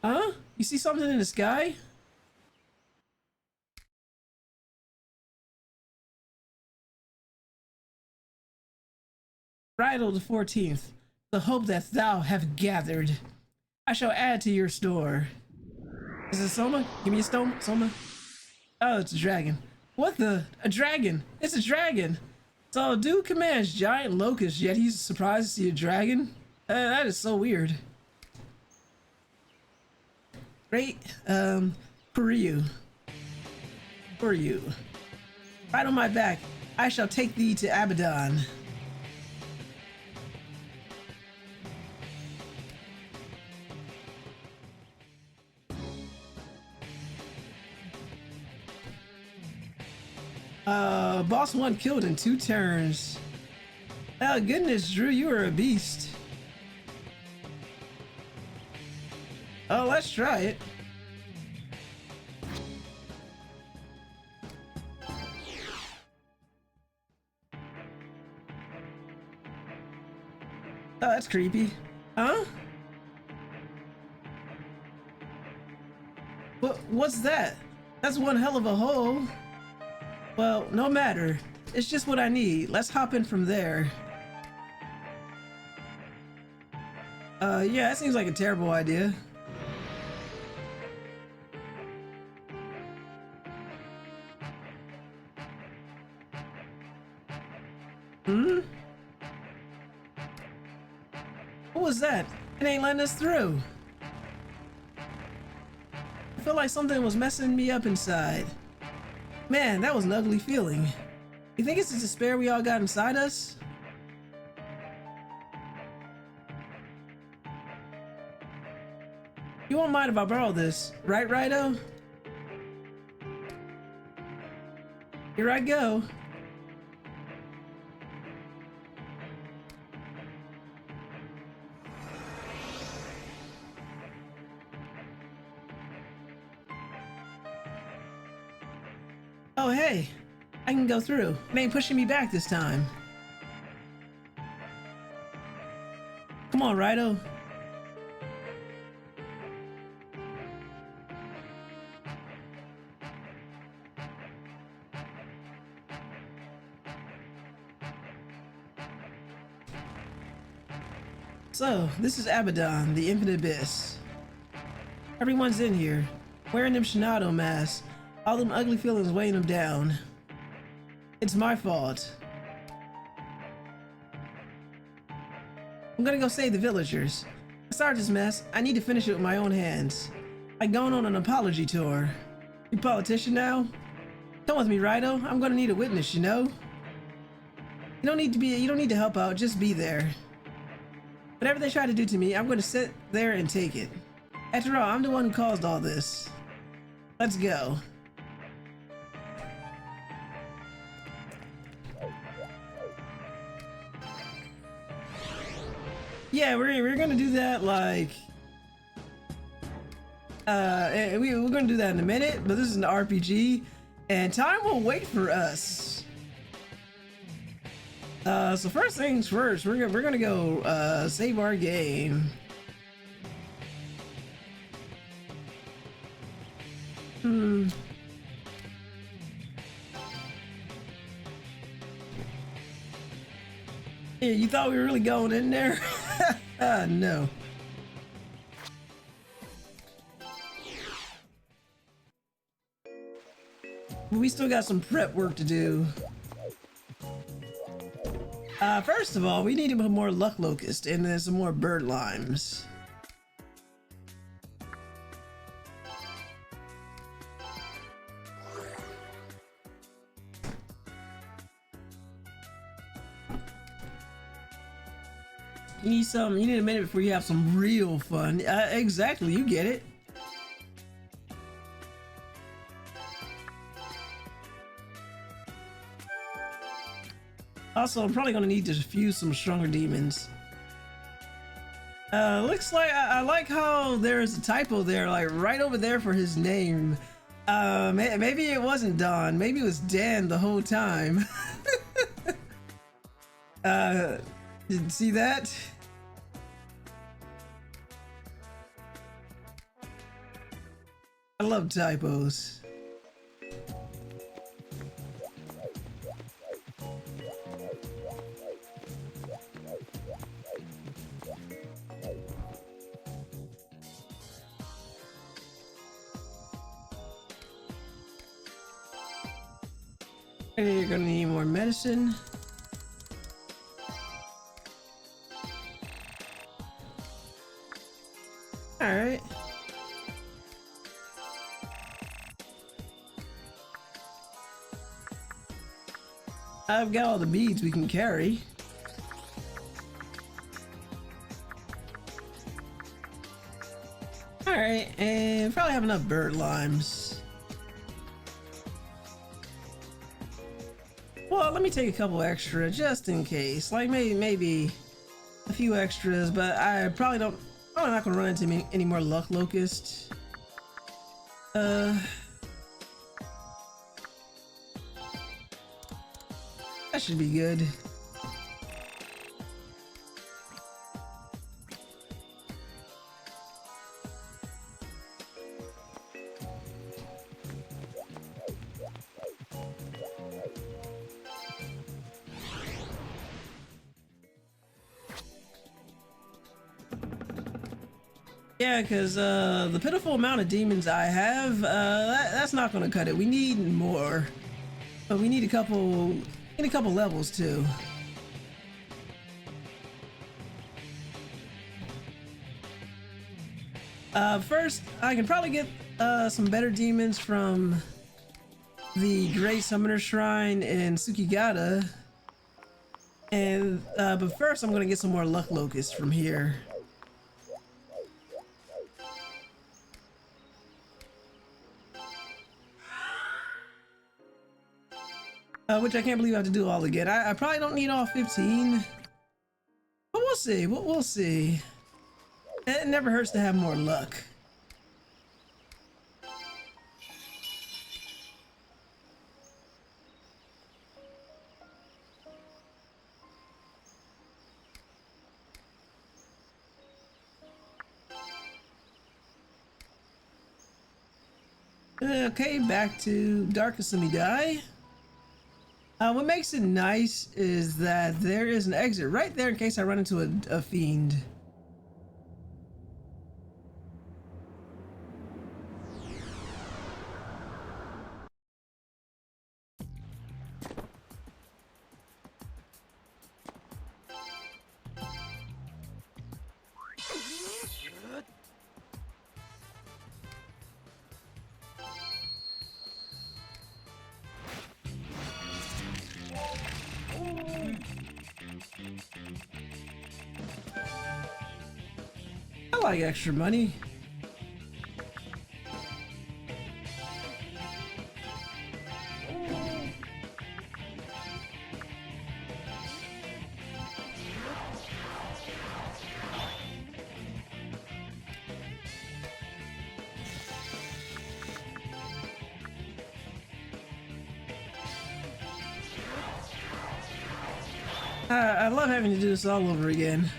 Huh? You see something in the sky? Raidou the 14th. The hope that thou have gathered. I shall add to your store. Is it Soma? Give me a Soma. Oh, it's a dragon. What the? A dragon! It's a dragon! So, dude commands giant locusts, yet he's surprised to see a dragon? That is so weird. Great, Kuryu. Right on my back, I shall take thee to Abaddon. Boss 1 killed in 2 turns. Oh goodness, Drew, you are a beast. Oh, let's try it. Oh, that's creepy. Huh? What's that? That's one hell of a hole. Well, no matter. It's just what I need. Let's hop in from there. Yeah, that seems like a terrible idea. Hmm? What was that? It ain't letting us through. I feel like something was messing me up inside. Man, that was an ugly feeling. You think it's the despair we all got inside us? You won't mind if I borrow this, right, Raidou? Here I go. Oh, hey. I can go through. It ain't pushing me back this time. Come on, Raidou. So, this is Abaddon, the Infinite Abyss. Everyone's in here, wearing them Shinado masks, all them ugly feelings weighing them down. It's my fault. I'm gonna go save the villagers. I started this mess, I need to finish it with my own hands. Like going on an apology tour. You politician now? Come with me, Raidou. I'm gonna need a witness, you know? You don't need to help out, just be there. Whatever they try to do to me, I'm going to sit there and take it. After all, I'm the one who caused all this. Let's go. Yeah, we're going to do that like... we're going to do that in a minute, but this is an RPG, and time will wait for us. So first things first, we're gonna go save our game. Yeah, you thought we were really going in there? No. We still got some prep work to do. First of all, we need more luck locust and then some more bird limes. You need a minute before you have some real fun. Exactly, you get it. Also, I'm probably gonna need to fuse some stronger demons. Looks like I like how there's a typo there, like right over there for his name. Maybe it wasn't Don, maybe it was Dan the whole time. Did you see that? I love typos. And you're gonna need more medicine. Alright. I've got all the beads we can carry. Alright, and probably have enough bird limes. Well, let me take a couple extra just in case. Like maybe a few extras, but I probably don't. I'm not gonna run into any more luck locusts. That should be good. Yeah, because the pitiful amount of demons I have, that's not gonna cut it. We need more, but we need a couple levels too. First, I can probably get some better demons from the Great Summoner Shrine in Tsukigata, and but first I'm gonna get some more luck locusts from here. Which I can't believe I have to do all again. I probably don't need all 15, but we'll see. We'll see. It never hurts to have more luck. Okay, back to Darkest Samidai. What makes it nice is that there is an exit right there in case I run into a fiend. I like extra money. I love having to do this all over again.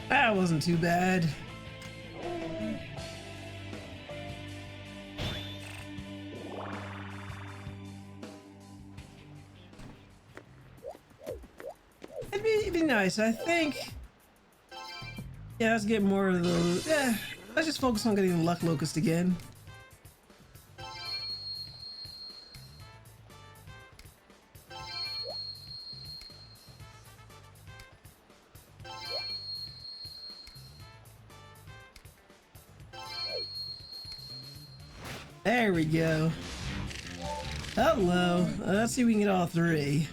That wasn't too bad. It'd be nice, I think. Yeah, let's get more of those. Yeah, let's just focus on getting the luck locust again. There we go. Hello. Let's see if we can get all three.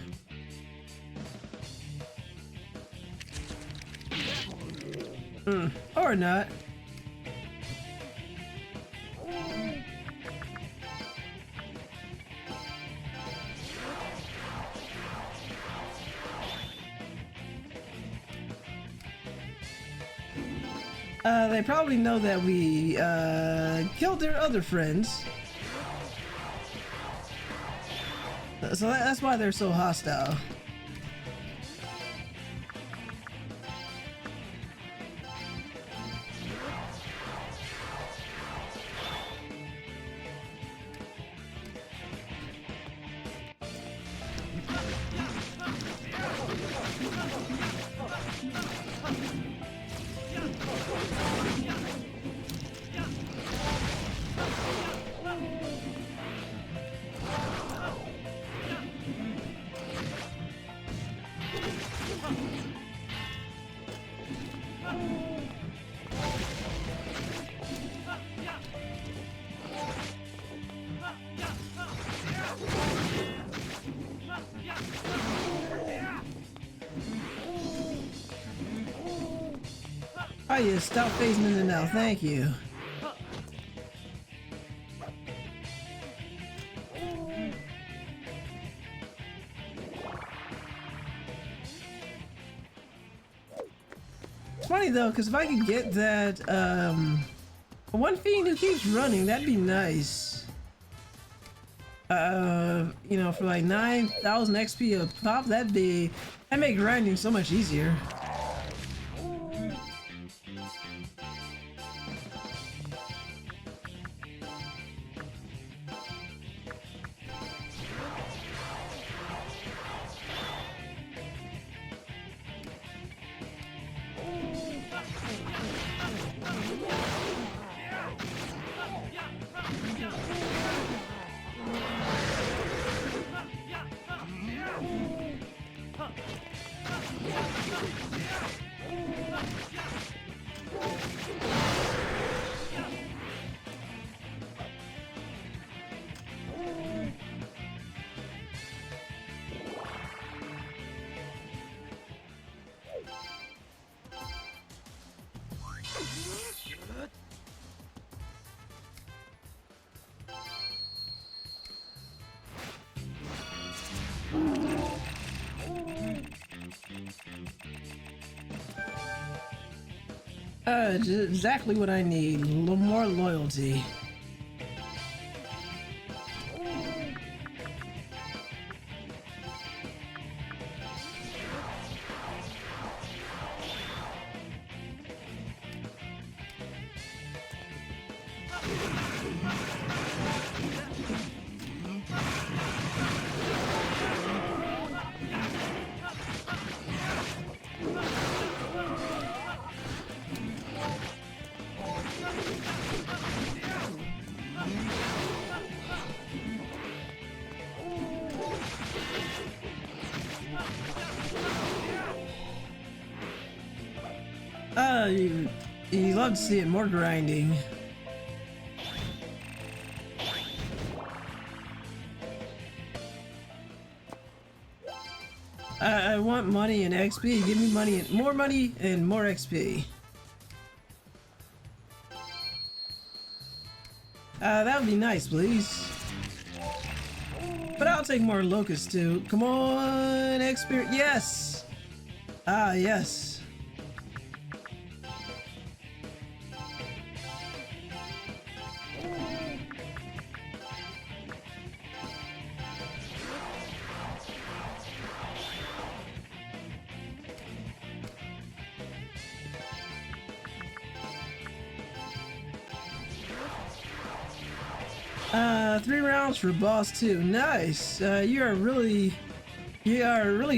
Or not. They probably know that we killed their other friends. So that's why they're so hostile. Oh yeah, stop phasing in and out, thank you. It's funny though, because if I could get that, one fiend who keeps running, that'd be nice. You know, for like 9,000 XP a pop, that'd make grinding so much easier. Exactly what I need. A little more loyalty. You love to see it, more grinding. I want money and XP. Give me money and more XP. That would be nice, please. But I'll take more locusts too. Come on, experience. Yes! Ah, yes. 3 rounds for boss 2. Nice. You are really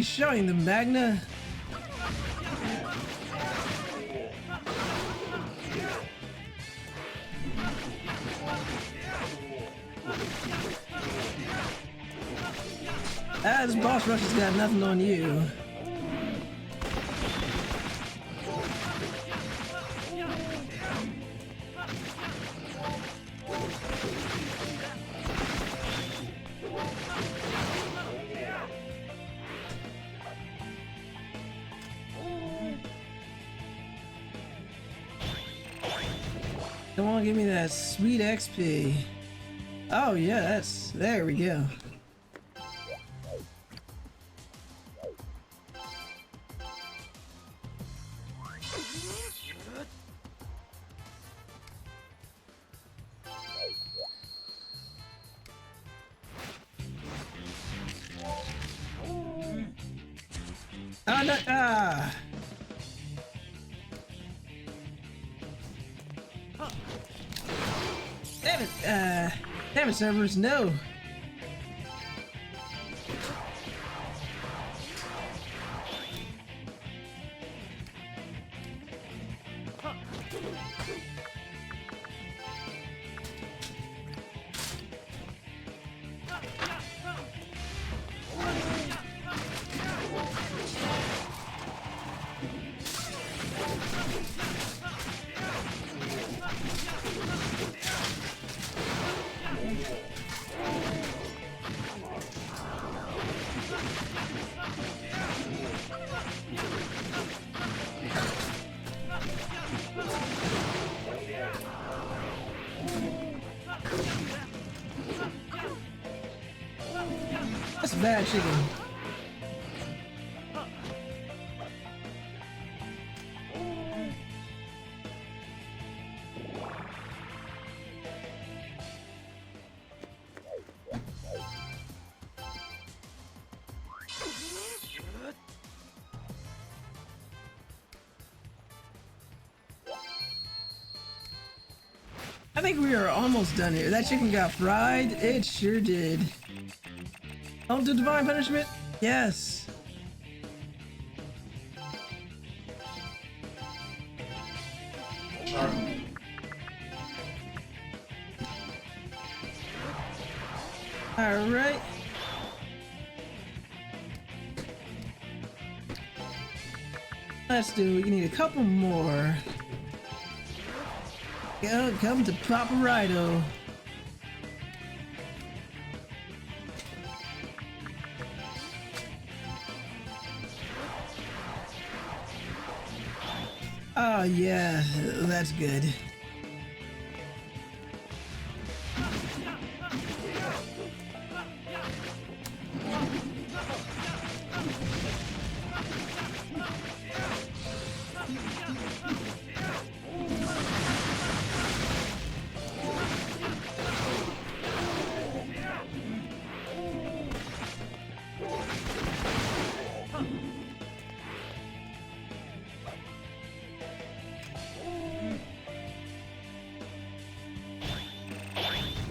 showing the Magna. This boss rush has got nothing on you. Come on, give me that sweet XP. Oh yeah, there we go. Oh no! Ah! Damn it! Damn it, servers! No! a bad chicken. I think we are almost done here. That chicken got fried. It sure did. Oh, do divine punishment? Yes. All right. Let's do. You need a couple more. Come to Papa Raidou. Oh yeah, that's good.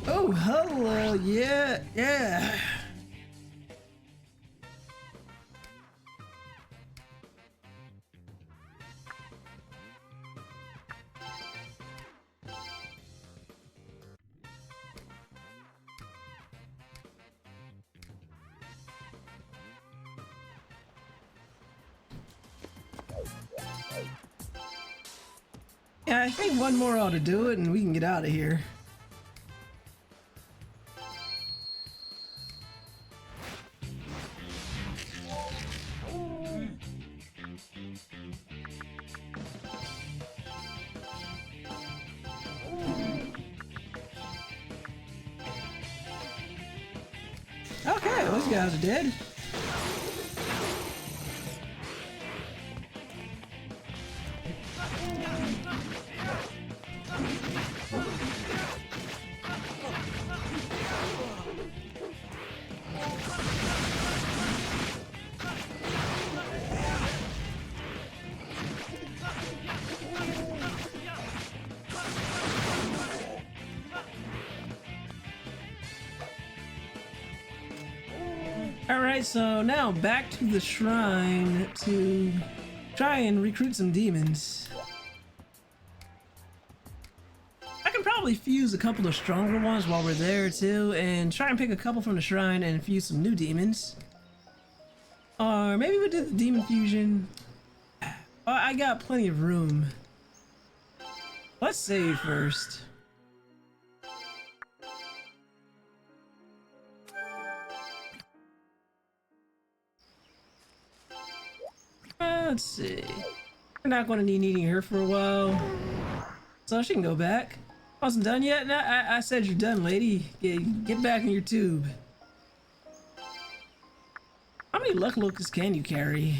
Oh, hello, yeah. Yeah, I think one more ought to do it and we can get out of here. Okay, those guys are dead. Alright, so now back to the shrine to try and recruit some demons. I can probably fuse a couple of stronger ones while we're there too, and try and pick a couple from the shrine and fuse some new demons. Or maybe we did the demon fusion. I got plenty of room. Let's save first. Let's see. We're not going to need needing her for a while, so she can go back. Wasn't done yet? No, I said you're done, lady. Get back in your tube. How many luck locusts can you carry?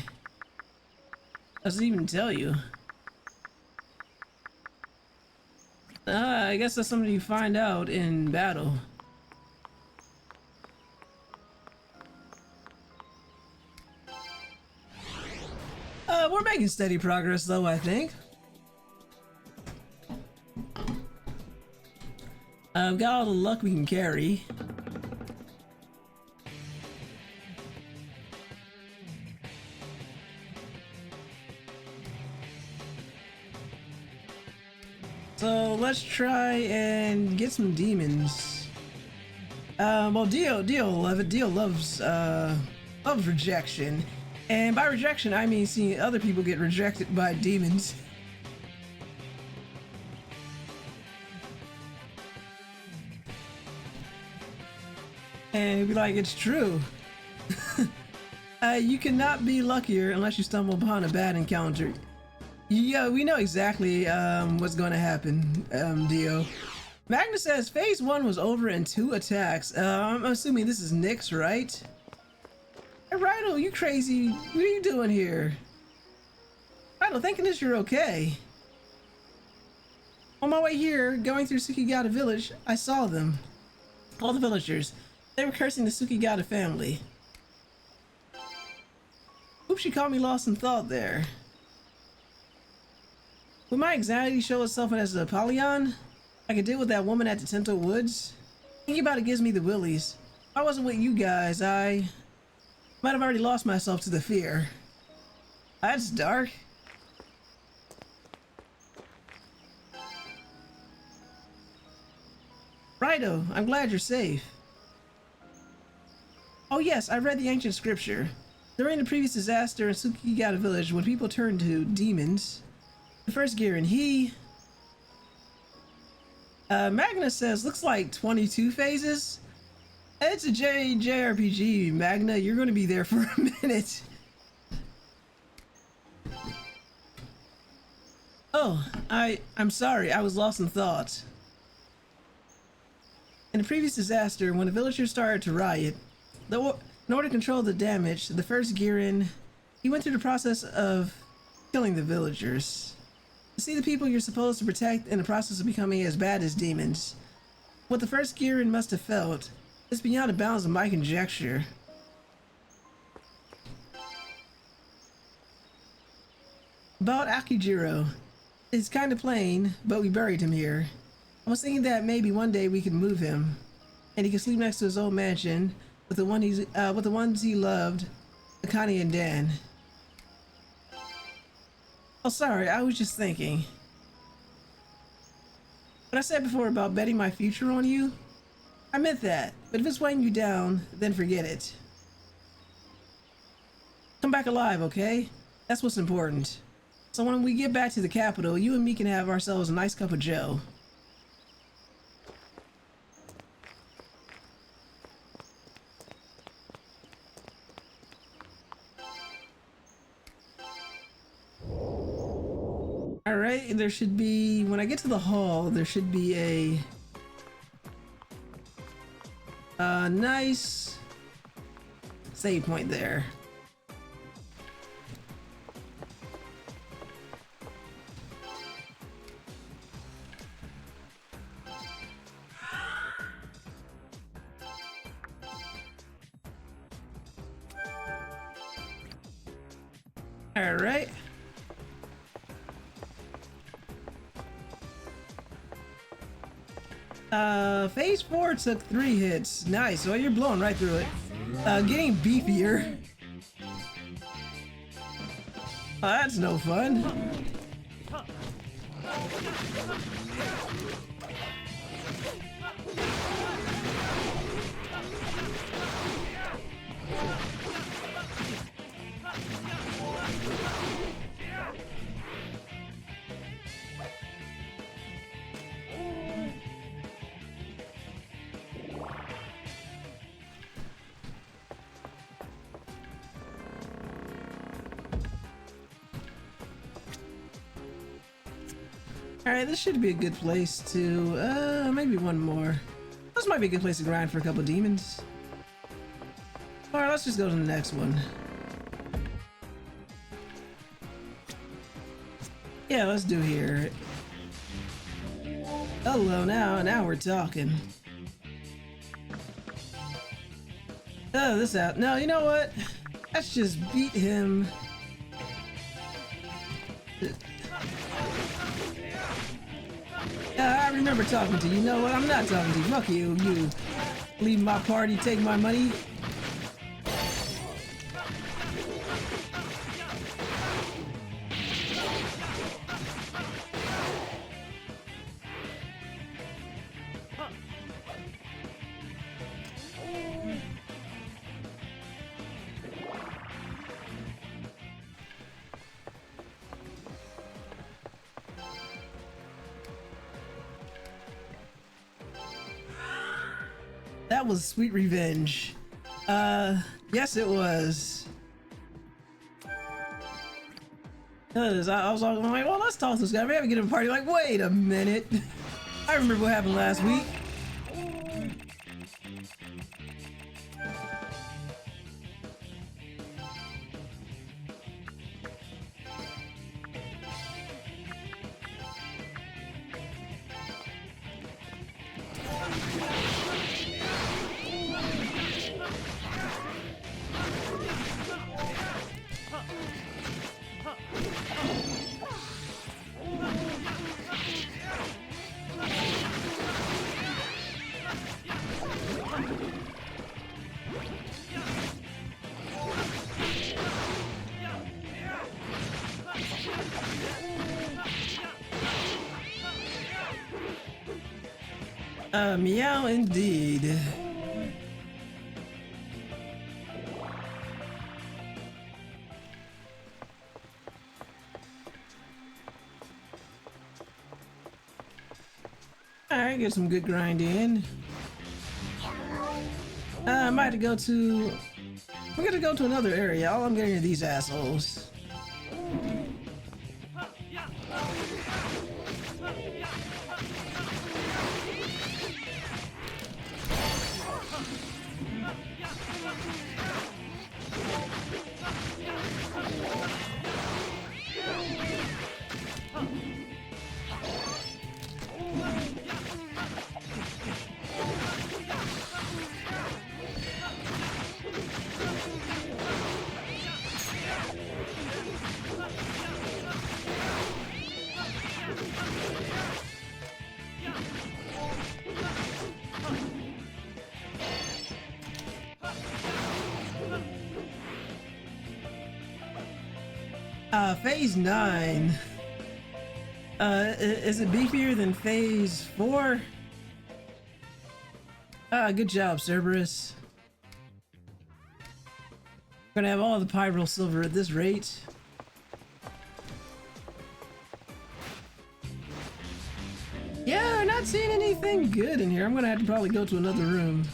Doesn't even tell you. I guess that's something you find out in battle. We're making steady progress though, I think. We've got all the luck we can carry. So let's try and get some demons. Well, Dio will love it. Dio loves rejection. And by rejection, I mean seeing other people get rejected by demons. And he'd be like, it's true. You cannot be luckier unless you stumble upon a bad encounter. Yeah, we know exactly what's going to happen, Dio. Magnus says phase 1 was over in 2 attacks. I'm assuming this is Nyx, right? Hey, Raidou, you crazy? What are you doing here? Raidou, thank goodness you're okay. On my way here, going through Sukigata village, I saw them. All the villagers. They were cursing the Sukigata family. Oops, she caught me lost in thought there. Would my anxiety show itself as a Apollyon? Like it did with that woman at the Tento Woods? Thinking about it gives me the willies. If I wasn't with you guys, I might have already lost myself to the fear. That's dark. Raidou, I'm glad you're safe. Oh yes, I read the ancient scripture. During the previous disaster in Sukigata village, when people turned to demons, the first Girin, Magna says, looks like 22 phases. It's a JRPG, Magna. You're going to be there for a minute. Oh, I'm sorry. I was lost in thought. In the previous disaster, when the villagers started to riot, in order to control the damage, the first Girin, he went through the process of killing the villagers. To see the people you're supposed to protect in the process of becoming as bad as demons. What the first Girin must have felt is beyond the bounds of my conjecture. About Akijiro. It's kind of plain, but we buried him here. I was thinking that maybe one day we could move him, and he could sleep next to his old mansion with the ones he loved, Akane and Dan. Oh, sorry, I was just thinking. What I said before about betting my future on you, I meant that, but if it's weighing you down, then forget it. Come back alive, okay? That's what's important. So when we get back to the capital, you and me can have ourselves a nice cup of joe. Alright, there should be, when I get to the hall, there should be a nice save point there. Alright. Phase 4 took 3 hits. Nice. Well, you're blowing right through it. Getting beefier. Oh, that's no fun. Alright, this should be a good place to, maybe one more. This might be a good place to grind for a couple demons. Alright, let's just go to the next one. Yeah, let's do here. Hello, now we're talking. Oh, this out. No, you know what? Let's just beat him. I remember talking to you. You know what? I'm not talking to you. Fuck you. You leave my party, take my money. That was sweet revenge. Yes it was. Cause I was like, well, let's talk to this guy. Maybe we get him a party. Like, wait a minute. I remember what happened last week. Meow indeed. Alright, get some good grind in. I might have to go to... We're gonna go to another area. All I'm getting are these assholes. Phase 9. Is it beefier than Phase 4? Good job, Cerberus. Gonna have all the Pyral silver at this rate. Yeah, I'm not seeing anything good in here. I'm gonna have to probably go to another room.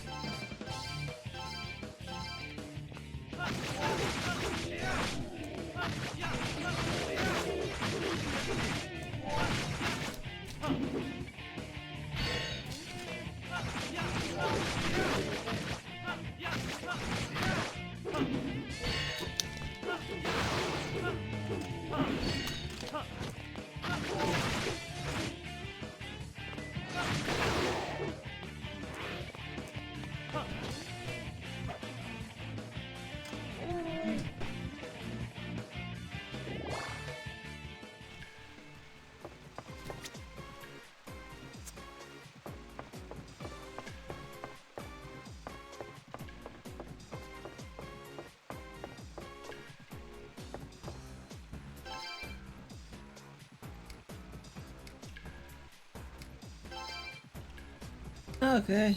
Okay.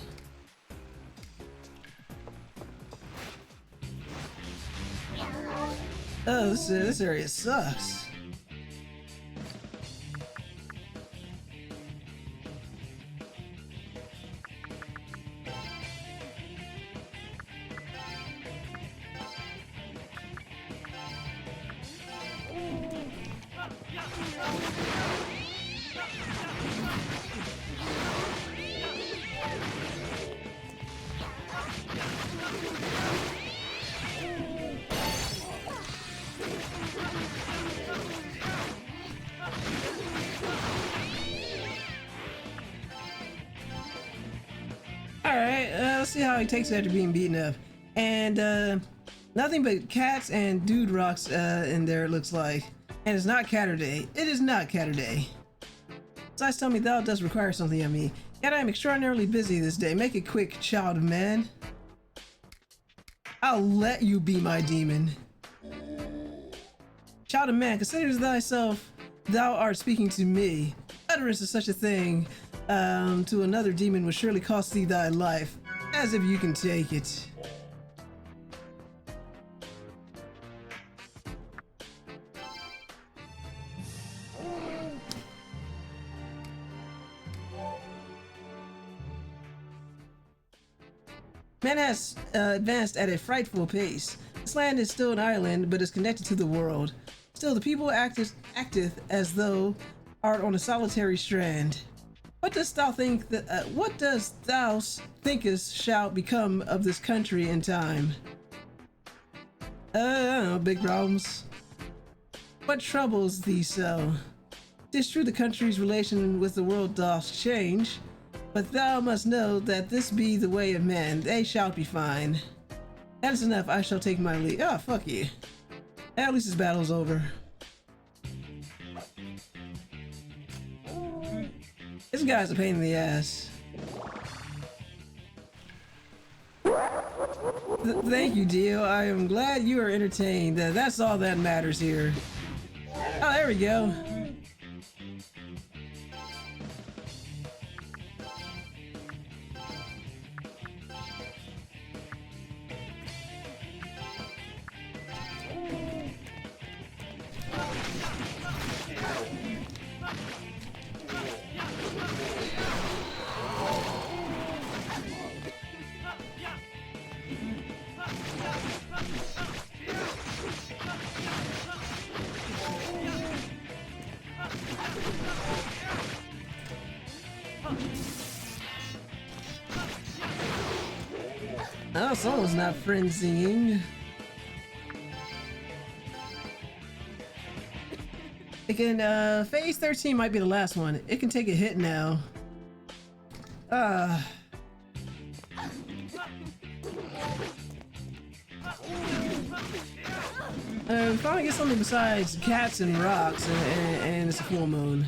Oh, this area sucks. Alright, let's see how he takes it after being beaten up. And, nothing but cats and dude rocks in there, it looks like. And it's not Catterday. It is not Catterday. Besides, tell me thou dost require something of me. Yet I am extraordinarily busy this day. Make it quick, child of man. I'll let you be my demon. Child of man, consider thyself thou art speaking to me. Utterance of such a thing to another demon would surely cost thee thy life, as if you can take it. Man has advanced at a frightful pace. This land is still an island, but is connected to the world. Still, the people acteth as though art on a solitary strand. What dost thou think that? What dost thou thinkest shall become of this country in time? I don't know, big problems. What troubles thee so? 'Tis true the country's relation with the world doth change, but thou must know that this be the way of men. They shall be fine. That is enough. I shall take my leave. Oh, fuck you. At least this battle's over. This guy's a pain in the ass. Thank you, Dio. I am glad you are entertained. That's all that matters here. Oh, there we go. Oh, someone's not frenzying. It can, phase 13 might be the last one. It can take a hit now. We finally get something besides cats and rocks, and it's a full moon.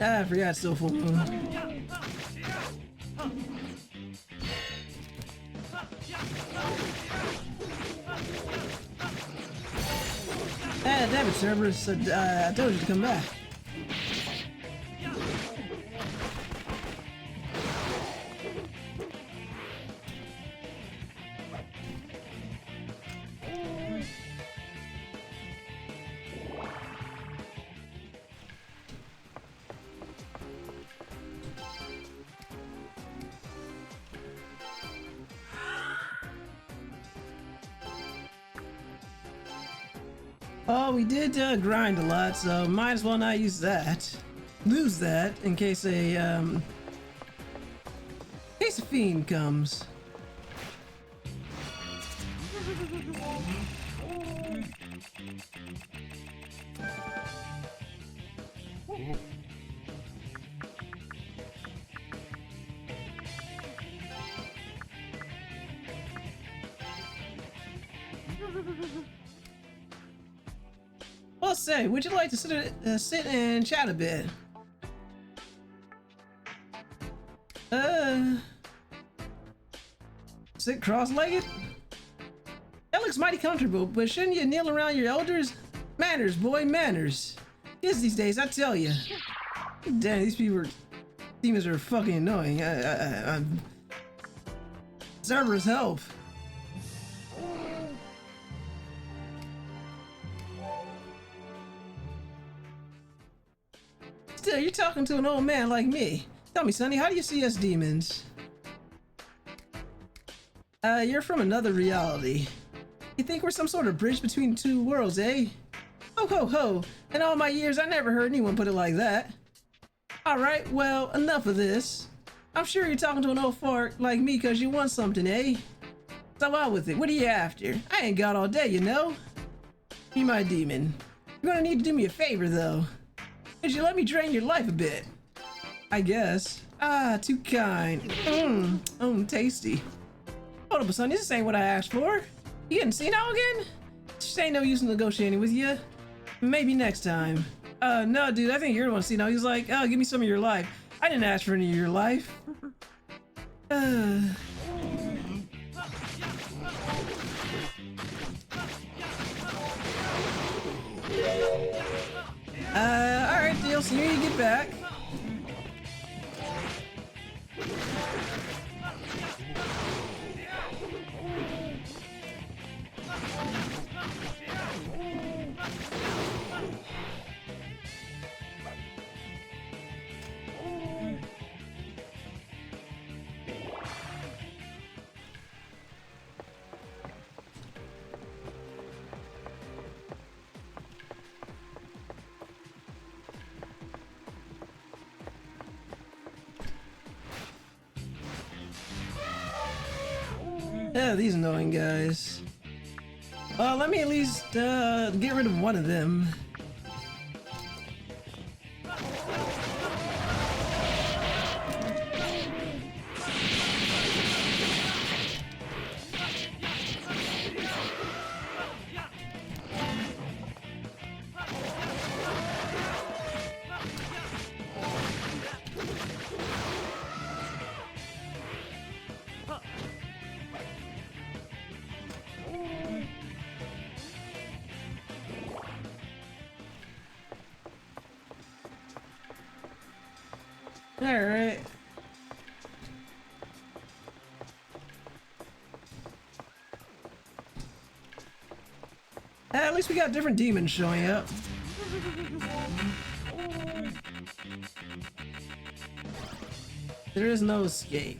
I forgot it's still full moon. Ah, damn it, Cerberus. I told you to come back. Oh, we did grind a lot, so might as well not use that. Lose that in case a fiend comes. Well, say, would you like to sit and chat a bit? Sit cross-legged? That looks mighty comfortable, but shouldn't you kneel around your elders? Manners, boy, manners. Kids these days, I tell you. Damn, these demons are fucking annoying. I'm Cerberus, help. Still, you're talking to an old man like me. Tell me, Sonny, how do you see us demons? You're from another reality. You think we're some sort of bridge between two worlds, eh? Ho ho ho! In all my years, I never heard anyone put it like that. Alright, well, enough of this. I'm sure you're talking to an old fart like me because you want something, eh? So out with it, what are you after? I ain't got all day, you know? Be my demon. You're gonna need to do me a favor, though. Could you let me drain your life a bit? I guess. Ah, too kind. Tasty. Hold up, Sonny, this ain't what I asked for. You getting senile again? Just ain't no use in negotiating with you. Maybe next time. No, dude, I think you're the one senile. He's like, oh, give me some of your life. I didn't ask for any of your life. Alright, deal. See you when you get back. Yeah, these annoying guys. Let me at least get rid of one of them. Alright. At least we got different demons showing up. There is no escape.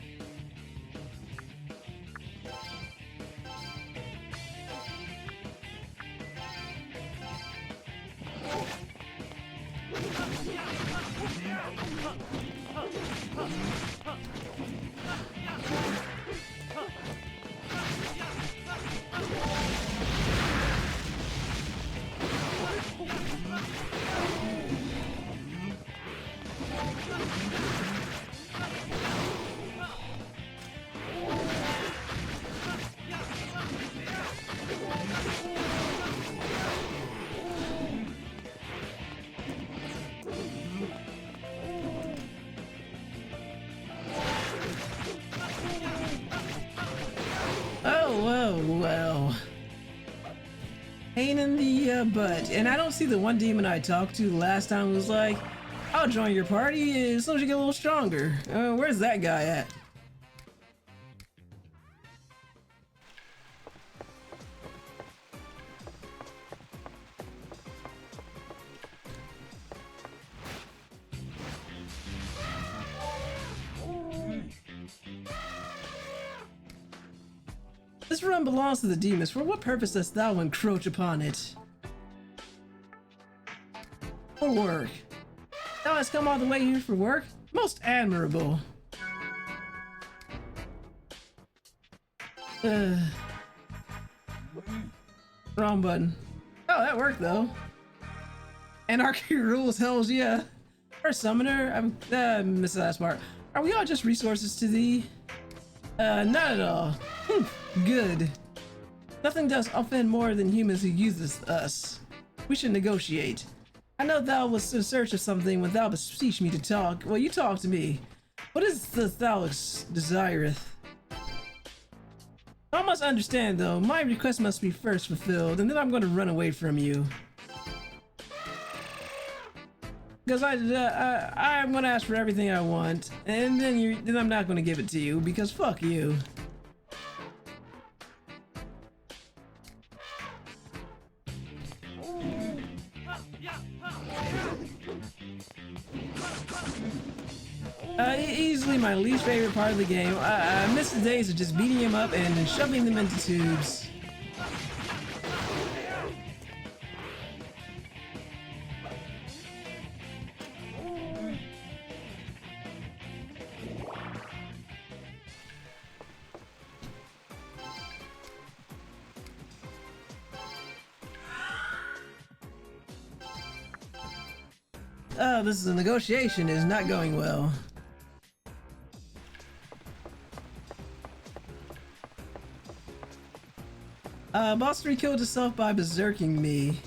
Well. Pain in the butt. And I don't see the one demon I talked to last time was like, I'll join your party as soon as you get a little stronger. Where's that guy at? This realm belongs to the demons. For what purpose dost thou encroach upon it? For work. Thou hast come all the way here for work? Most admirable. Wrong button. Oh, that worked though. Anarchy rules, hells yeah. Or summoner, I missed the last part. Are we all just resources to thee? Not at all. Good. Nothing does offend more than humans who use us. We should negotiate. I know thou wast in search of something when thou beseech me to talk. Well, you talk to me. What is the thou desireth? I must understand though, my request must be first fulfilled, and then I'm going to run away from you. Because I'm going to ask for everything I want, and then I'm not going to give it to you, because fuck you. Easily my least favorite part of the game. I miss the days of just beating him up and then shoving them into tubes. Oh, this is a negotiation. It is not going well. Boss 3 killed himself by berserking me.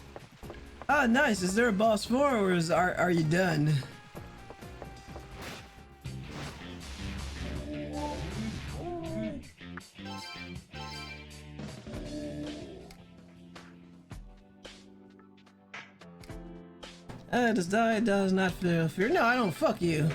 Ah, nice. Is there a boss 4 or are you done? Does not feel fear. No, I don't. Fuck you.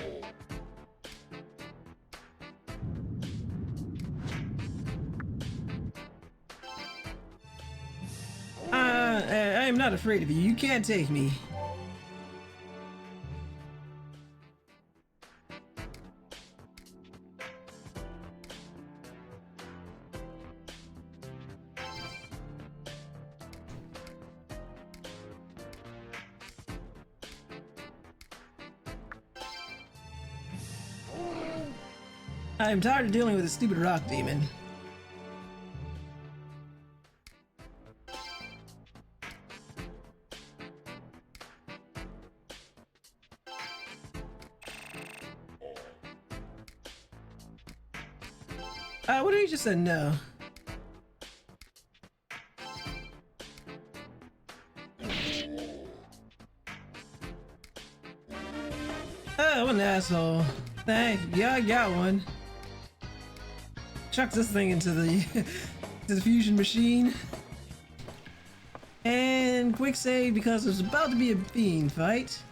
I am not afraid of you. You can't take me. I'm tired of dealing with a stupid rock demon. What did he just say? No. Oh, what an asshole. Thank you. Yeah, I got one. Chucks this thing into the to the fusion machine. And quick save because there's about to be a fiend fight.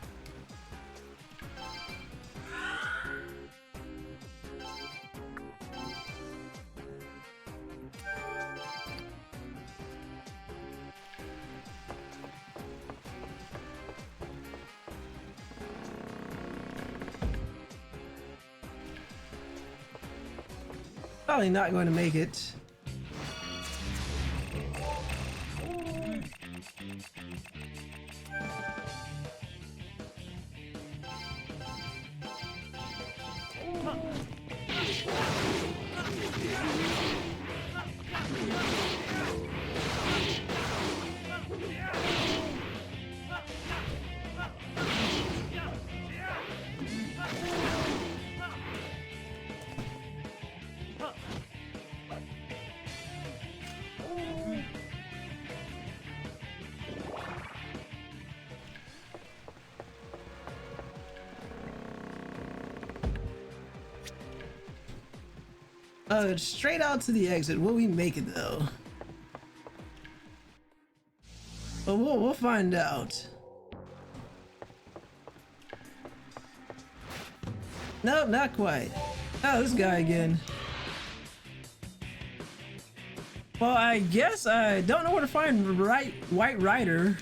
Probably not going to make it. Straight out to the exit. Will we make it though? Well, we'll find out. Nope, not quite. Oh, this guy again. Well, I guess I don't know where to find White Rider.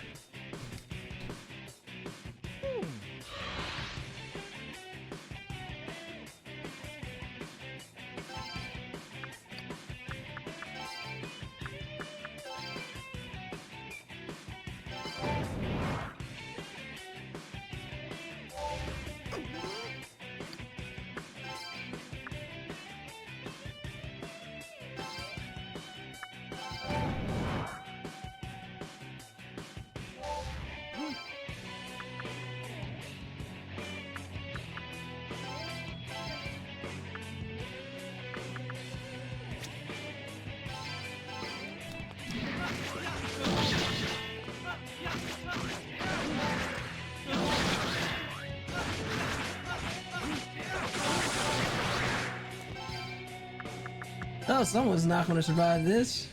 Oh, someone's not going to survive this.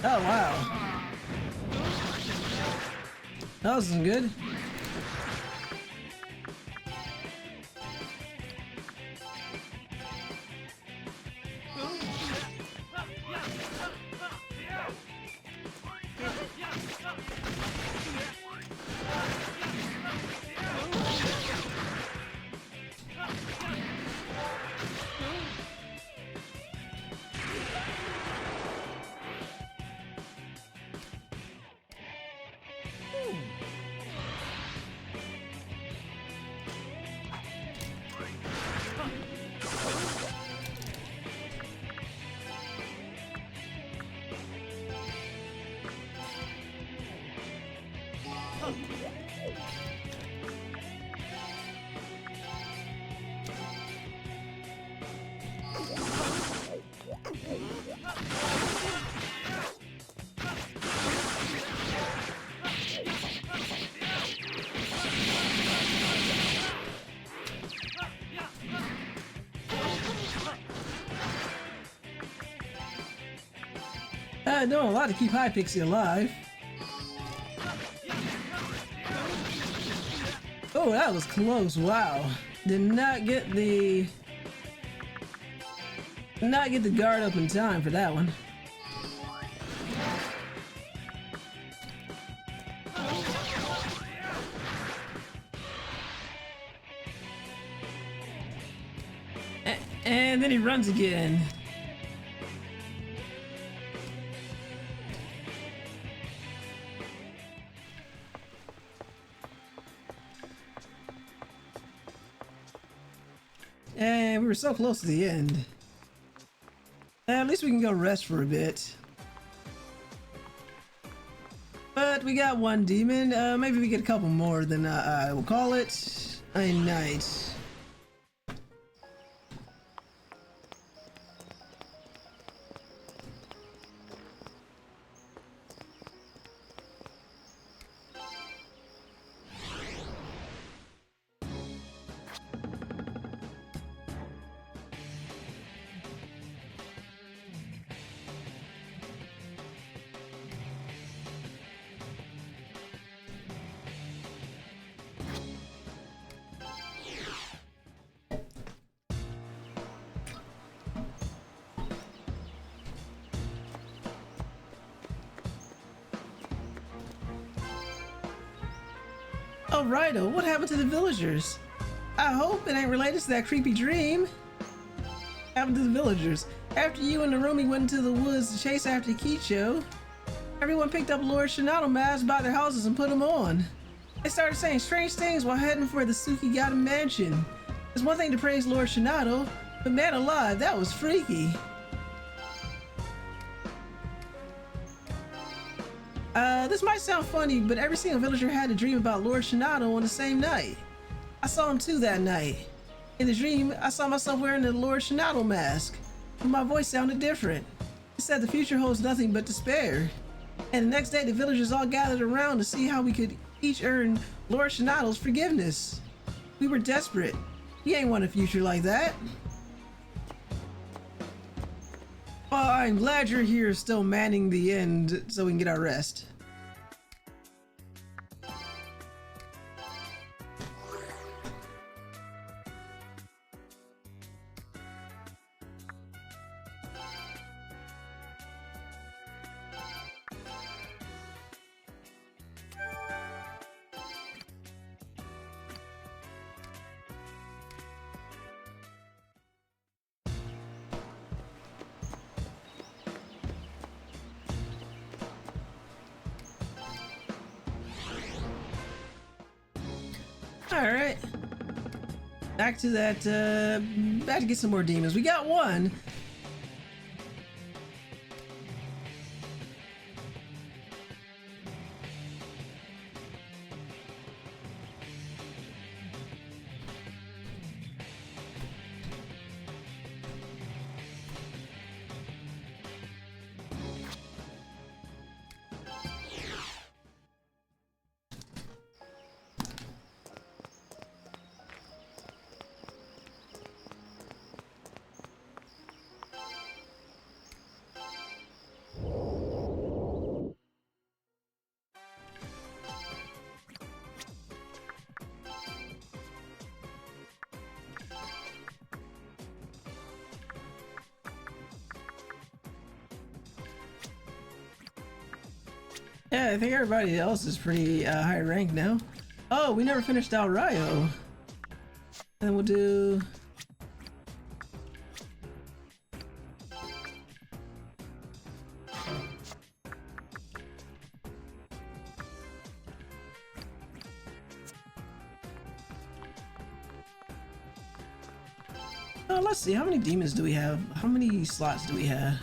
Oh, wow. That wasn't good. Doing a lot to keep Hypixie alive. Oh, that was close. Wow. Did not get the guard up in time for that one. And then he runs again. And we were so close to the end. At least we can go rest for a bit. But we got one demon. Maybe we get a couple more, then I will call it a night. Oh, Raidou, what happened to the villagers? I hope it ain't related to that creepy dream. Happened to the villagers. After you and Narumi went into the woods to chase after Kicho, everyone picked up Lord Shinado masks by their houses and put them on. They started saying strange things while heading for the Tsukigata mansion. It's one thing to praise Lord Shinado, but man alive, that was freaky. This might sound funny, but every single villager had a dream about Lord Shinado on the same night. I saw him too that night. In the dream, I saw myself wearing the Lord Shinado mask, but my voice sounded different. It said the future holds nothing but despair. And the next day, the villagers all gathered around to see how we could each earn Lord Shinado's forgiveness. We were desperate. We ain't want a future like that. Well, I'm glad you're here still manning the end so we can get our rest. Alright. Back to that, back to get some more demons. We got one. Yeah, I think everybody else is pretty high ranked now. Oh, we never finished out Ryo. And then we'll do... Oh, let's see, how many demons do we have? How many slots do we have?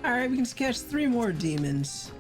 Alright, we can catch 3 more demons.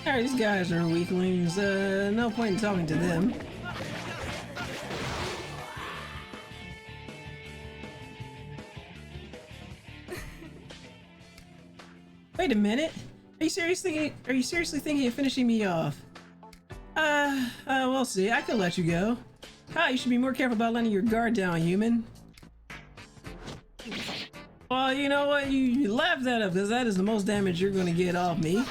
Alright, these guys are weaklings. No point in talking to them. Wait a minute. Are you seriously thinking of finishing me off? We'll see. I could let you go. Ah, you should be more careful about letting your guard down, human. Well, you know what? You laugh that up, because that is the most damage you're gonna get off me.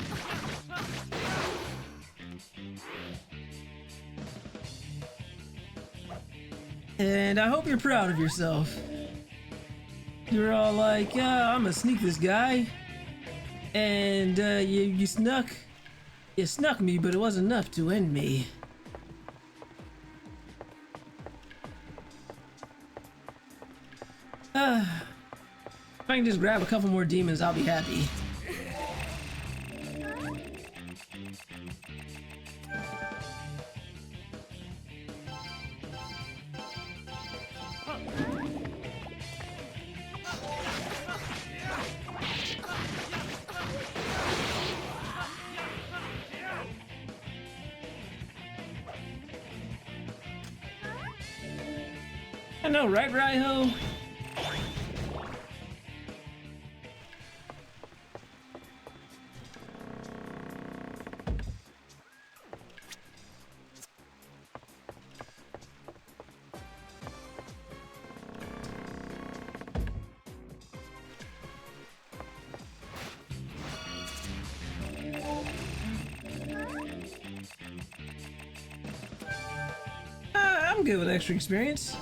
And I hope you're proud of yourself. You're all like, I'm gonna sneak this guy. And you snuck me, but it wasn't enough to end me. If I can just grab a couple more demons, I'll be happy. I know, right, Raiho? I'm good with extra experience.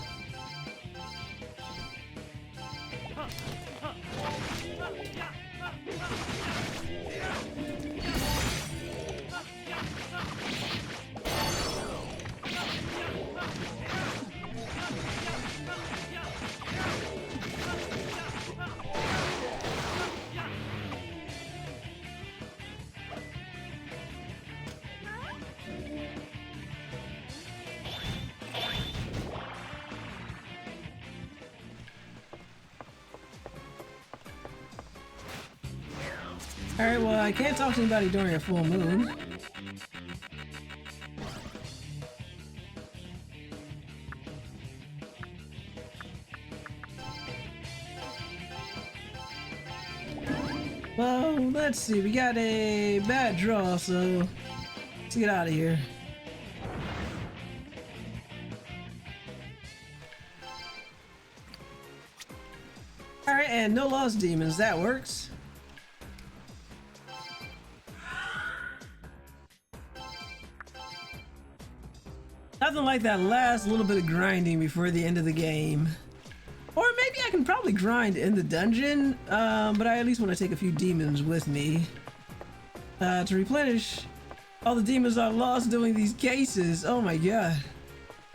Alright, well, I can't talk to anybody during a full moon. Well, let's see. We got a bad draw, so let's get out of here. Alright, and no lost demons. That works. Nothing like that last little bit of grinding before the end of the game. Or maybe I can probably grind in the dungeon, but I at least want to take a few demons with me. To replenish all the demons I lost doing these cases. Oh my god.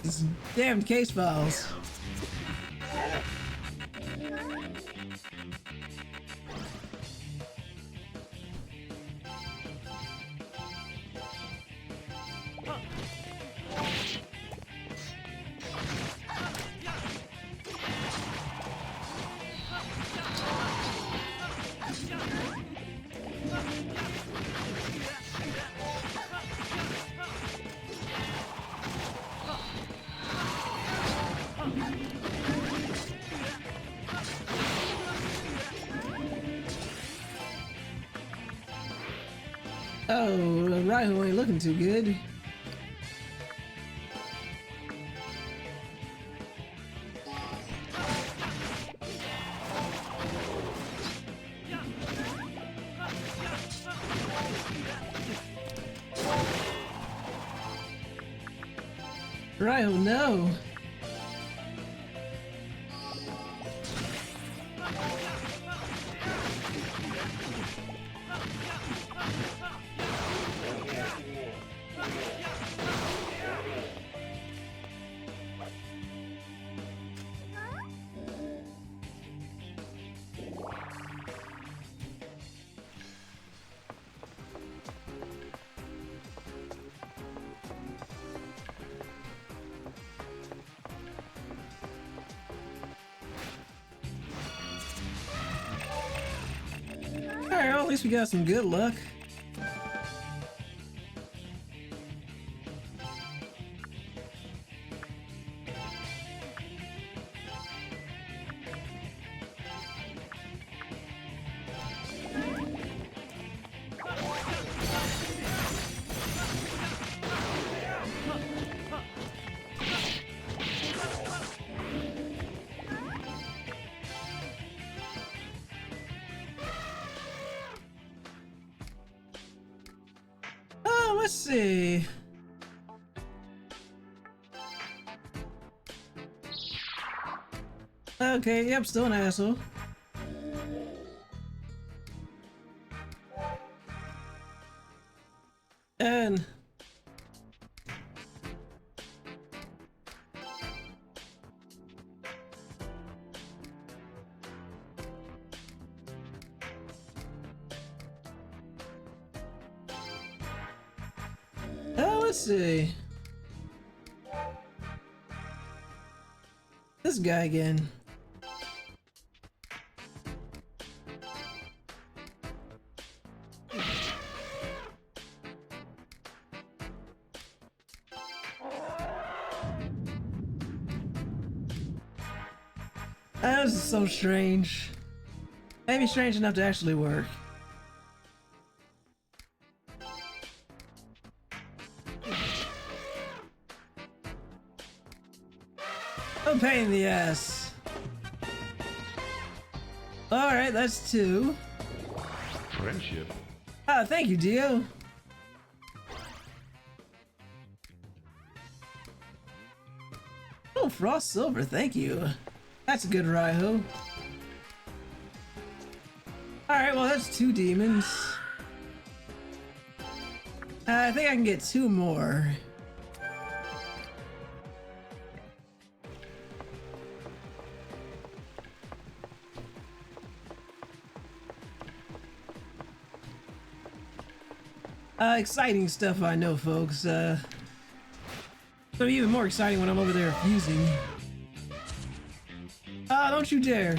These damned case files. Oh, Raiho ain't looking too good. Raiho, no! Alright, well, at least we got some good luck. Let's see. Okay, yep, still an asshole. And let's see. This guy again. That was so strange. Maybe strange enough to actually work. A pain in the ass. Alright, that's 2. Friendship. Ah, thank you, Dio. Oh, Frost Silver, thank you. That's a good Raiho. Alright, well that's 2 demons. I think I can get 2 more. Exciting stuff, I know, folks. It's gonna be even more exciting when I'm over there fusing. Don't you dare.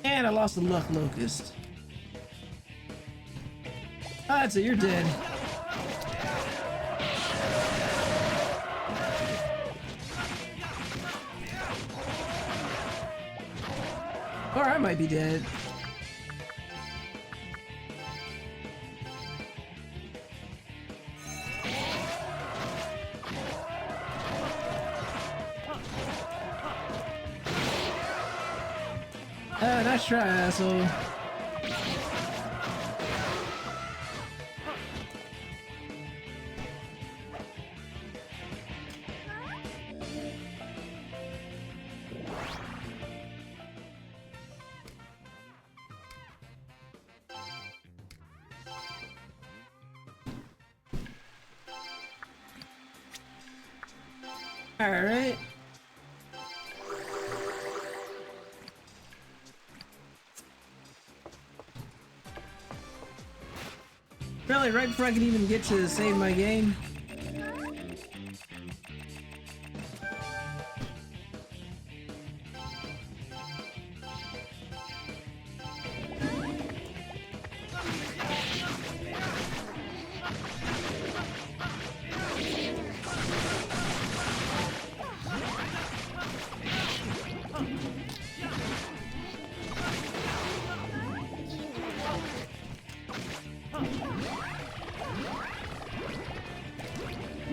And I lost the luck locust. That's it, you're dead. Or I might be dead. Nice try, asshole. All right. Really, right before I can even get to save my game.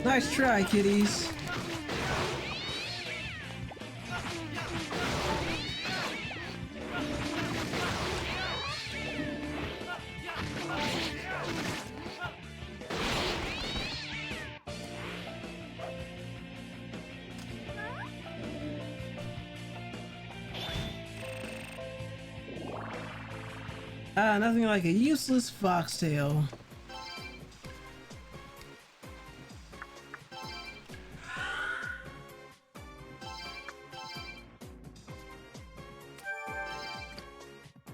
Nice try, kiddies. Nothing like a useless foxtail.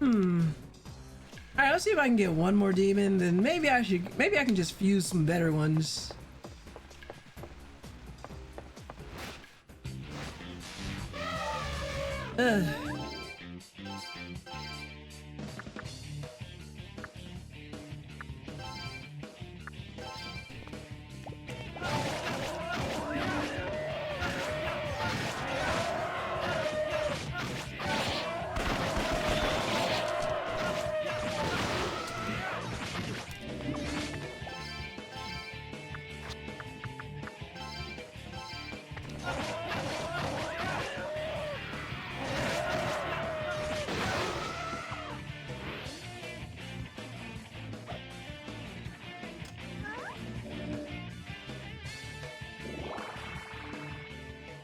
Alright, let's see if I can get one more demon, then maybe I can just fuse some better ones. Ugh.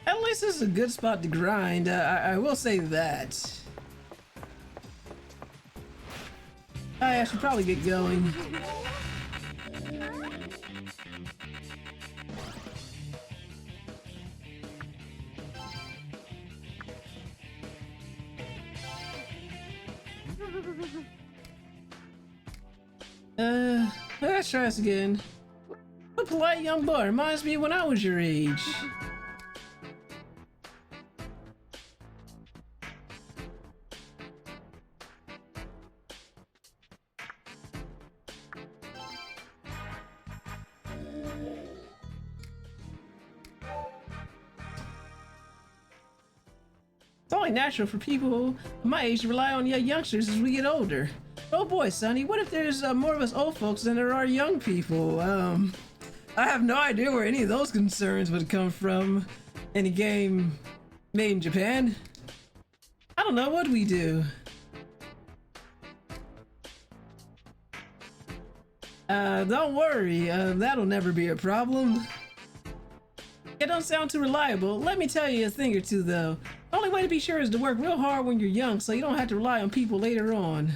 At least this is a good spot to grind, I will say that. I should probably get going. Let's try this again. A polite young boy reminds me when I was your age. only natural for people my age to rely on youngsters as we get older. Oh boy, Sonny, what if there's more of us old folks than there are young people? I have no idea where any of those concerns would come from in a game made in Japan. I don't know what we do. Don't worry, that'll never be a problem. It don't sound too reliable. Let me tell you a thing or two, though. The only way to be sure is to work real hard when you're young, so you don't have to rely on people later on.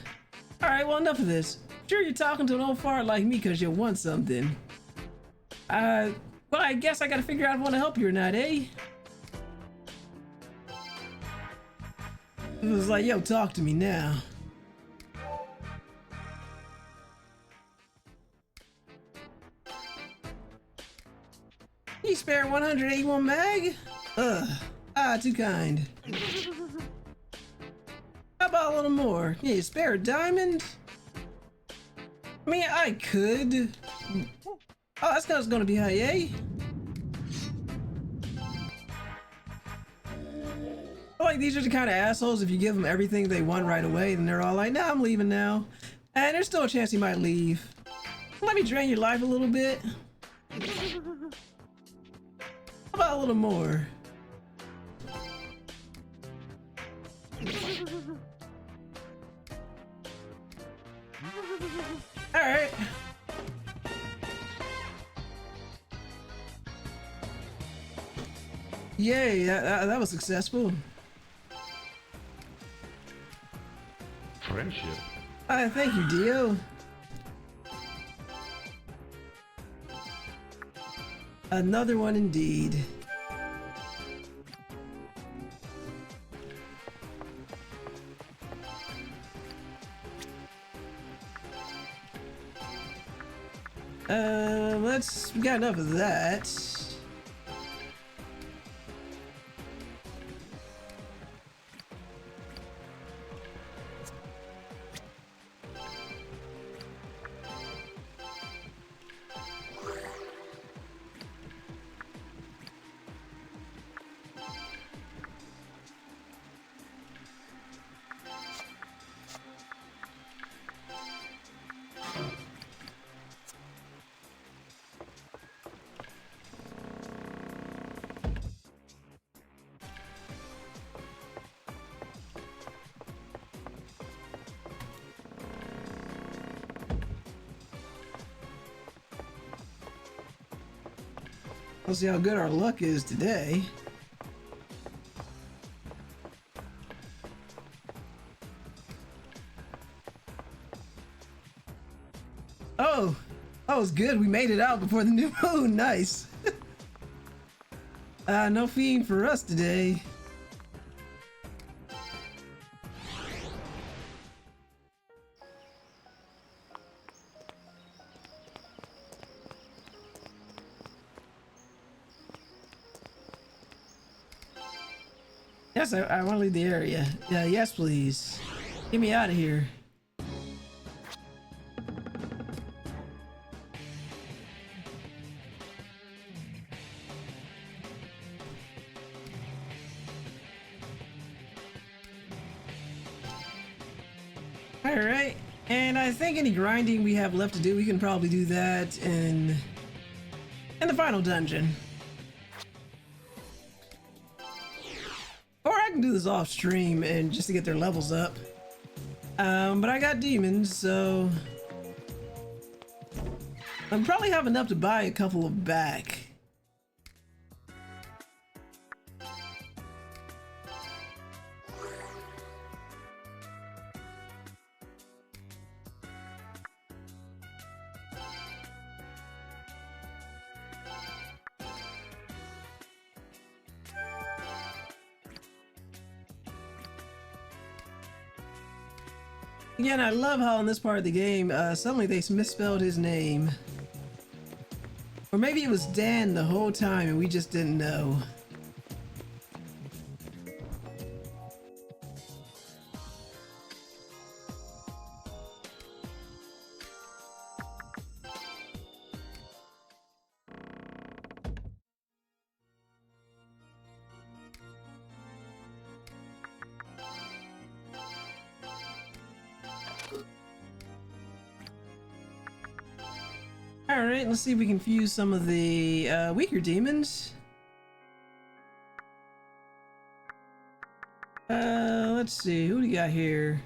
Alright, well, enough of this. Sure, you're talking to an old fart like me because you want something. Well, I guess I gotta figure out if I want to help you or not, eh? It was like, yo, talk to me now. You spare 181 mag? Ugh. Too kind. How about a little more? Yeah, you spare a diamond? I mean, I could. Oh, that's because it's gonna be high, eh? I feel like these are the kind of assholes, if you give them everything they want right away, then they're all like, nah, I'm leaving now. And there's still a chance you might leave. Let me drain your life a little bit. How about a little more? Alright. Yay, that was successful. Friendship. Thank you, Dio. Another one indeed. We got enough of that. We'll see how good our luck is today. Oh, that was good. We made it out before the new moon. Nice. No fiend for us today. Yes, I want to leave the area. Yeah, yes, please. Get me out of here. Alright, and I think any grinding we have left to do, we can probably do that in the final dungeon. Or I can do this off stream and just to get their levels up. But I got demons, so I probably have enough to buy a couple of back. Again, I love how in this part of the game, suddenly they misspelled his name. Or maybe it was Dan the whole time and we just didn't know. Alright, let's see if we can fuse some of the weaker demons. Let's see, who do we got here?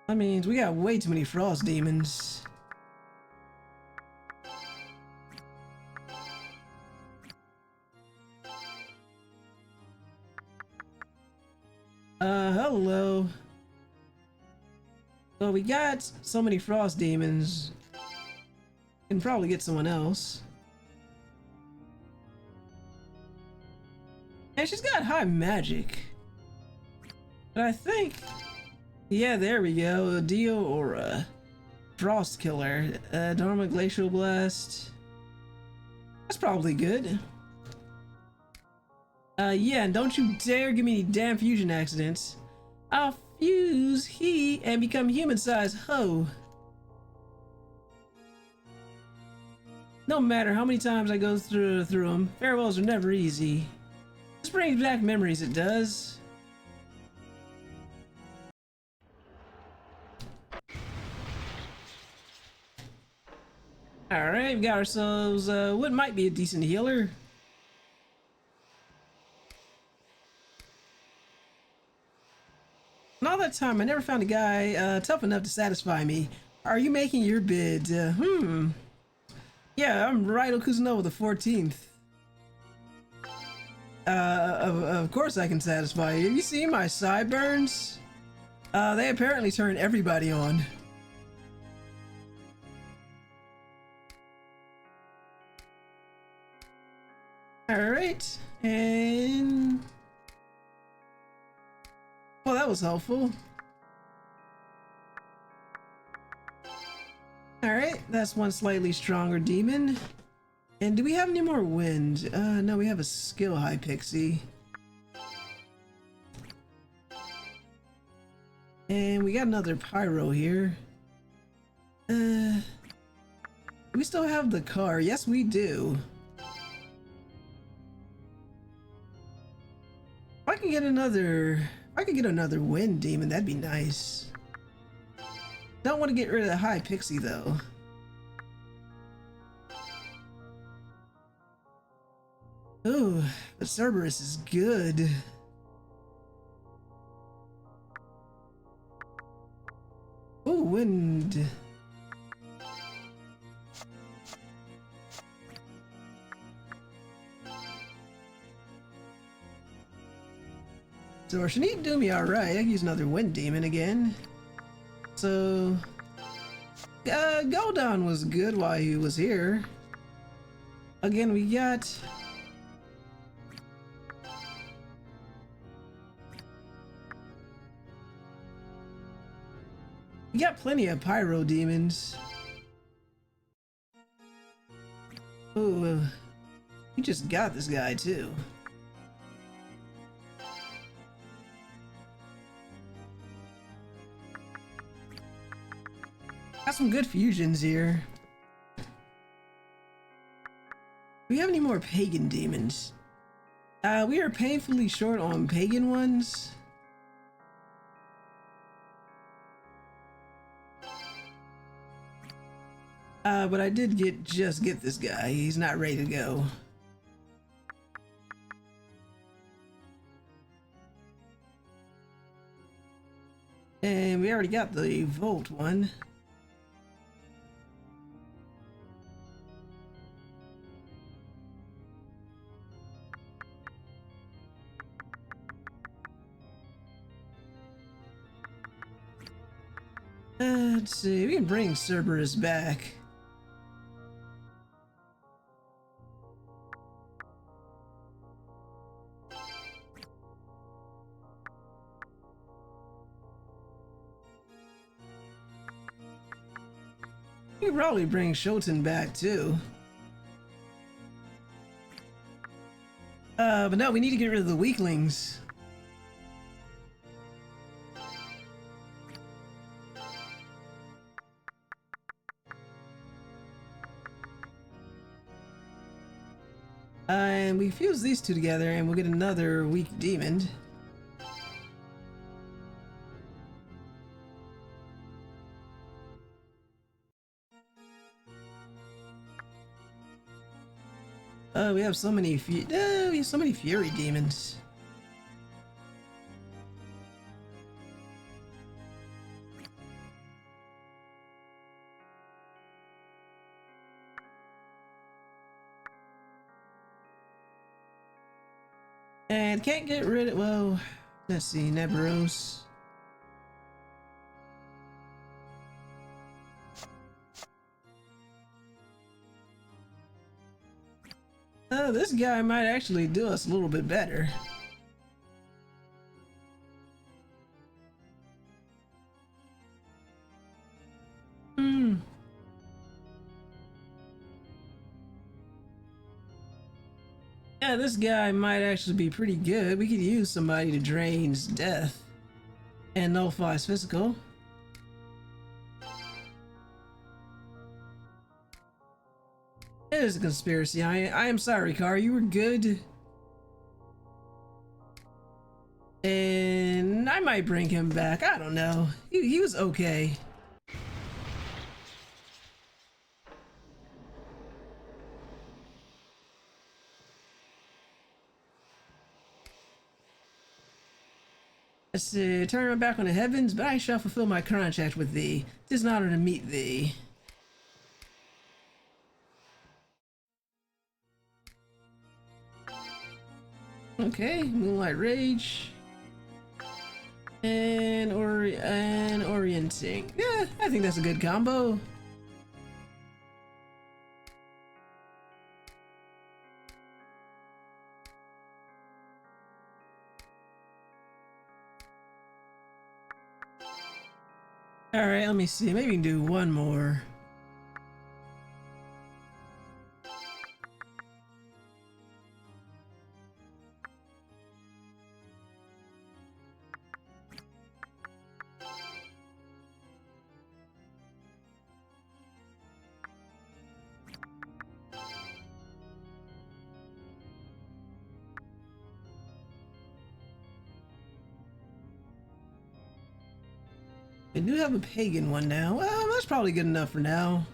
That means we got way too many frost demons. Hello. Well, we got so many frost demons. Can probably get someone else. And she's got high magic. But I think... Yeah, there we go. A Dio or a Frost Killer. Normal Glacial Blast. That's probably good. Yeah, and don't you dare give me any damn fusion accidents. I'll fuse he and become human-sized ho. No matter how many times I go through them, farewells are never easy. This brings back memories, it does. Alright, we got ourselves what might be a decent healer. And all that time, I never found a guy tough enough to satisfy me. Are you making your bid? Yeah, I'm Raidou Kuzunoha the 14th. Of course I can satisfy you. Have you seen my sideburns? They apparently turn everybody on. Alright, and... Well, that was helpful. Alright, that's one slightly stronger demon. And do we have any more wind? No, we have a skill high pixie. And we got another pyro here. Do we still have the car? Yes, we do. If I could get another wind demon, that'd be nice. Don't want to get rid of the high pixie though. Ooh, but Cerberus is good. Ooh, wind. So she need to do me alright. I can use another wind demon again. So Goldon was good while he was here. Again, we got plenty of pyro demons. Oh, you just got this guy too. Got some good fusions here. Do we have any more pagan demons? We are painfully short on pagan ones. But I did just get this guy. He's not ready to go. And we already got the Volt one. Let's see, we can bring Cerberus back. We can probably bring Shoten back too. But no, we need to get rid of the weaklings. And we fuse these two together and we'll get another weak demon. Oh, we have so many we have so many fury demons. And can't get rid of, well, let's see, Neburos. Oh, this guy might actually do us a little bit better. Yeah, this guy might actually be pretty good. We could use somebody to drain his death and nullify his physical. It is a conspiracy. I am sorry, Car. You were good. And I might bring him back. I don't know. He was okay. Let's see, turn my back on the heavens, but I shall fulfill my contract with thee. 'Tis an honor to meet thee. Okay, Moonlight Rage. And Orienting. Yeah, I think that's a good combo. Alright, let me see. Maybe we can do one more. I do have a pagan one now. Well, that's probably good enough for now.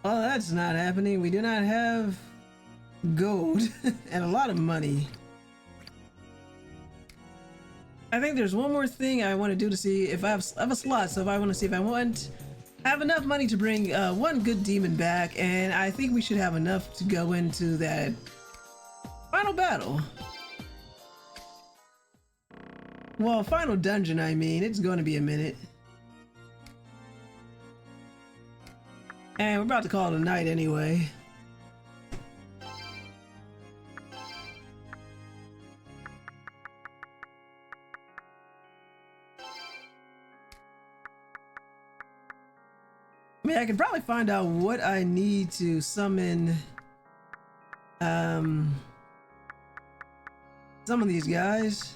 Oh, that's not happening. We do not have gold and a lot of money. I think there's one more thing I want to do to see if I have a slot. So if I want to see if I have enough money to bring one good demon back, and I think we should have enough to go into that final battle. Well, final dungeon, I mean. It's going to be a minute. And we're about to call it a night anyway. I mean, I can probably find out what I need to summon some of these guys.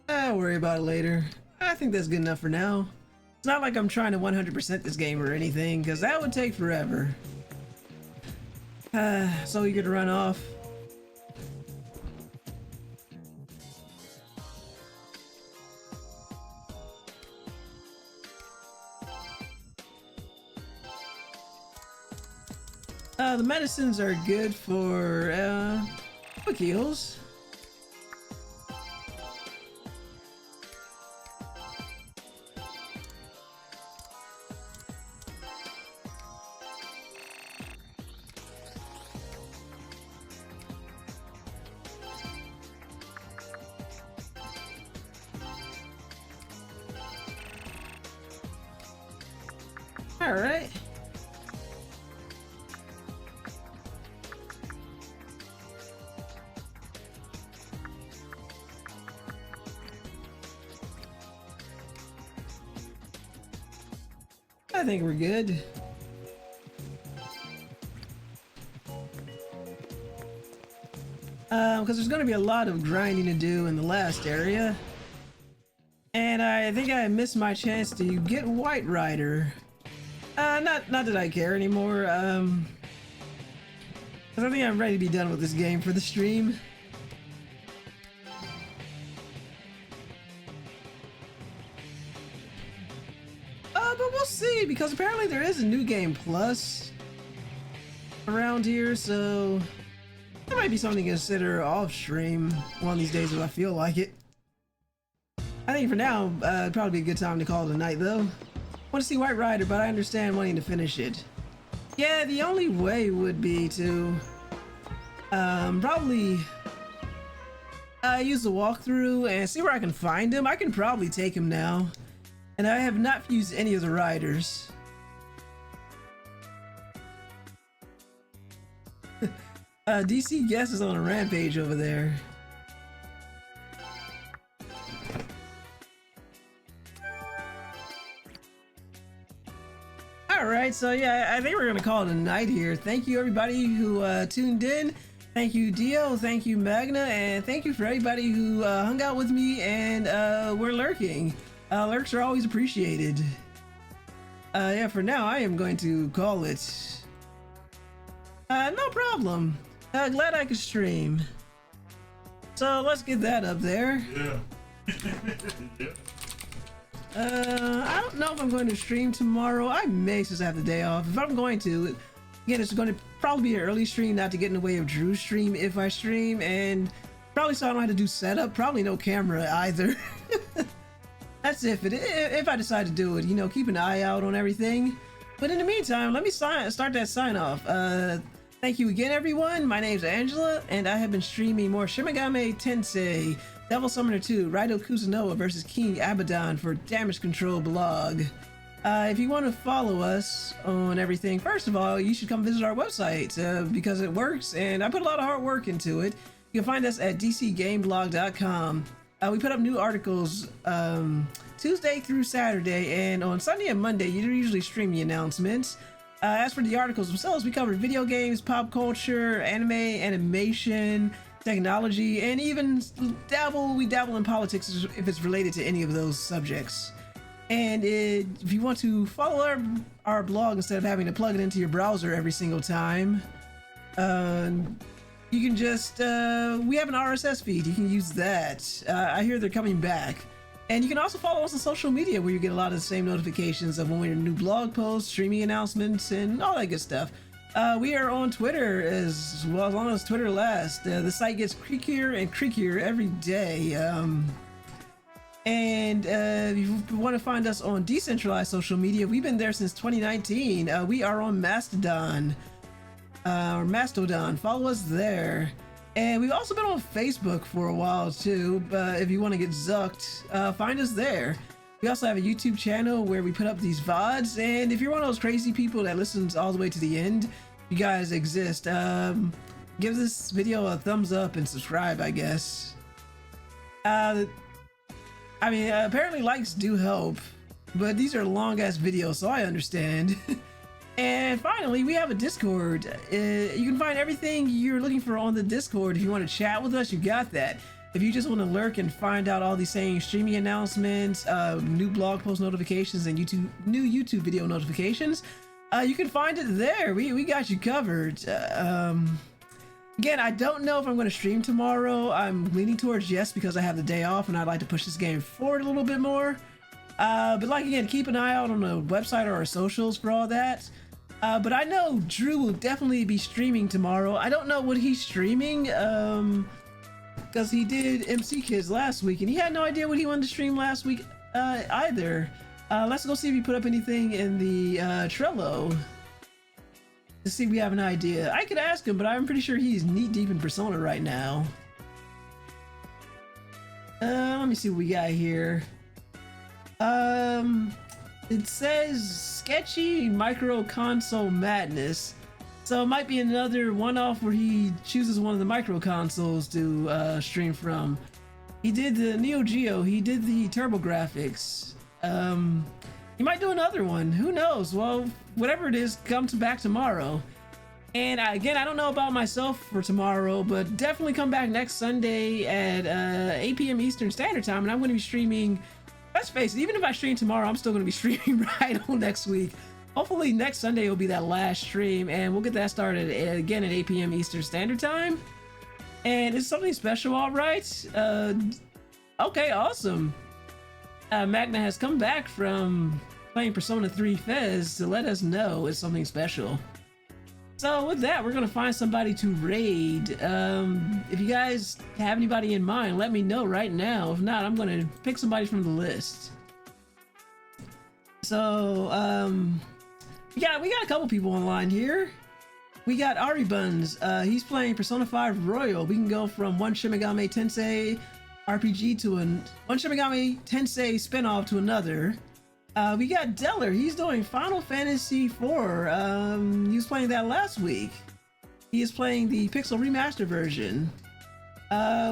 I'll worry about it later. I think that's good enough for now. It's not like I'm trying to 100% this game or anything, because that would take forever. So eager to run off. The medicines are good for quick heals. All right. I think we're good. because there's going to be a lot of grinding to do in the last area. And I think I missed my chance to get White Rider. Not that I care anymore, because I think I'm ready to be done with this game for the stream. But we'll see, because apparently there is a new game plus around here, so that might be something to consider off stream one of these days if I feel like it. I think for now, it'd probably be a good time to call it a night though. Want to see White Rider, but I understand wanting to finish it. Yeah, the only way would be to probably use the walkthrough and see where I can find him. I can probably take him now. And I have not used any of the riders. DC Guest is on a rampage over there. Alright, so yeah, I think we're gonna call it a night here. Thank you everybody who tuned in. Thank you Dio, thank you Magna, and thank you for everybody who hung out with me and were lurking. Lurks are always appreciated. Yeah, for now I am going to call it. No problem. Glad I could stream. So let's get that up there. Yeah. Yeah. I don't know if I'm going to stream tomorrow. I may just have the day off. If I'm going to, again, it's going to probably be an early stream, not to get in the way of Drew's stream if I stream, and probably so I don't have to do setup. Probably no camera either. That's if I decide to do it, you know, keep an eye out on everything. But in the meantime, let me start that sign off. Thank you again, everyone. My name's Angela, and I have been streaming more Shin Megami Tensei, Devil Summoner 2, Raidou Kuzunoha versus King Abaddon for Damage Control blog. If you want to follow us on everything, first of all, you should come visit our website because it works, and I put a lot of hard work into it. You can find us at dcgameblog.com. We put up new articles Tuesday through Saturday, and on Sunday and Monday, you usually stream the announcements. As for the articles themselves, we cover video games, pop culture, anime, animation, technology, and even we dabble in politics if it's related to any of those subjects. And if you want to follow our blog instead of having to plug it into your browser every single time, you can just, we have an RSS feed, you can use that. I hear they're coming back. And you can also follow us on social media where you get a lot of the same notifications of when we have new blog posts, streaming announcements, and all that good stuff. We are on Twitter as well, as long as Twitter lasts. The site gets creakier and creakier every day. And if you want to find us on decentralized social media, we've been there since 2019. We are on Mastodon. Follow us there. And we've also been on Facebook for a while too, but if you want to get zucked, find us there. We also have a YouTube channel where we put up these VODs, and if you're one of those crazy people that listens all the way to the end, you guys exist. Give this video a thumbs up and subscribe, I guess. I mean, apparently likes do help, but these are long ass videos, so I understand. And finally, we have a Discord. You can find everything you're looking for on the Discord. If you want to chat with us, you got that. If you just want to lurk and find out all these same streaming announcements, new blog post notifications, and new YouTube video notifications, you can find it there. We got you covered. Again, I don't know if I'm going to stream tomorrow. I'm leaning towards yes because I have the day off and I'd like to push this game forward a little bit more. But like again, keep an eye out on the website or our socials for all that. But I know Drew will definitely be streaming tomorrow. I don't know what he's streaming, because he did MC Kids last week, and he had no idea what he wanted to stream last week either. Let's go see if he put up anything in the Trello to see if we have an idea. I could ask him, but I'm pretty sure he's knee deep in Persona right now. Let me see what we got here. It says sketchy micro console madness, so it might be another one-off where he chooses one of the micro consoles to stream from. He did the Neo Geo, he did the TurboGrafx. He might do another one, who knows? Well, whatever it is, comes back tomorrow. And again, I don't know about myself for tomorrow, but definitely come back next Sunday at 8 p.m. Eastern Standard Time, and I'm going to be streaming. Let's face it, even if I stream tomorrow, I'm still going to be streaming Raidou next week. Hopefully next Sunday will be that last stream, and we'll get that started again at 8 p.m. Eastern Standard Time. And it's something special, all right? Okay, awesome. Magna has come back from playing Persona 3 Fez to let us know it's something special. So with that, we're gonna find somebody to raid. If you guys have anybody in mind, let me know right now. If not, I'm gonna pick somebody from the list. So we got a couple people online here. We got Ari Buns. He's playing Persona 5 Royal. We can go from one Shin Megami Tensei RPG to one Shin Megami Tensei spinoff to another. We got Deller. He's doing Final Fantasy IV. He was playing that last week. He is playing the Pixel Remaster version.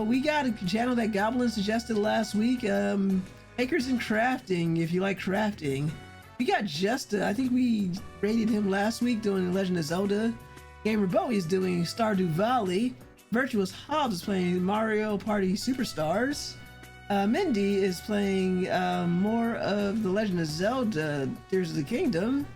We got a channel that Goblin suggested last week. Makers and Crafting, if you like crafting. We got Justa. I think we rated him last week doing Legend of Zelda. Gamer Bowie is doing Stardew Valley. Virtuous Hobbs is playing Mario Party Superstars. Mindy is playing more of The Legend of Zelda Tears of the Kingdom.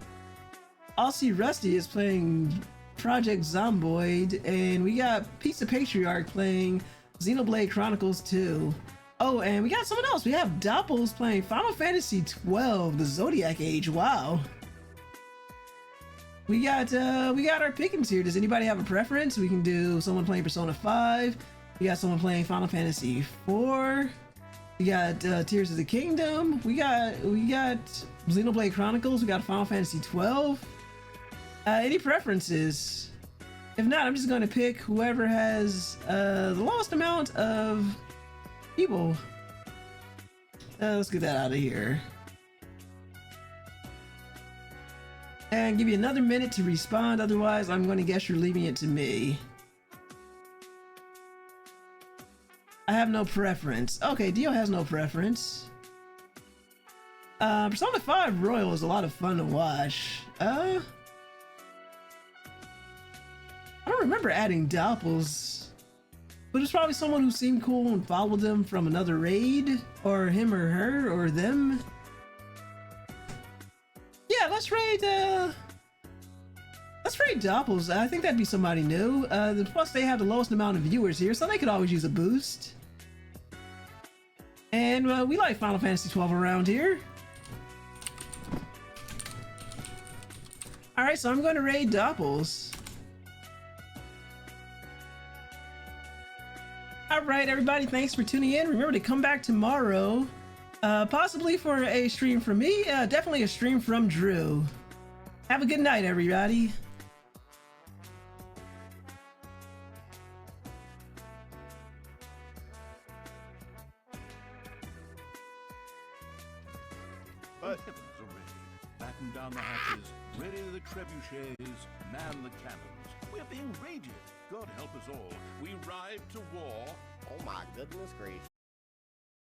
Aussie Rusty is playing Project Zomboid. And we got Pizza Patriarch playing Xenoblade Chronicles 2. Oh, and we got someone else. We have Doppels playing Final Fantasy 12, the Zodiac Age. Wow. We got our pickings here. Does anybody have a preference? We can do someone playing Persona 5. We got someone playing Final Fantasy 4. We got Tears of the Kingdom. We got Xenoblade Chronicles. We got Final Fantasy 12. Any preferences? If not, I'm just going to pick whoever has the lowest amount of people. Let's get that out of here. And give you another minute to respond. Otherwise, I'm going to guess you're leaving it to me. I have no preference. Okay, Dio has no preference. Persona 5 Royal is a lot of fun to watch. I don't remember adding Doppels, but it's probably someone who seemed cool and followed them from another raid, or him or her or them. Yeah, let's raid Doppels. I think that'd be somebody new. Plus they have the lowest amount of viewers here, so they could always use a boost. And we like Final Fantasy 12 around here. Alright, so I'm going to raid Doppels. Alright, everybody, thanks for tuning in. Remember to come back tomorrow. Possibly for a stream from me. Definitely a stream from Drew. Have a good night, everybody. Heavens array. Batten down the hatches, ready the trebuchets, man the cannons. We're being raided. God help us all. We ride to war. Oh my goodness gracious.